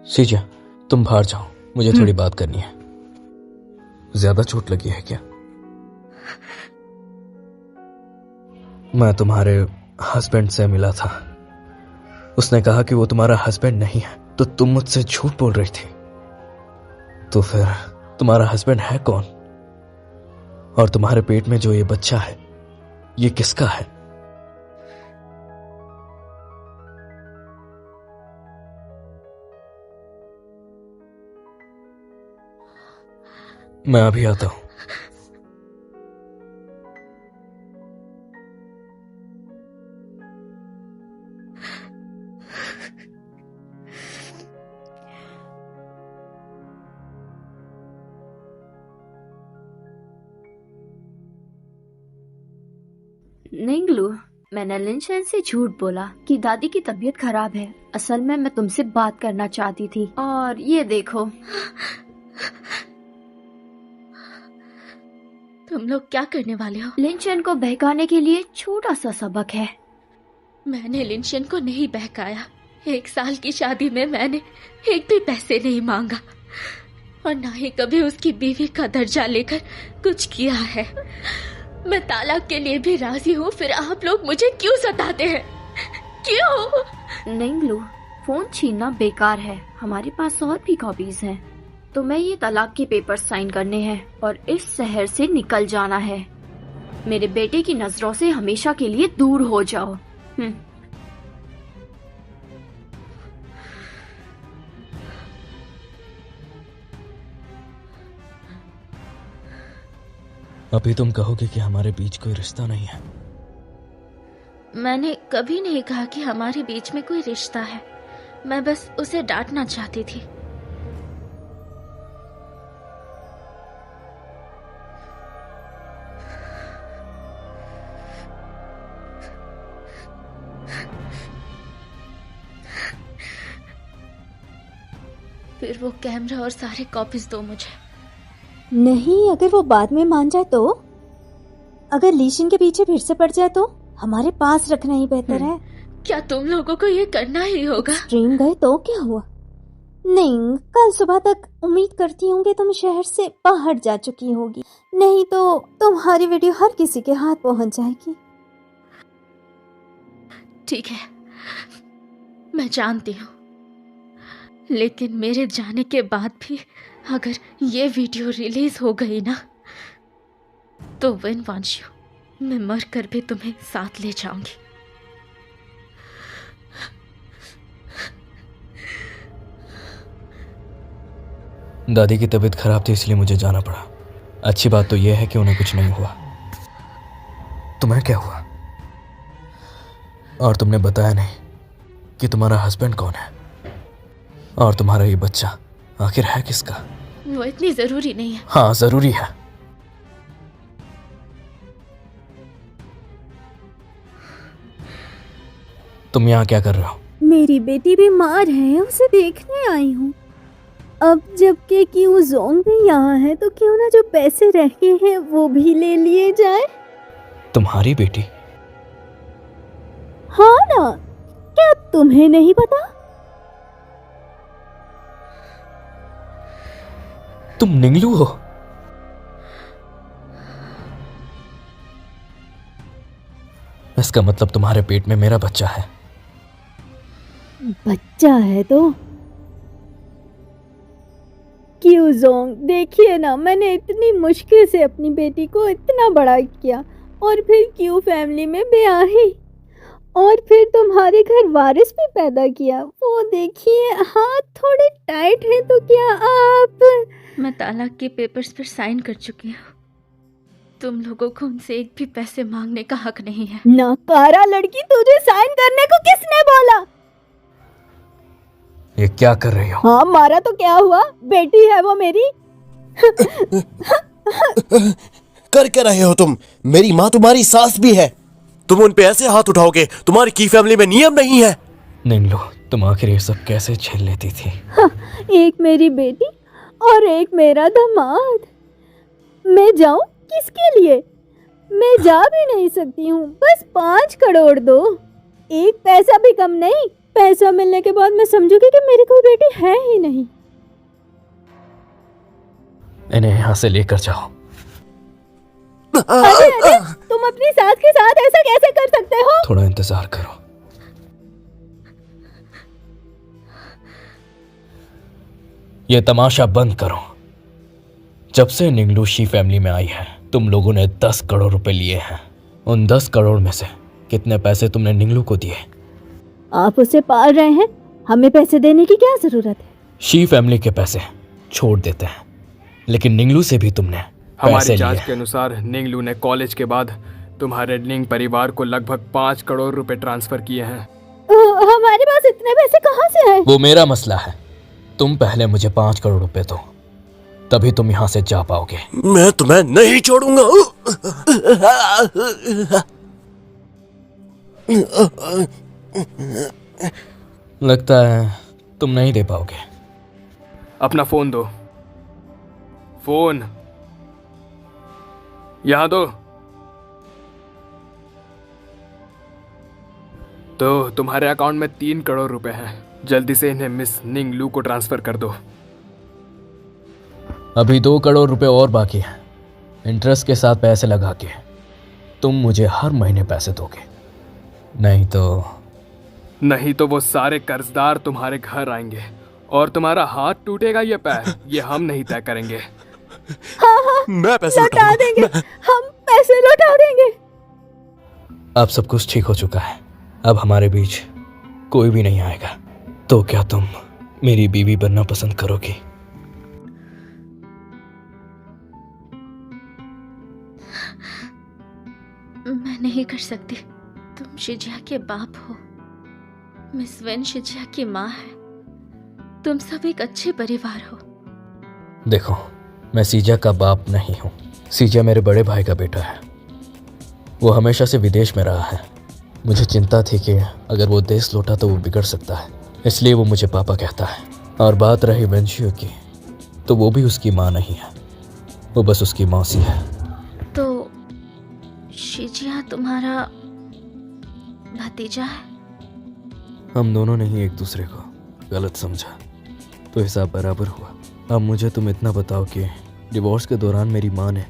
सीजा, तुम बाहर जाओ, मुझे थोड़ी बात करनी है। ज्यादा चोट लगी है क्या? मैं तुम्हारे हस्बैंड से मिला था। उसने कहा कि वो तुम्हारा हस्बैंड नहीं है, तो तुम मुझसे झूठ बोल रही थी। तो फिर तुम्हारा हस्बैंड है कौन? और तुम्हारे पेट में जो ये बच्चा है, ये किसका है? मैं अभी आता हूं। निंगलू, मैंने लिनशन से झूठ बोला कि दादी की तबीयत खराब है। असल में मैं तुमसे बात करना चाहती थी। और ये देखो। तुम लोग क्या करने वाले हो? लिनशन को बहकाने के लिए छोटा सा सबक है। मैंने लिनशन को नहीं बहकाया। 1 साल की शादी में मैंने एक भी पैसे नहीं मांगा और ना ही कभी उसकी बीवी का दर्जा लेकर कुछ किया है। मैं तालाक के लिए भी राजी हूँ, फिर आप लोग मुझे क्यों सताते हैं? क्यों? निंगलू, फोन छीनना बेकार है। हमारे पास और भी कॉपीज हैं। तुम्हें ये तलाक के पेपर साइन करने हैं और इस शहर से निकल जाना है। मेरे बेटे की नजरों से हमेशा के लिए दूर हो जाओ। अभी तुम कहोगे कि हमारे बीच कोई रिश्ता नहीं है। मैंने कभी नहीं कहा कि हमारे बीच में कोई रिश्ता है। मैं बस उसे डांटना चाहती थी। फिर वो कैमरा और सारे कॉपीज दो मुझे। नहीं, अगर वो बाद में मान जाए तो? अगर लीशन के पीछे फिर से पड़ जाए तो? हमारे पास रखना ही बेहतर है। क्या तुम लोगों को ये करना ही होगा? स्ट्रीम गए तो क्या हुआ? नहीं, कल सुबह तक उम्मीद करती हूँ कि तुम शहर से बाहर जा चुकी होगी। नहीं तो तुम्हारी वीडियो हर किसी के हाथ पहुंच जाएगी। ठीक है, मैं जानती हूँ, लेकिन मेरे जाने के बाद भी अगर ये वीडियो रिलीज हो गई ना, तो वन वांशु, मैं मर कर भी तुम्हें साथ ले जाऊंगी। दादी की तबीयत खराब थी इसलिए मुझे जाना पड़ा। अच्छी बात तो यह है कि उन्हें कुछ नहीं हुआ। तुम्हें क्या हुआ? और तुमने बताया नहीं कि तुम्हारा हस्बैंड कौन है और तुम्हारा ये बच्चा आखिर है किसका? वो इतनी जरूरी नहीं है। हाँ, जरूरी है। तुम यहाँ क्या कर रहे हो? मेरी बेटी बीमार है, उसे देखने आई हूँ। अब जबकि क्यों जोंग भी यहाँ है तो क्यों ना जो पैसे रह गए हैं वो भी ले लिए जाए। तुम्हारी बेटी? हाँ ना, क्या तुम्हें नहीं पता? तुम निंगलू हो? इसका मतलब तुम्हारे पेट में मेरा बच्चा है। बच्चा है तो क्यों जोंग, देखिए ना, मैंने इतनी मुश्किल से अपनी बेटी को इतना बड़ा किया और फिर क्यों फैमिली में ब्याही और फिर तुम्हारे घर वारिस भी पैदा किया। वो देखिए हाथ थोड़े टाइट हैं तो क्या आप। मैं तलाक के पेपर्स पर साइन कर चुकी हूँ। तुम लोगों को उनसे एक भी पैसे मांगने का हक नहीं है। नाकारा लड़की, तुझे साइन करने को किसने बोला? ये क्या कर रही हो? हाँ मारा तो क्या हुआ, बेटी है वो मेरी। कर क्या रहे हो तुम? मेरी माँ तुम्हारी सास भी है, तुम उन पे ऐसे हाथ उठाओगे? तुम्हारी की फैमिली में नियम नहीं है। निंगलू, तुम आखिर ये सब कैसे झेल लेती थी? हाँ, एक मेरी बेटी और एक मेरा दामाद। मैं जाऊं किसके लिए? मैं जा भी नहीं सकती हूँ। बस 5 करोड़ दो, एक पैसा भी कम नहीं। पैसा मिलने के बाद मैं समझूंगी कि मेरी कोई बेटी है ही नहीं। इन्हें यहाँ से लेकर जाओ। अरे अरे, तुम अपनी सास के साथ ऐसा कैसे कर सकते हो? थोड़ा इंतजार करो। ये तमाशा बंद करो। जब से निंगलू शी फैमिली में आई है, तुम लोगों ने 10 करोड़ रुपए लिए हैं। उन 10 करोड़ में से कितने पैसे तुमने निंगलू को दिए? आप उसे पाल रहे हैं, हमें पैसे देने की क्या जरूरत है? शी फैमिली के पैसे छोड़ देते हैं, लेकिन निंगलू से भी तुमने पैसे हमारी लिए। जांच के अनुसार निंगलू ने कॉलेज के बाद तुम्हारे निंग परिवार को लगभग 5 करोड़ रुपए ट्रांसफर किए हैं। हमारे पास इतने पैसे कहाँ से आए? वो मेरा मसला है। तुम पहले मुझे 5 करोड़ रुपए दो, तभी तुम यहाँ से जा पाओगे। मैं तुम्हें नहीं छोड़ूंगा। लगता है तुम नहीं दे पाओगे। अपना फोन दो। फोन यहाँ दो। तो तुम्हारे अकाउंट में 3 करोड़ रुपए हैं। जल्दी से इन्हें मिस निंगलू को ट्रांसफर कर दो। अभी 2 करोड़ रुपए और बाकी हैं। इंटरेस्ट के साथ पैसे लगा के तुम मुझे हर महीने पैसे दोगे, नहीं तो वो सारे कर्जदार तुम्हारे घर आएंगे और तुम्हारा हाथ टूटेगा या पैर, ये हम नहीं तय करेंगे। हाँ, मैं पैसे लौटा देंगे, हम पैसे लौटा देंगे। अब सब कुछ ठीक हो चुका है। अब हमारे बीच कोई भी नहीं आएगा। तो क्या तुम मेरी बीवी बनना पसंद करोगी? मैं नहीं कर सकती। तुम शिजिया के बाप हो, मिस वेन शिजिया की माँ है। तुम सब एक अच्छे परिवार हो। देखो, मैं सीजा का बाप नहीं हूँ। सीजा मेरे बड़े भाई का बेटा है। वो हमेशा से विदेश में रहा है। मुझे चिंता थी कि अगर वो देश लौटा तो वो बिगड़ सकता है, इसलिए वो मुझे पापा कहता है। और बात रही वेंशियो की, तो वो भी उसकी माँ नहीं है, वो बस उसकी मौसी है। तो शिजिया तुम्हारा भतीजा है? हम दोनों ने ही एक दूसरे को गलत समझा, तो हिसाब बराबर हुआ। अब मुझे तुम इतना बताओ कि डिवोर्स के दौरान मेरी माँ ने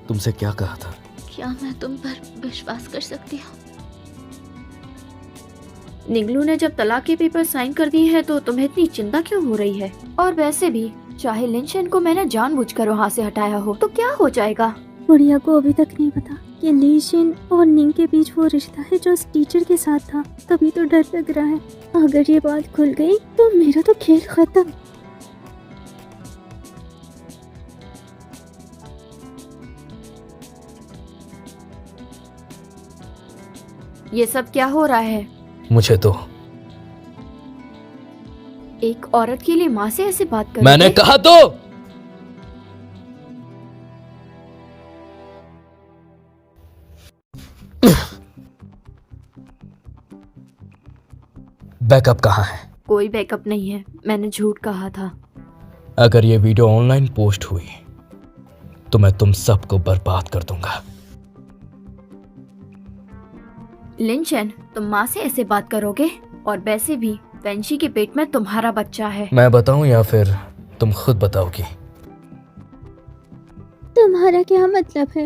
तुमसे क्या कहा था? क्या मैं तुम पर विश्वास कर सकती हूँ? निंगलू ने जब तलाक के पेपर साइन कर दिए हैं तो तुम्हें इतनी चिंता क्यों हो रही है? और वैसे भी चाहे लिंशन को मैंने जानबूझकर वहाँ से हटाया हो तो क्या हो जाएगा? बुढ़िया को अभी तक नहीं पता कि लीशिन और निंग के बीच वो रिश्ता है जो उस टीचर के साथ था। तभी तो डर लग रहा है, अगर ये बात खुल गई तो मेरा तो खेल खत्म। ये सब क्या हो रहा है? मुझे तो एक औरत के लिए माँ से ऐसे बात कर। मैंने कहा तो। बैकअप कहाँ है? कोई बैकअप नहीं है, मैंने झूठ कहा था। अगर ये वीडियो ऑनलाइन पोस्ट हुई तो मैं तुम सबको बर्बाद कर दूंगा। लिंशन, तुम माँ से ऐसे बात करोगे? और वैसे भी वेंशी के पेट में तुम्हारा बच्चा है। मैं बताऊं या फिर तुम खुद बताओगी? तुम्हारा क्या मतलब है?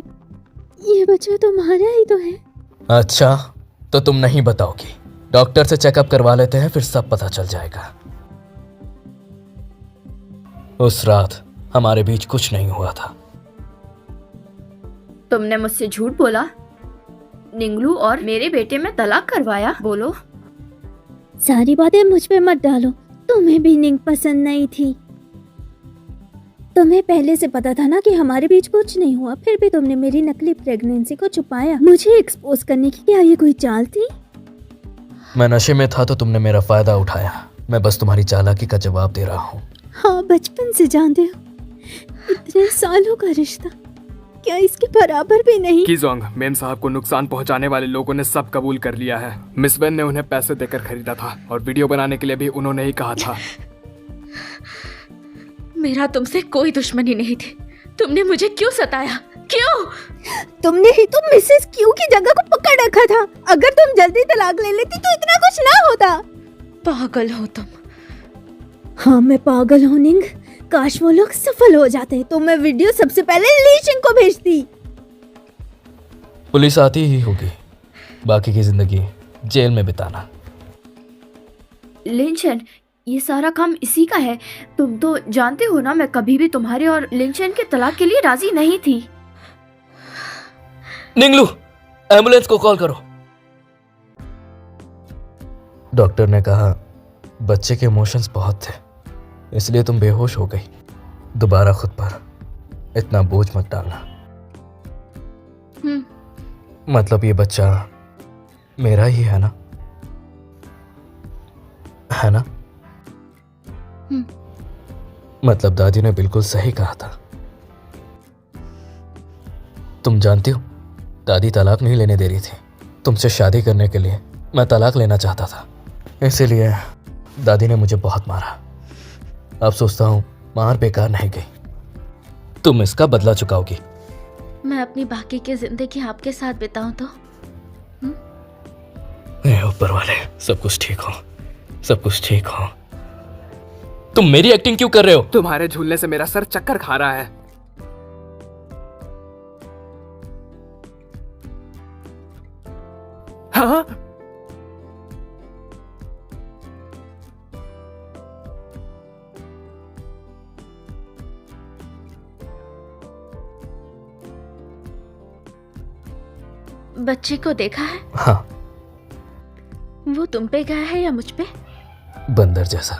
ये बच्चा तुम्हारा ही तो है। अच्छा, तो तुम नहीं बताओगी। डॉक्टर से चेकअप करवा लेते हैं, फिर सब पता चल जाएगा। उस रात हमारे बीच कुछ नहीं हुआ था। तुमने मुझसे झूठ बोला। निंगलू और मेरे बेटे में तलाक करवाया। बोलो। सारी बातें मुझ पे मत डालो। तुम्हें भी निंग पसंद नहीं थी। तुम्हें पहले से पता था ना कि हमारे बीच कुछ नहीं हुआ, फिर भी तुमने मेरी नकली प्रेगनेंसी को छुपाया। मुझे एक्सपोज करने की क्या ये कोई चाल थी? मैं नशे में था तो तुमने मेरा फायदा उठाया। मैं बस तुम्हारी चालाकी का जवाब दे रहा हूँ। हाँ, बचपन से जानते हो। इतने सालों का रिश्ता, क्या इसके बराबर भी नहीं? कीजोंग, मेम साहब को नुकसान पहुंचाने वाले लोगों ने सब कबूल कर लिया है। मिस वेन ने उन्हें पैसे देकर खरीदा था और वीडियो बनाने के लिए भी उन्होंने ही कहा था। मेरा तुमसे कोई दुश्मनी नहीं थी। तुमने मुझे क्यों सताया? क्यों? तुमने ही तो मिसेस क्यू की जगह को पकड़ रखा था। अगर तुम जल्दी तलाक ले लेती तो इतना कुछ ना होता। पागल हो तुम। हाँ, मैं पागल हूँ निंग। काश वो लोग सफल हो जाते तो मैं वीडियो सबसे पहले लीशिंग को भेजती। पुलिस आती ही होगी, बाकी की जिंदगी जेल में बिताना। लिंचन, ये सारा काम इसी का है। तुम तो जानते हो ना, मैं कभी भी तुम्हारे और लिंचन के तलाक के लिए राजी नहीं थी। निंगलू, एम्बुलेंस को कॉल करो। डॉक्टर ने कहा बच्चे के इमोशंस बहुत थे, इसलिए तुम बेहोश हो गई। दोबारा खुद पर इतना बोझ मत डालना। मतलब ये बच्चा मेरा ही है ना? है ना? मतलब दादी ने बिल्कुल सही कहा था। तुम जानती हो, दादी तलाक नहीं लेने दे रही थी। तुमसे शादी करने के लिए मैं तलाक लेना चाहता था, इसीलिए दादी ने मुझे बहुत मारा। अब सोचता हूं मार बेकार नहीं गई। तुम इसका बदला चुकाओगी। मैं अपनी बाकी की जिंदगी आपके साथ बिताऊं तो? ऊपर वाले, सब कुछ ठीक हो, सब कुछ ठीक हो। तुम मेरी एक्टिंग क्यों कर रहे हो? तुम्हारे झूलने से मेरा सर चक्कर खा रहा है। हाँ? बच्चे को देखा है? हाँ। वो तुम पे गया है या मुझ पे? बंदर जैसा।